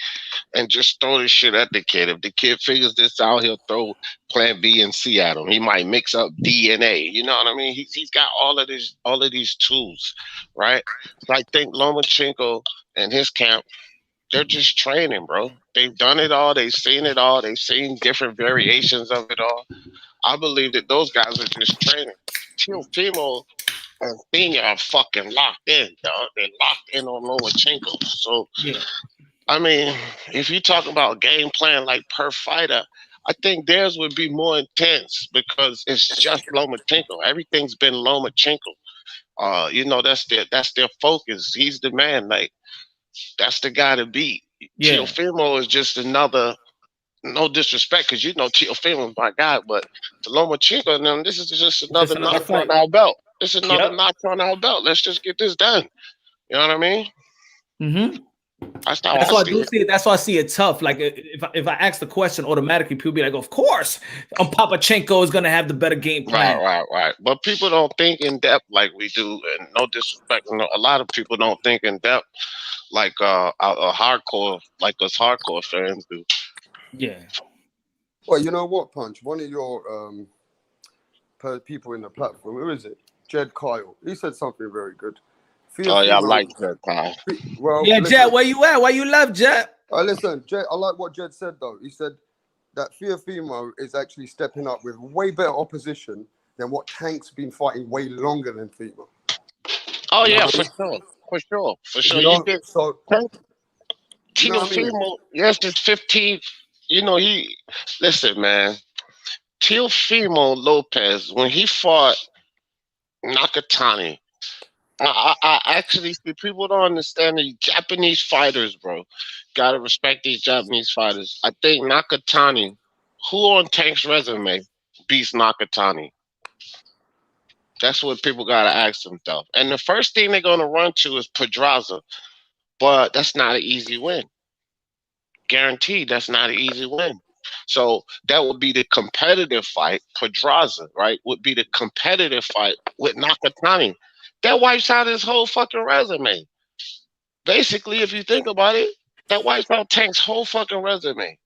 and just throw this shit at the kid. If the kid figures this out, he'll throw plan B and C at him. He might mix up D and A. You know what I mean? He's got all of these tools, right? So I think Lomachenko and his camp, they're just training, bro. They've done it all. They've seen it all. They've seen different variations of it all. I believe that those guys are just training. Teofimo and Senior are fucking locked in, dog. They're locked in on Lomachenko. So, Yeah. I mean, if you talk about game plan like per fighter, I think theirs would be more intense because it's just Lomachenko. Everything's been Lomachenko. That's their focus. He's the man. Like, that's the guy to beat. Yeah. Teofimo is just another. No disrespect, because Teofimo is my guy, but to Lomachenko and them, this is just another notch on our belt. This is another notch on our belt. Let's just get this done. You know what I mean? Mm-hmm. That's why I see it tough. Like, if I ask the question, automatically people be like, "Of course, Papachenko is gonna have the better game plan." Right. But people don't think in depth like we do, and no disrespect, a lot of people don't think in depth like a hardcore, like us hardcore fans do. Yeah. Well, you know what, Punch? One of your people in the platform, who is it? Jed Kyle. He said something very good. I like Jed Kyle. Well, yeah, listen, Jed, where you at? Why you left, Jed? Listen, Jed, I like what Jed said, though. He said that Teofimo is actually stepping up with way better opposition than what Tank's been fighting way longer than Fimo. Oh, yeah, for sure. You know? So You know what I mean? Teofimo, yes, his 15th. Listen, man. Teofimo Lopez, when he fought Nakatani, I actually see people don't understand the Japanese fighters, bro. Gotta respect these Japanese fighters. I think Nakatani, who on Tank's resume beats Nakatani? That's what people gotta ask themselves. And the first thing they're gonna run to is Pedraza, but that's not an easy win. Guaranteed, that's not an easy win. So that would be the competitive fight. Pedraza, right, would be the competitive fight with Nakatani. That wipes out his whole fucking resume. Basically, if you think about it, that wipes out Tank's whole fucking resume.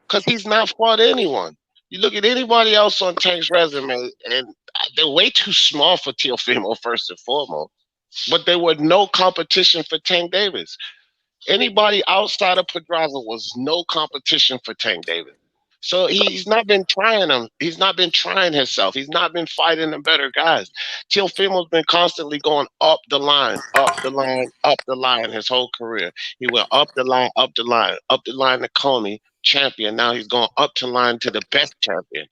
Because he's not fought anyone. You look at anybody else on Tank's resume, and they're way too small for Teofimo, first and foremost. But there were no competition for Tank Davis. Anybody outside of Pedraza was no competition for Tank Davis. So he's not been trying them. He's not been trying himself. He's not been fighting the better guys. Teofimo's been constantly going up the line, up the line, up the line his whole career. He went up the line, up the line, up the line to Coney, champion. Now he's going up the line to the best champion.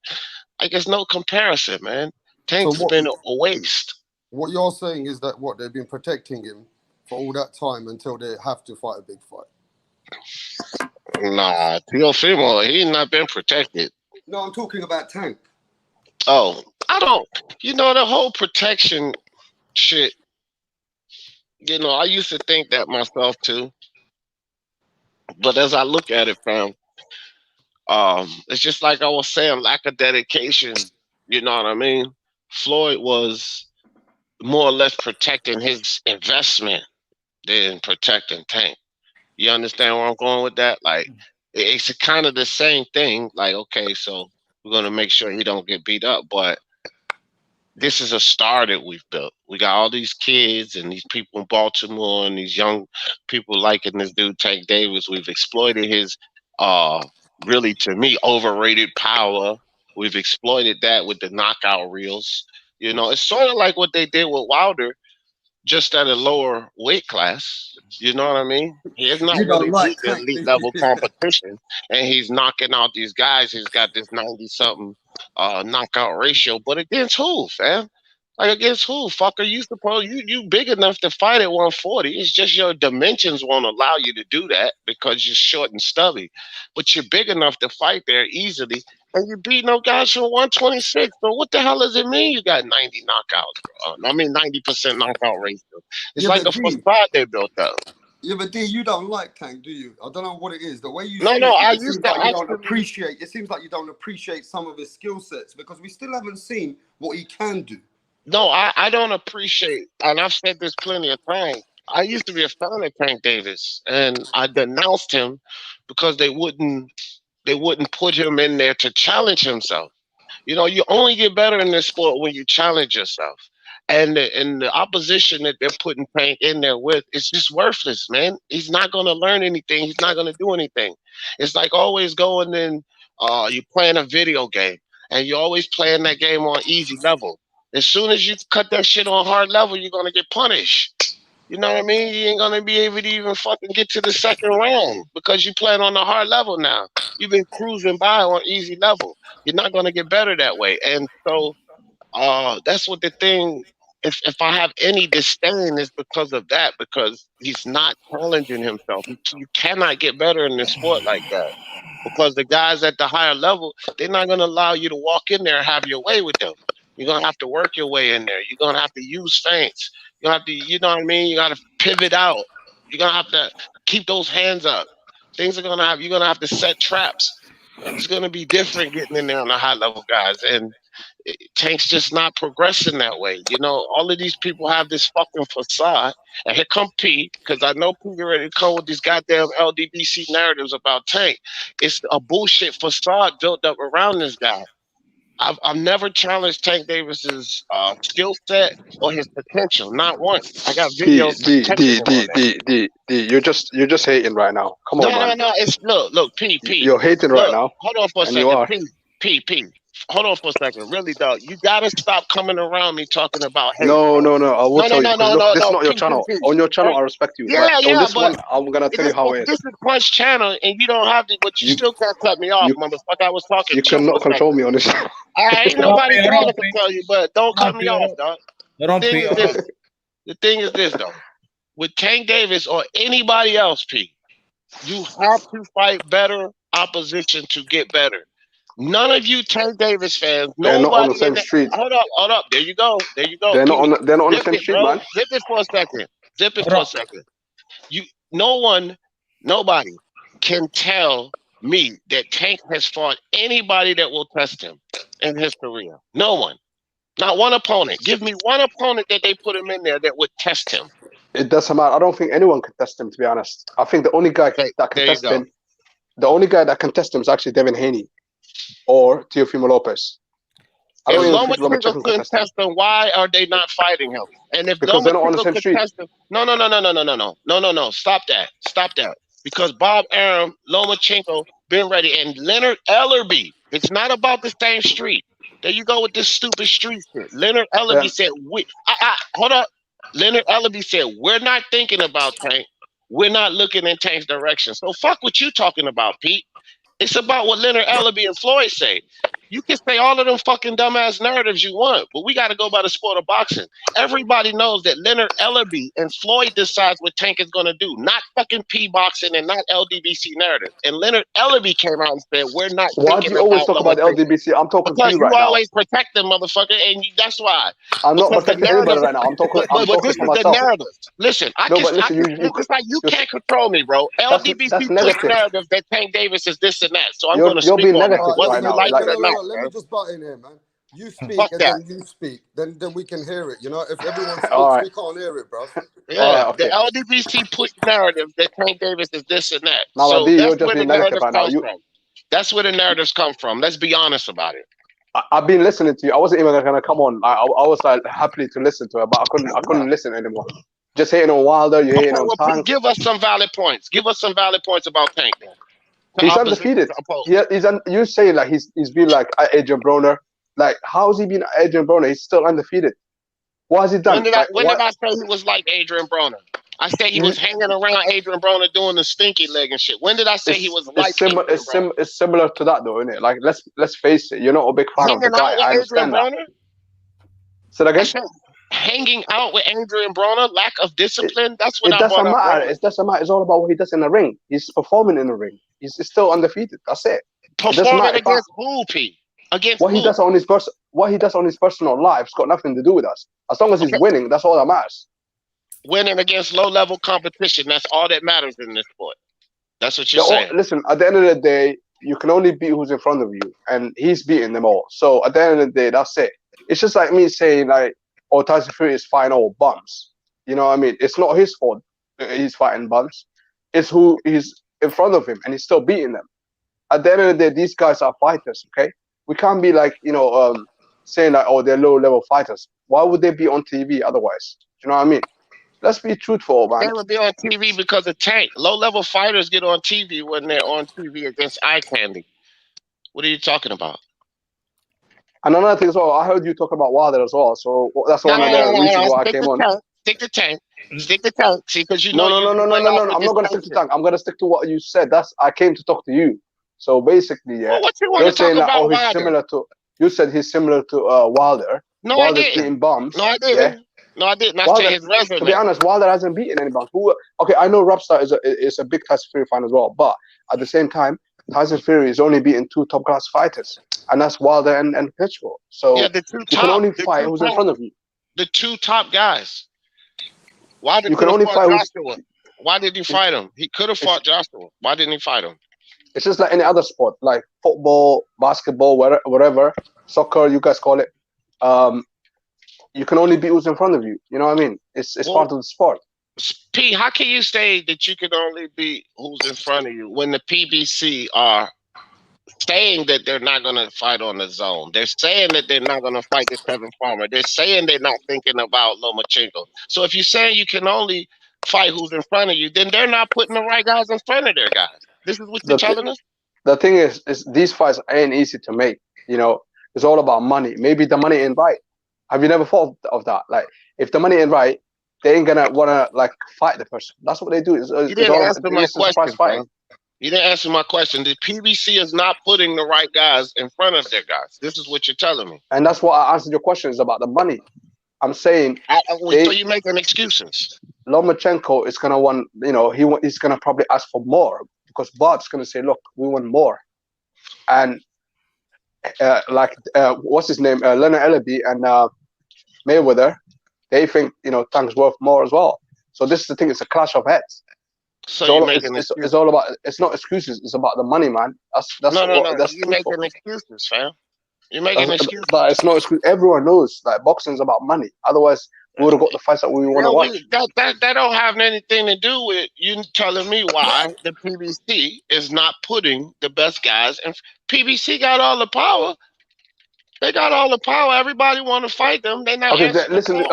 I guess no comparison, man. Tank's been a waste. What you're saying is that they've been protecting him for all that time until they have to fight a big fight. Nah, Teofimo, he's not been protected. No, I'm talking about Tank. Oh, I don't. The whole protection shit. I used to think that myself too. But as I look at it, fam, it's just like I was saying, lack of dedication. You know what I mean? Floyd was more or less protecting his investment than protecting Tank. You understand where I'm going with that? Like, it's kind of the same thing. Like, okay, so we're going to make sure he don't get beat up. But this is a star that we've built. We got all these kids and these people in Baltimore and these young people liking this dude, Tank Davis. We've exploited his, really, to me, overrated power. We've exploited that with the knockout reels. It's sort of like what they did with Wilder, just at a lower weight class. You know what I mean? He is not really beat the elite level competition, and he's knocking out these guys. He's got this 90-something knockout ratio, but against who, fam? Like, against who? Fucker, you big enough to fight at 140. It's just your dimensions won't allow you to do that because you're short and stubby. But you're big enough to fight there easily, and you beat no guys from 126. So what the hell does it mean you got 90 knockouts, bro? 90% knockout ratio. It's like a facade they built up. Yeah, but D, you don't like Tank, do you? I don't know what it is. The way you I used to like you don't appreciate. It seems like you don't appreciate some of his skill sets because we still haven't seen what he can do. No, I don't appreciate, and I've said this plenty of times. I used to be a fan of Tank Davis, and I denounced him because they wouldn't put him in there to challenge himself. You only get better in this sport when you challenge yourself. And the opposition that they're putting Tank in there with is just worthless, man. He's not going to learn anything. He's not going to do anything. It's like always going in, you're playing a video game, and you're always playing that game on easy level. As soon as you cut that shit on hard level, you're going to get punished. You know what I mean? You ain't going to be able to even fucking get to the second round because you're playing on the hard level now. You've been cruising by on easy level. You're not going to get better that way. And so that's what the thing, if I have any disdain, is because of that, because he's not challenging himself. You cannot get better in this sport like that because the guys at the higher level, they're not going to allow you to walk in there and have your way with them. You're going to have to work your way in there. You're going to have to use feints. You have to, you know what I mean? You got to pivot out. You're going to have to keep those hands up. You're going to have to set traps. It's going to be different getting in there on the high level guys. And Tank's just not progressing that way. All of these people have this fucking facade. And here come P, because I know P ready to come with these goddamn LDBC narratives about Tank. It's a bullshit facade built up around this guy. I've never challenged Tank Davis's skill set or his potential, not once. I got videos. D, you're just hating right now. Come on, man. No. It's look, P. You're hating right now. Hold on for a second. P. hold on for a second. Really, though, you gotta stop coming around me talking about hate. No, bro. I will tell you. No, Because look, this is not your P, channel. P. On your channel, Hey, I respect you. yeah, But on this but one, I'm gonna tell you how it this is. is Punch channel, and you don't have to, but you You still can't cut me off, you motherfucker. I was talking you to you for a cannot control second. me on this. I ain't Hold on, nobody P. Hold trying on, to P. tell you, but don't Hold on, cut me P. off, dog. Hold on, P. Hold on. The thing is this, though. With Tank Davis or anybody else, P, you have to fight better opposition to get better. None of you Tank Davis fans, They're not on the nobody in same the street. hold up. There you go. They're not P. on. They're not on the Zip same it, street, bro. man. Zip it for a second. Hold on. You nobody can tell me that Tank has fought anybody that will test him in his career. No one. Not one opponent. Give me one opponent that they put him in there that would test him. It doesn't matter. I don't think anyone can test him. To be honest, I think the only guy that can There you test go. him, the only guy that can test him is actually Devin Haney or Teofimo Lopez. I If don't even think Lomachenko Lomachenko can couldn't test him test him, why are they not fighting him? And if because they're not on the Lomachenko same could street. test him, no. Stop that. Because Bob Arum, Lomachenko, been ready, and Leonard Ellerby. It's not about the same street. There you go with this stupid street shit. Leonard Ellerby said, hold up. Leonard Ellerby said, we're not thinking about Tank. We're not looking in Tank's direction. So fuck what you talking about, Pete. It's about what Leonard Ellerby and Floyd say. You can say all of them fucking dumbass narratives you want, but we got to go by the sport of boxing. Everybody knows that Leonard Ellerby and Floyd decides what Tank is going to do, not fucking P boxing and not LDBC narrative. And Leonard Ellerby came out and said, we're not Why do thinking you always about talk about Lomachenko. LDBC? I'm talking to Because you you right now. always protect them, motherfucker, and that's why. I'm not Because the protecting anybody narrative, right now. I'm talking. I'm but talking this for is the myself. narrative. Listen, No, but listen, it's like you you're, can't control me, bro. that's LDBC push negative. narrative that Tank Davis is this and that, so I'm going to You're speak being on that, negative whether right you now. like Like, it or not, Let me man. just butt in here, man. You speak Fuck and that. then you speak. Then we can hear it. You know, if everyone all speaks, right, we can't hear it, bro. Yeah, all right, the okay. LDBC push narrative that Tank Davis is this and that. Now, So Adi, that's you're just where the being negative narrative right now. comes from. That's where the narratives come from. Let's be honest about it. I've been listening to you. I wasn't even gonna come on. I was like happy to listen to it, but I couldn't listen anymore. Just hating on Wilder, you're hating Okay, on well, Tank. give us some valid points. Give us some valid points about Tank, then. The He's opposition undefeated. opposed. You say like he's been like Adrian Broner. Like how's he been Adrian Broner? He's still undefeated. What has he done? When did I say he was like Adrian Broner? I said he was hanging around Adrian Broner doing the stinky leg and shit. When did I say he was like Adrian Broner? It's similar to that though, isn't it? Like let's face it. You're not a big fan of the Hanging guy. out with I Adrian understand that. Broner? Say that I again. said hanging out with Adrian Broner, lack of discipline. That's what It I brought doesn't up matter. earlier. It doesn't matter. It's all about what he does in the ring. He's performing in the ring. He's still undefeated. That's it. It doesn't Performing matter against who, P? Against what who? he does on his personal life's got nothing to do with us. As long as he's Okay. winning, that's all that matters. Winning against low-level competition. That's all that matters in this sport. That's what you're saying. Listen, at the end of the day, you can only beat who's in front of you, and he's beating them all. So at the end of the day, that's it. It's just like me saying like, "Oh, Tyson Fury is fighting all bums." You know what I mean? It's not his fault he's fighting bums. It's who he's in front of him, and he's still beating them. At the end of the day, these guys are fighters. Okay, we can't be like saying like, "Oh, they're low-level fighters." Why would they be on TV otherwise? Do you know what I mean? Let's be truthful, man. They would be on TV because of Tank. Low-level fighters get on TV when they're on TV against eye candy. What are you talking about? And another thing as well, I heard you talk about Wilder as well. So that's one of the reasons why I came on. Stick to Tank. See, because you No. know I'm not gonna stick to Tank. I'm gonna stick to what you said. I came to talk to you. So basically, yeah. Well, what you want You're to talk saying that about, he's Wilder? similar to. You said he's similar to Wilder. No, Wilder's I didn't. beating bums. No, I didn't. Yeah? No, I didn't. I Wilder, said his resume. to be honest, Wilder hasn't beaten any bums. Okay, I know Robstar is a big Tyson Fury fan as well, but at the same time, Tyson Fury is only beating 2 top class fighters, and that's Wilder and Pitchfork. So yeah, the two you can only fight who's in front of you. The 2 top guys. Why did you can only fight Joshua? Why did he fight him? He could have fought Joshua. Why didn't he fight him? It's just like any other sport, like football, basketball, whatever, soccer, you guys call it. You can only beat who's in front of you. You know what I mean? It's part of the sport. P, how can you say that you can only beat who's in front of you when the PBC are saying that they're not going to fight on the zone? They're saying that they're not going to fight the Kevin Farmer. They're saying they're not thinking about Lomachenko. So if you're saying you can only fight who's in front of you, then they're not putting the right guys in front of their guys. This is what you're telling us? The thing is these fights ain't easy to make. You know, It's all about money. Maybe the money ain't right. Have you never thought of that? Like, if the money ain't right, they ain't gonna wanna like fight the person. That's what they do. You didn't all answer my surprise question, fighting. bro. You didn't answer my question. The PBC is not putting the right guys in front of their guys. This is what you're telling me. And that's what I answered your question is about the money. I'm saying so you're making excuses. Lomachenko is gonna want, you know, he's gonna probably ask for more because Bout's gonna say, look, we want more. And what's his name, Leonard Ellaby and Mayweather, they think, you know, Tank's worth more as well. So this is the thing, it's a clash of heads. So it's all about, it's not excuses, it's about the money, man. That's no. That's You're making excuses, fam. You're making excuses. But it's not excuse. Everyone knows like boxing is about money. Otherwise, we would have got the fights that we want to watch. That don't have anything to do with you telling me why the PBC is not putting the best guys. And PBC got all the power. They got all the power. Everybody want to fight them. They not listen.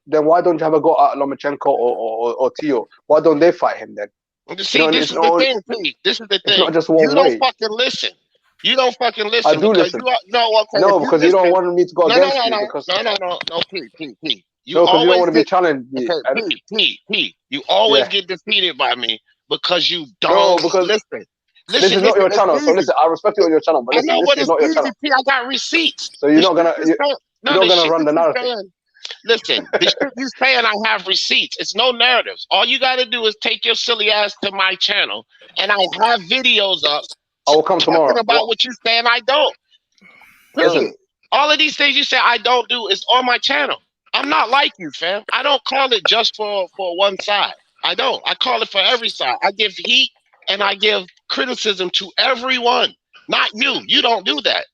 Then why don't you have a go at Lomachenko or Teo? Why don't they fight him then? See, you know, this is the thing, Pete. This is the thing. It's not just one way. You don't fucking listen. You don't fucking listen. I do listen. No, because you don't want me to go against you. No, Pete. You because you don't want to be challenged. Pete. You always get defeated by me because you don't listen. This is not your channel, so listen. I respect you on your channel, but listen, this is not your channel. I got receipts. So you're not gonna run the narrative. Listen, the shit you saying I have receipts. It's no narratives. All you got to do is take your silly ass to my channel, and I have videos up. I will come tomorrow. About what you saying I don't. Listen, all of these things you say I don't do is on my channel. I'm not like you, fam. I don't call it just for one side. I don't. I call it for every side. I give heat and I give criticism to everyone. Not you. You don't do that.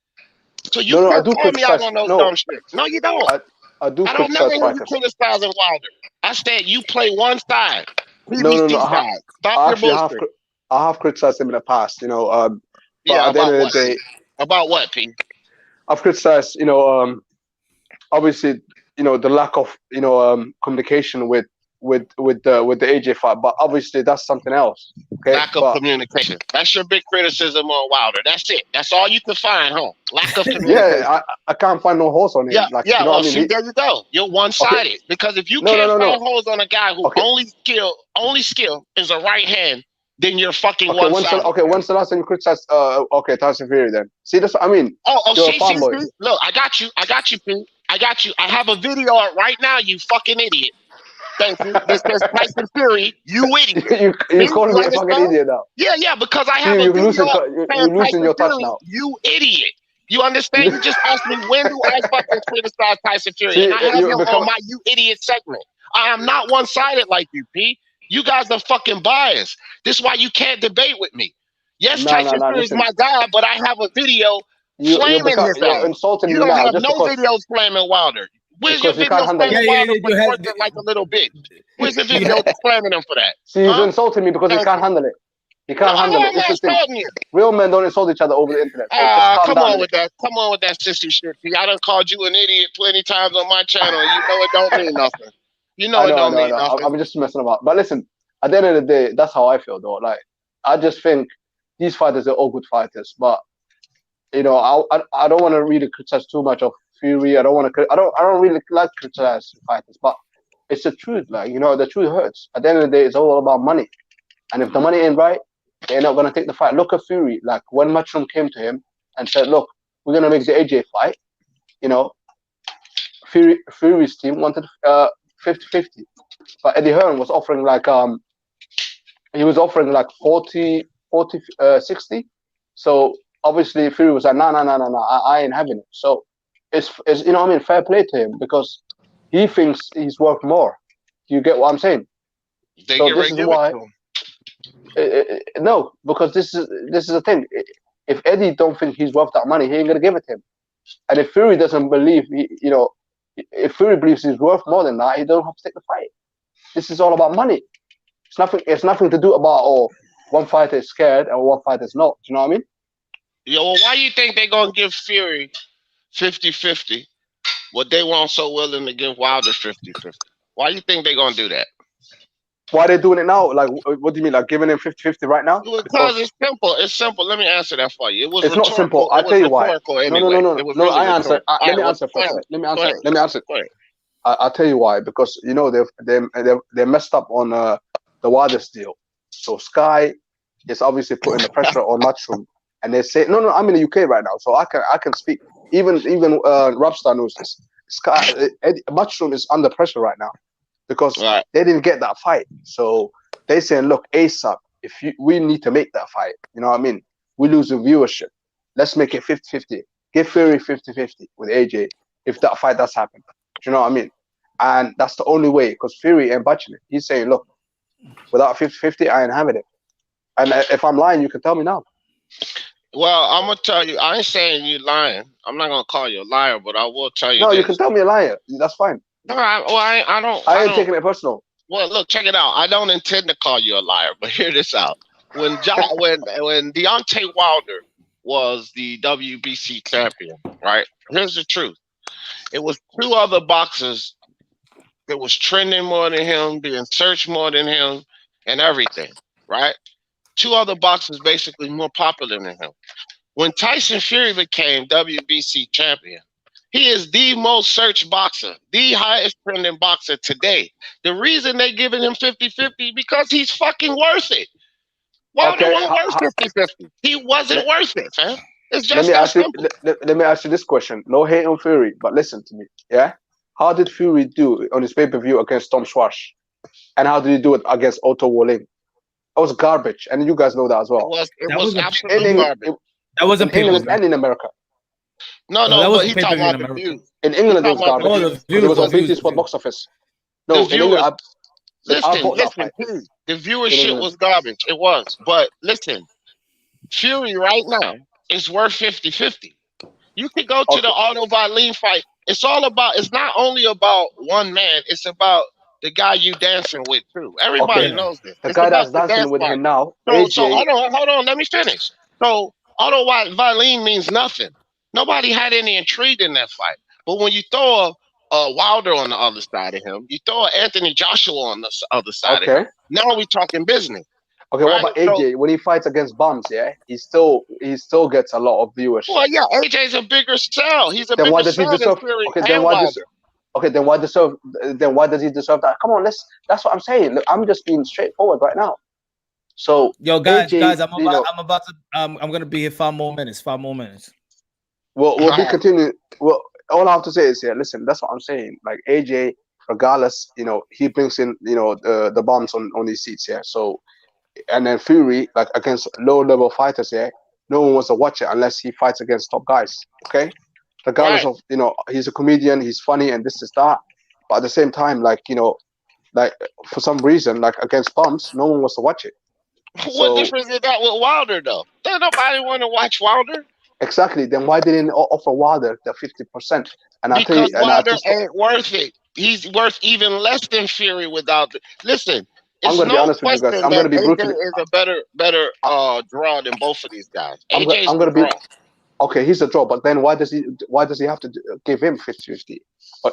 So you can't call me out on those dumb shit. No, you don't. I do. I don't never hear you criticizing Wilder. I said you play one side. No. Side. Stop your bullshit. I have criticized him in the past, you know. But at the end of the day, about what, Pete? I've criticized, you know, obviously, you know, the lack of, you know, communication with the AJ fight, but obviously that's something else. Okay? Lack of communication. That's your big criticism on Wilder. That's it. That's all you can find, huh? Lack of communication. Yeah, I can't find no holes on him. You know see, there you go. You're one-sided because if you can't find holes on a guy who only skill is a right hand, then you're fucking one-sided. When's the last time you criticized Tyson Fury then? See, that's what I mean. See, look, I got you, Pete. I got you. I have a video right now, you fucking idiot. Thank you. This says Tyson Fury, you idiot. you calling me a fucking idiot now. Yeah, because I have a video you're losing your touch now. You idiot. You understand? You just asked me when do I fucking criticize Tyson Fury, and I have him on my you idiot segment. I am not one-sided like you, P. You guys are fucking biased. This is why you can't debate with me. Yes, Tyson Fury is my guy, but I have a video flaming his ass. You don't have no videos flaming Wilder. Where's your video flaming Wilder for like a little bit? Where's the video flaming him for that? See, he's insulting me because he can't handle it. He can't handle it. Real men don't insult each other over the internet. Come on with that. Come on with that sissy shit, P. I done called you an idiot plenty times on my channel. You know it don't mean nothing. You know it don't mean nothing. I'm just messing about. But listen, at the end of the day, that's how I feel though. Like, I just think these fighters are all good fighters. But, you know, I don't want to really criticize too much of Fury. I don't really like criticize fighters. But it's the truth. Like, you know, the truth hurts. At the end of the day, it's all about money. And if the money ain't right, they're not going to take the fight. Look at Fury. Like, when Matchroom came to him and said, look, we're going to make the AJ fight, you know, Fury's team wanted 50-50. But Eddie Hearn was offering like, he was offering like 40, 60. So obviously Fury was like, no, I ain't having it. So it's you know what I mean, fair play to him because he thinks he's worth more. You get what I'm saying? So this is why. No, because this is the thing. If Eddie don't think he's worth that money, he ain't gonna give it to him. And if Fury doesn't believe, you know, if Fury believes he's worth more than that, he don't have to take the fight. This is all about money. It's nothing to do about one fighter is scared and one fighter is not. Do you know what I mean? Yeah. Well, why do you think they're gonna give Fury 50-50? What they weren't so willing to give Wilder 50-50? Why do you think they're gonna do that? Why are they doing it now? Like, what do you mean? Like giving him 50-50 right now? Because it's simple. It's simple. Let me answer that for you. It was it's not simple. rhetorical. I'll tell you why. Anyway. No. It was No, really I answer. rhetorical. Let me answer first. Let me answer. Let me answer. Go ahead. I'll tell you why. Because you know they messed up on the Wilder's deal. So Sky is obviously putting the pressure on Matchroom, and they say no. I'm in the UK right now, so I can speak. Even Robstar knows this. Sky Matchroom is under pressure right now because they didn't get that fight. So they saying, look, ASAP, we need to make that fight. You know what I mean? We lose the viewership. Let's make it 50-50. Give Fury 50-50 with AJ if that fight does happen. Do you know what I mean? And that's the only way, because Fury ain't budging it. He's saying, look, without 50-50, I ain't having it. And if I'm lying, you can tell me now. Well, I'm gonna tell you. I ain't saying you lying. I'm not gonna call you a liar, but I will tell you. No, you can tell me a liar. That's fine. No, I don't. I ain't taking it personal. Well, look, check it out. I don't intend to call you a liar, but hear this out. When Deontay Wilder was the WBC champion, right? Here's the truth. It was two other boxers that was trending more than him, being searched more than him, and everything, right? Two other boxers basically more popular than him. When Tyson Fury became WBC champion, he is the most searched boxer, the highest trending boxer today. The reason they giving him 50-50 because he's fucking worth it. Wilder wasn't worth 50-50. He wasn't worth it, man. It's just that simple. Let me ask you this question. No hate on Fury, but listen to me. Yeah? How did Fury do on his pay-per-view against Tom Schwarz? And how did he do it against Otto Wallin? That was garbage, and you guys know that as well. It was absolutely garbage. That wasn't in England and in America. No, but he talking about the views. In England, it was garbage. It was on BT Sport box office. No, in England, listen. The viewership was garbage. It was. But listen, Fury right now is worth 50-50. You could go to the Otto Wallin fight. It's not only about one man. It's about the guy you dancing with too. Everybody knows this. The guy that's dancing with him now. So hold on. Let me finish. So Otto Wallin means nothing. Nobody had any intrigue in that fight. But when you throw a Wilder on the other side of him, you throw Anthony Joshua on the other side of him. Now we're talking business. Okay, right? What about AJ? When he fights against bums, yeah, he still gets a lot of viewership. Well, yeah, AJ's a bigger sell. He's a then bigger why does he deserve? Then why does he deserve that? Come on, that's what I'm saying. Look, I'm just being straightforward right now. So yo, guys, I'm gonna be here 5 more minutes. We'll be continuing. Well, all I have to say is, listen, that's what I'm saying. Like AJ, regardless, he brings in, the bombs on these seats, So, and then Fury, like against low level fighters, no one wants to watch it unless he fights against top guys. Okay, regardless of he's a comedian, he's funny, and this is that. But at the same time, like for some reason, like against bumps, no one wants to watch it. What difference is that with Wilder though? Does nobody want to watch Wilder? Exactly. Then why didn't offer Wilder the 50%? And I tell you, Wilder ain't worth it. He's worth even less than Fury without. Listen, I'm going to be honest with you guys. I'm going to be brutal. Is a better draw than both of these guys. I'm going to be. Okay, he's a draw, but then why does he have to give him 50-50?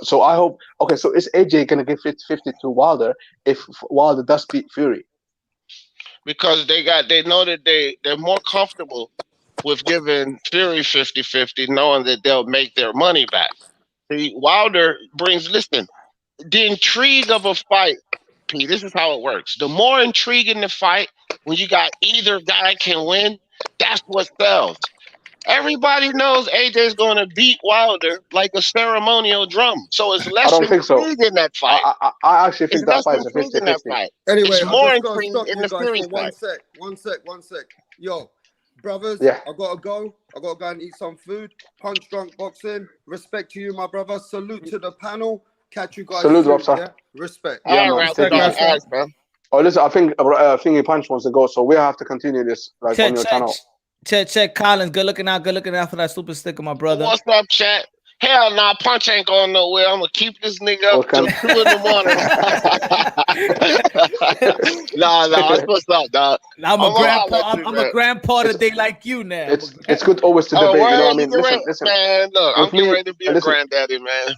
So I hope. Okay, so is AJ going to give 50-50 to Wilder if Wilder does beat Fury? Because they know that they're more comfortable with giving Fury 50-50, knowing that they'll make their money back. See, Wilder brings, listen, the intrigue of a fight, P, this is how it works. The more intrigue in the fight, when you got either guy can win, that's what sells. Everybody knows AJ's going to beat Wilder like a ceremonial drum. So it's less intrigue in that fight. I actually think that fight is a 50-50. Anyway, it's more intrigue in the Fury fight. One sec. Yo, brothers, I gotta go and eat some food. Punch Drunk Boxing. Respect to you, my brother. Salute to the panel. Catch you guys. Salute, soon, Robster. yeah? Respect. All right, man. Oh, listen, I think Thingy Punch wants to go, so we have to continue this on your channel. Check Collins. Good looking out for that super sticker, my brother. What's up, chat? Hell nah, Punch ain't going nowhere. I'm gonna keep this nigga up till 2 in the morning. Nah, that's what's up, dog. I'm a grandpa today like you now. It's good always to debate, you know what I mean? Listen. Man, look, I'm getting ready to be a granddaddy, man.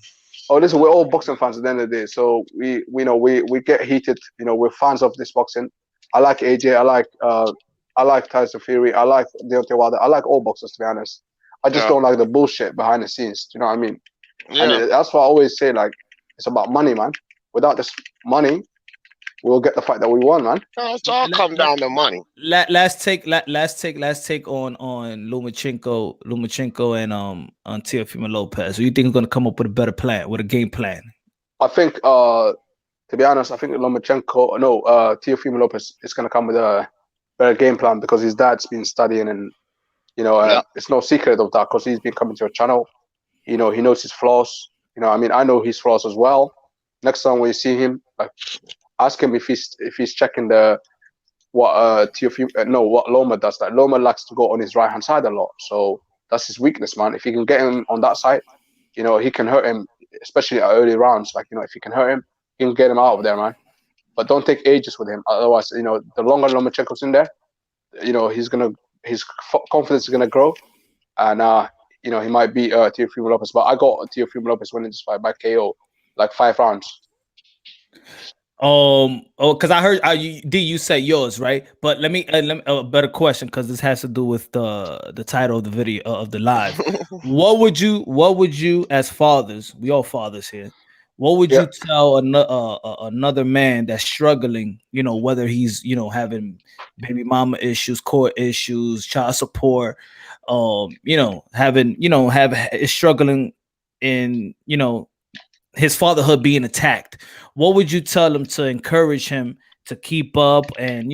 Oh, listen, we're all boxing fans at the end of the day, so we get heated. We're fans of this boxing. I like AJ. I like Tyson Fury. I like Deontay Wilder. I like all boxers, to be honest. I just Yeah. don't like the bullshit behind the scenes. Do you know what I mean? Yeah. And that's why I always say, like, it's about money, man. Without this money, we'll get the fight that we want, man. No, it's all come down to money. Last take on Lomachenko and on Teofimo Lopez. Who you think is going to come up with a better plan, with a game plan? I think, to be honest, I think Teofimo Lopez is going to come with a better game plan because his dad's been studying, and it's no secret of that because he's been coming to your channel. He knows his flaws. I know his flaws as well. Next time when you see him, like, ask him if he's checking what Loma does. That Loma likes to go on his right hand side a lot, so that's his weakness, man. If you can get him on that side, he can hurt him, especially at early rounds. Like, if you can hurt him, you can get him out of there, man. But don't take ages with him. Otherwise, the longer Lomachenko's in there, his confidence is gonna grow, and he might beat Teofimo Lopez. But I got Teofimo Lopez winning this fight by KO, like 5 rounds. Because I heard you say yours, right? But let me a better question, because this has to do with the title of the video of the live. What would you as fathers, we all fathers here, what would you tell another man that's struggling, whether he's having baby mama issues, court issues, child support, is struggling in his fatherhood being attacked? What would you tell him to encourage him to keep up and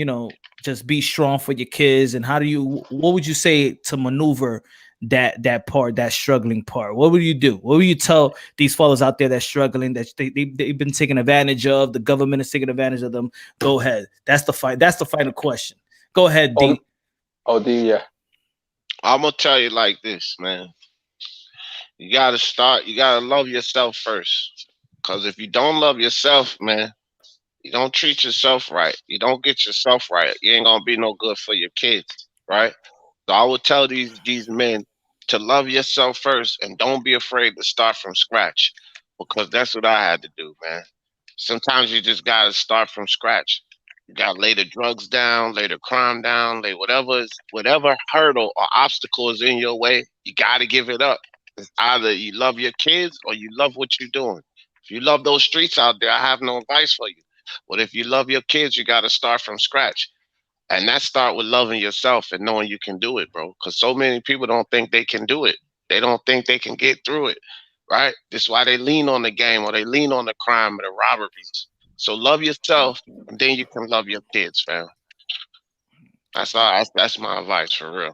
just be strong for your kids? And what would you say to maneuver that part, that struggling part? What would you do? What would you tell these fathers out there that's struggling, that they've been taken advantage of, the government is taking advantage of them? Go ahead. That's the final question. Go ahead, D. D, yeah. I'm gonna tell you like this, man. You gotta love yourself first. Because if you don't love yourself, man, you don't treat yourself right, you don't get yourself right, you ain't gonna be no good for your kids, right? So I would tell these men to love yourself first and don't be afraid to start from scratch, because that's what I had to do, man. Sometimes you just gotta start from scratch. You gotta lay the drugs down, lay the crime down, lay whatever hurdle or obstacle is in your way, you gotta give it up. It's either you love your kids or you love what you're doing. If you love those streets out there, I have no advice for you. But if you love your kids, you got to start from scratch. And that start with loving yourself and knowing you can do it, bro. Because so many people don't think they can do it. They don't think they can get through it, right? That's why they lean on the game or they lean on the crime or the robberies. So love yourself, and then you can love your kids, fam. That's all. That's my advice, for real.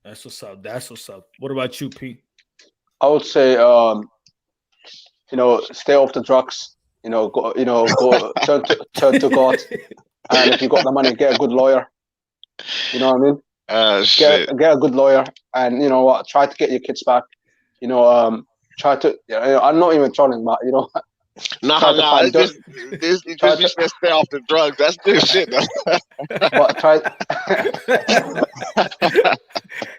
That's what's up. What about you, P? I would say, stay off the drugs. Go turn to God, and if you got the money, get a good lawyer. You know what I mean? Get a good lawyer, and try to get your kids back. Try to. I'm not even trolling, but This you said stay off the drugs. That's good shit, though. But try.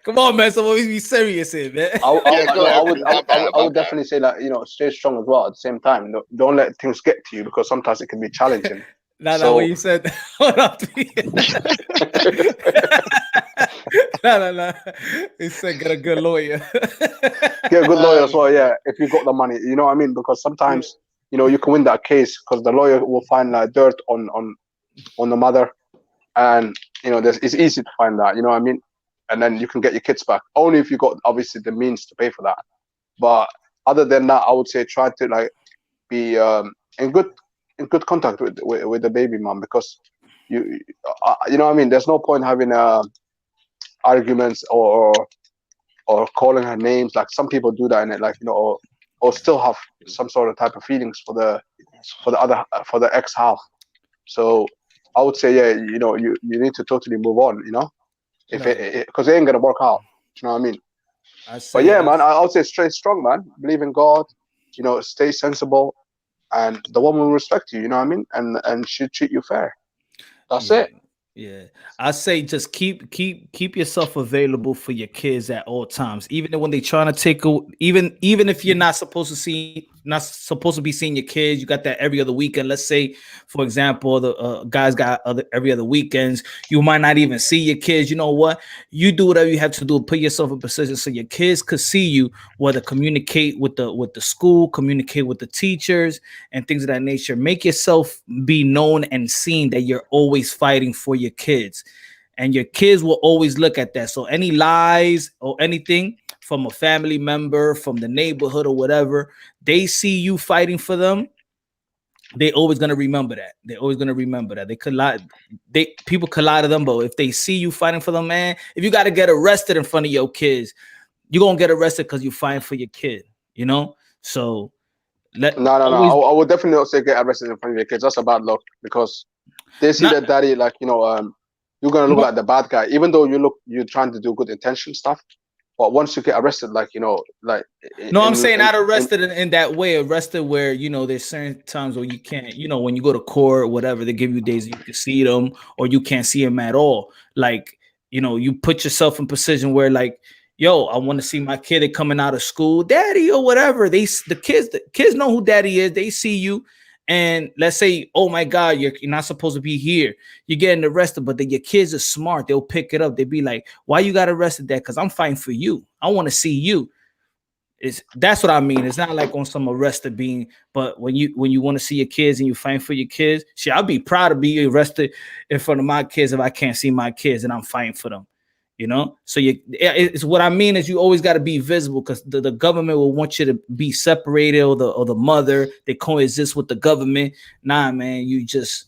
Come on, man. So we be serious here, man. I would definitely say that stay strong as well. At the same time, don't let things get to you, because sometimes it can be challenging. No, what you said. Hold up. No. He said get a good lawyer. Get a good lawyer as well. Yeah, if you got the money, you know what I mean. Because sometimes you can win that case because the lawyer will find dirt on the mother, and it's easy to find that. You know what I mean. And then you can get your kids back only if you got obviously the means to pay for that. But other than that, I would say try to be in good contact with the baby mom, because you know what I mean. There's no point having arguments or calling her names, like some people do that in it, or still have some sort of type of feelings for the ex half. So I would say you need to totally move on, because it ain't gonna work out. You know what I mean? But yeah, man, I would say stay strong, man. Believe in God. Stay sensible, and the woman will respect you. You know what I mean? And she'll treat you fair. That's it. Yeah, I say just keep yourself available for your kids at all times, even when they're trying to even if you're not supposed to see not supposed to be seeing your kids. You got that every other weekend. Let's say, for example, the guys got every other weekends. You might not even see your kids. You know what? You do whatever you have to do. Put yourself in position so your kids could see you. Whether communicate with the school, communicate with the teachers, and things of that nature. Make yourself be known and seen that you're always fighting for your kids, and your kids will always look at that. So any lies or anything from a family member, from the neighborhood or whatever, they see you fighting for them, they always gonna remember that. They're always gonna remember that. They could lie, people could lie to them, but if they see you fighting for them, man, if you got to get arrested in front of your kids, you're gonna get arrested because you're fighting for your kid, you know. So no. I would definitely not say get arrested in front of your kids. That's a bad luck, because they see that daddy, like, you know, you're gonna look like the bad guy, even though you're trying to do good intention stuff. But once you get arrested, like, you know, like I'm saying not arrested in that way. Arrested where, you know, there's certain times where you can't, you know, when you go to court or whatever, they give you days you can see them or you can't see them at all. Like, you know, you put yourself in position where, like, yo, I want to see my kid coming out of school, daddy or whatever. The kids know who daddy is. They see you. And let's say, oh my God, you're not supposed to be here. You're getting arrested, but then your kids are smart. They'll pick it up. They'll be like, why you got arrested, Dad? Because I'm fighting for you. I want to see you. That's what I mean. It's not like on some arrested being, but when you want to see your kids and you fighting for your kids, shit, I'll be proud to be arrested in front of my kids if I can't see my kids and I'm fighting for them. You know, so it's what I mean is you always got to be visible, because the government will want you to be separated, or the mother, they coexist with the government. Nah, man, you just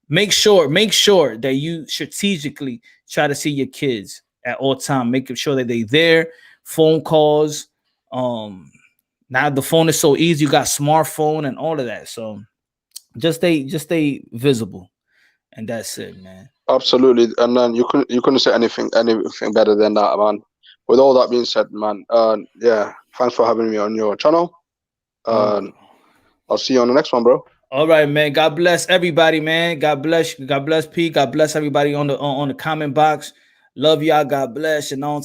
make sure that you strategically try to see your kids at all time, making sure that they there. Phone calls. Now the phone is so easy. You got smartphone and all of that. So just stay visible, and that's it, man. Absolutely, and then you couldn't say anything better than that, man. With all that being said, man, yeah, thanks for having me on your channel. I'll see you on the next one, bro. All right, man. God bless everybody, man. God bless P. God bless everybody on the comment box. Love y'all. God bless. And on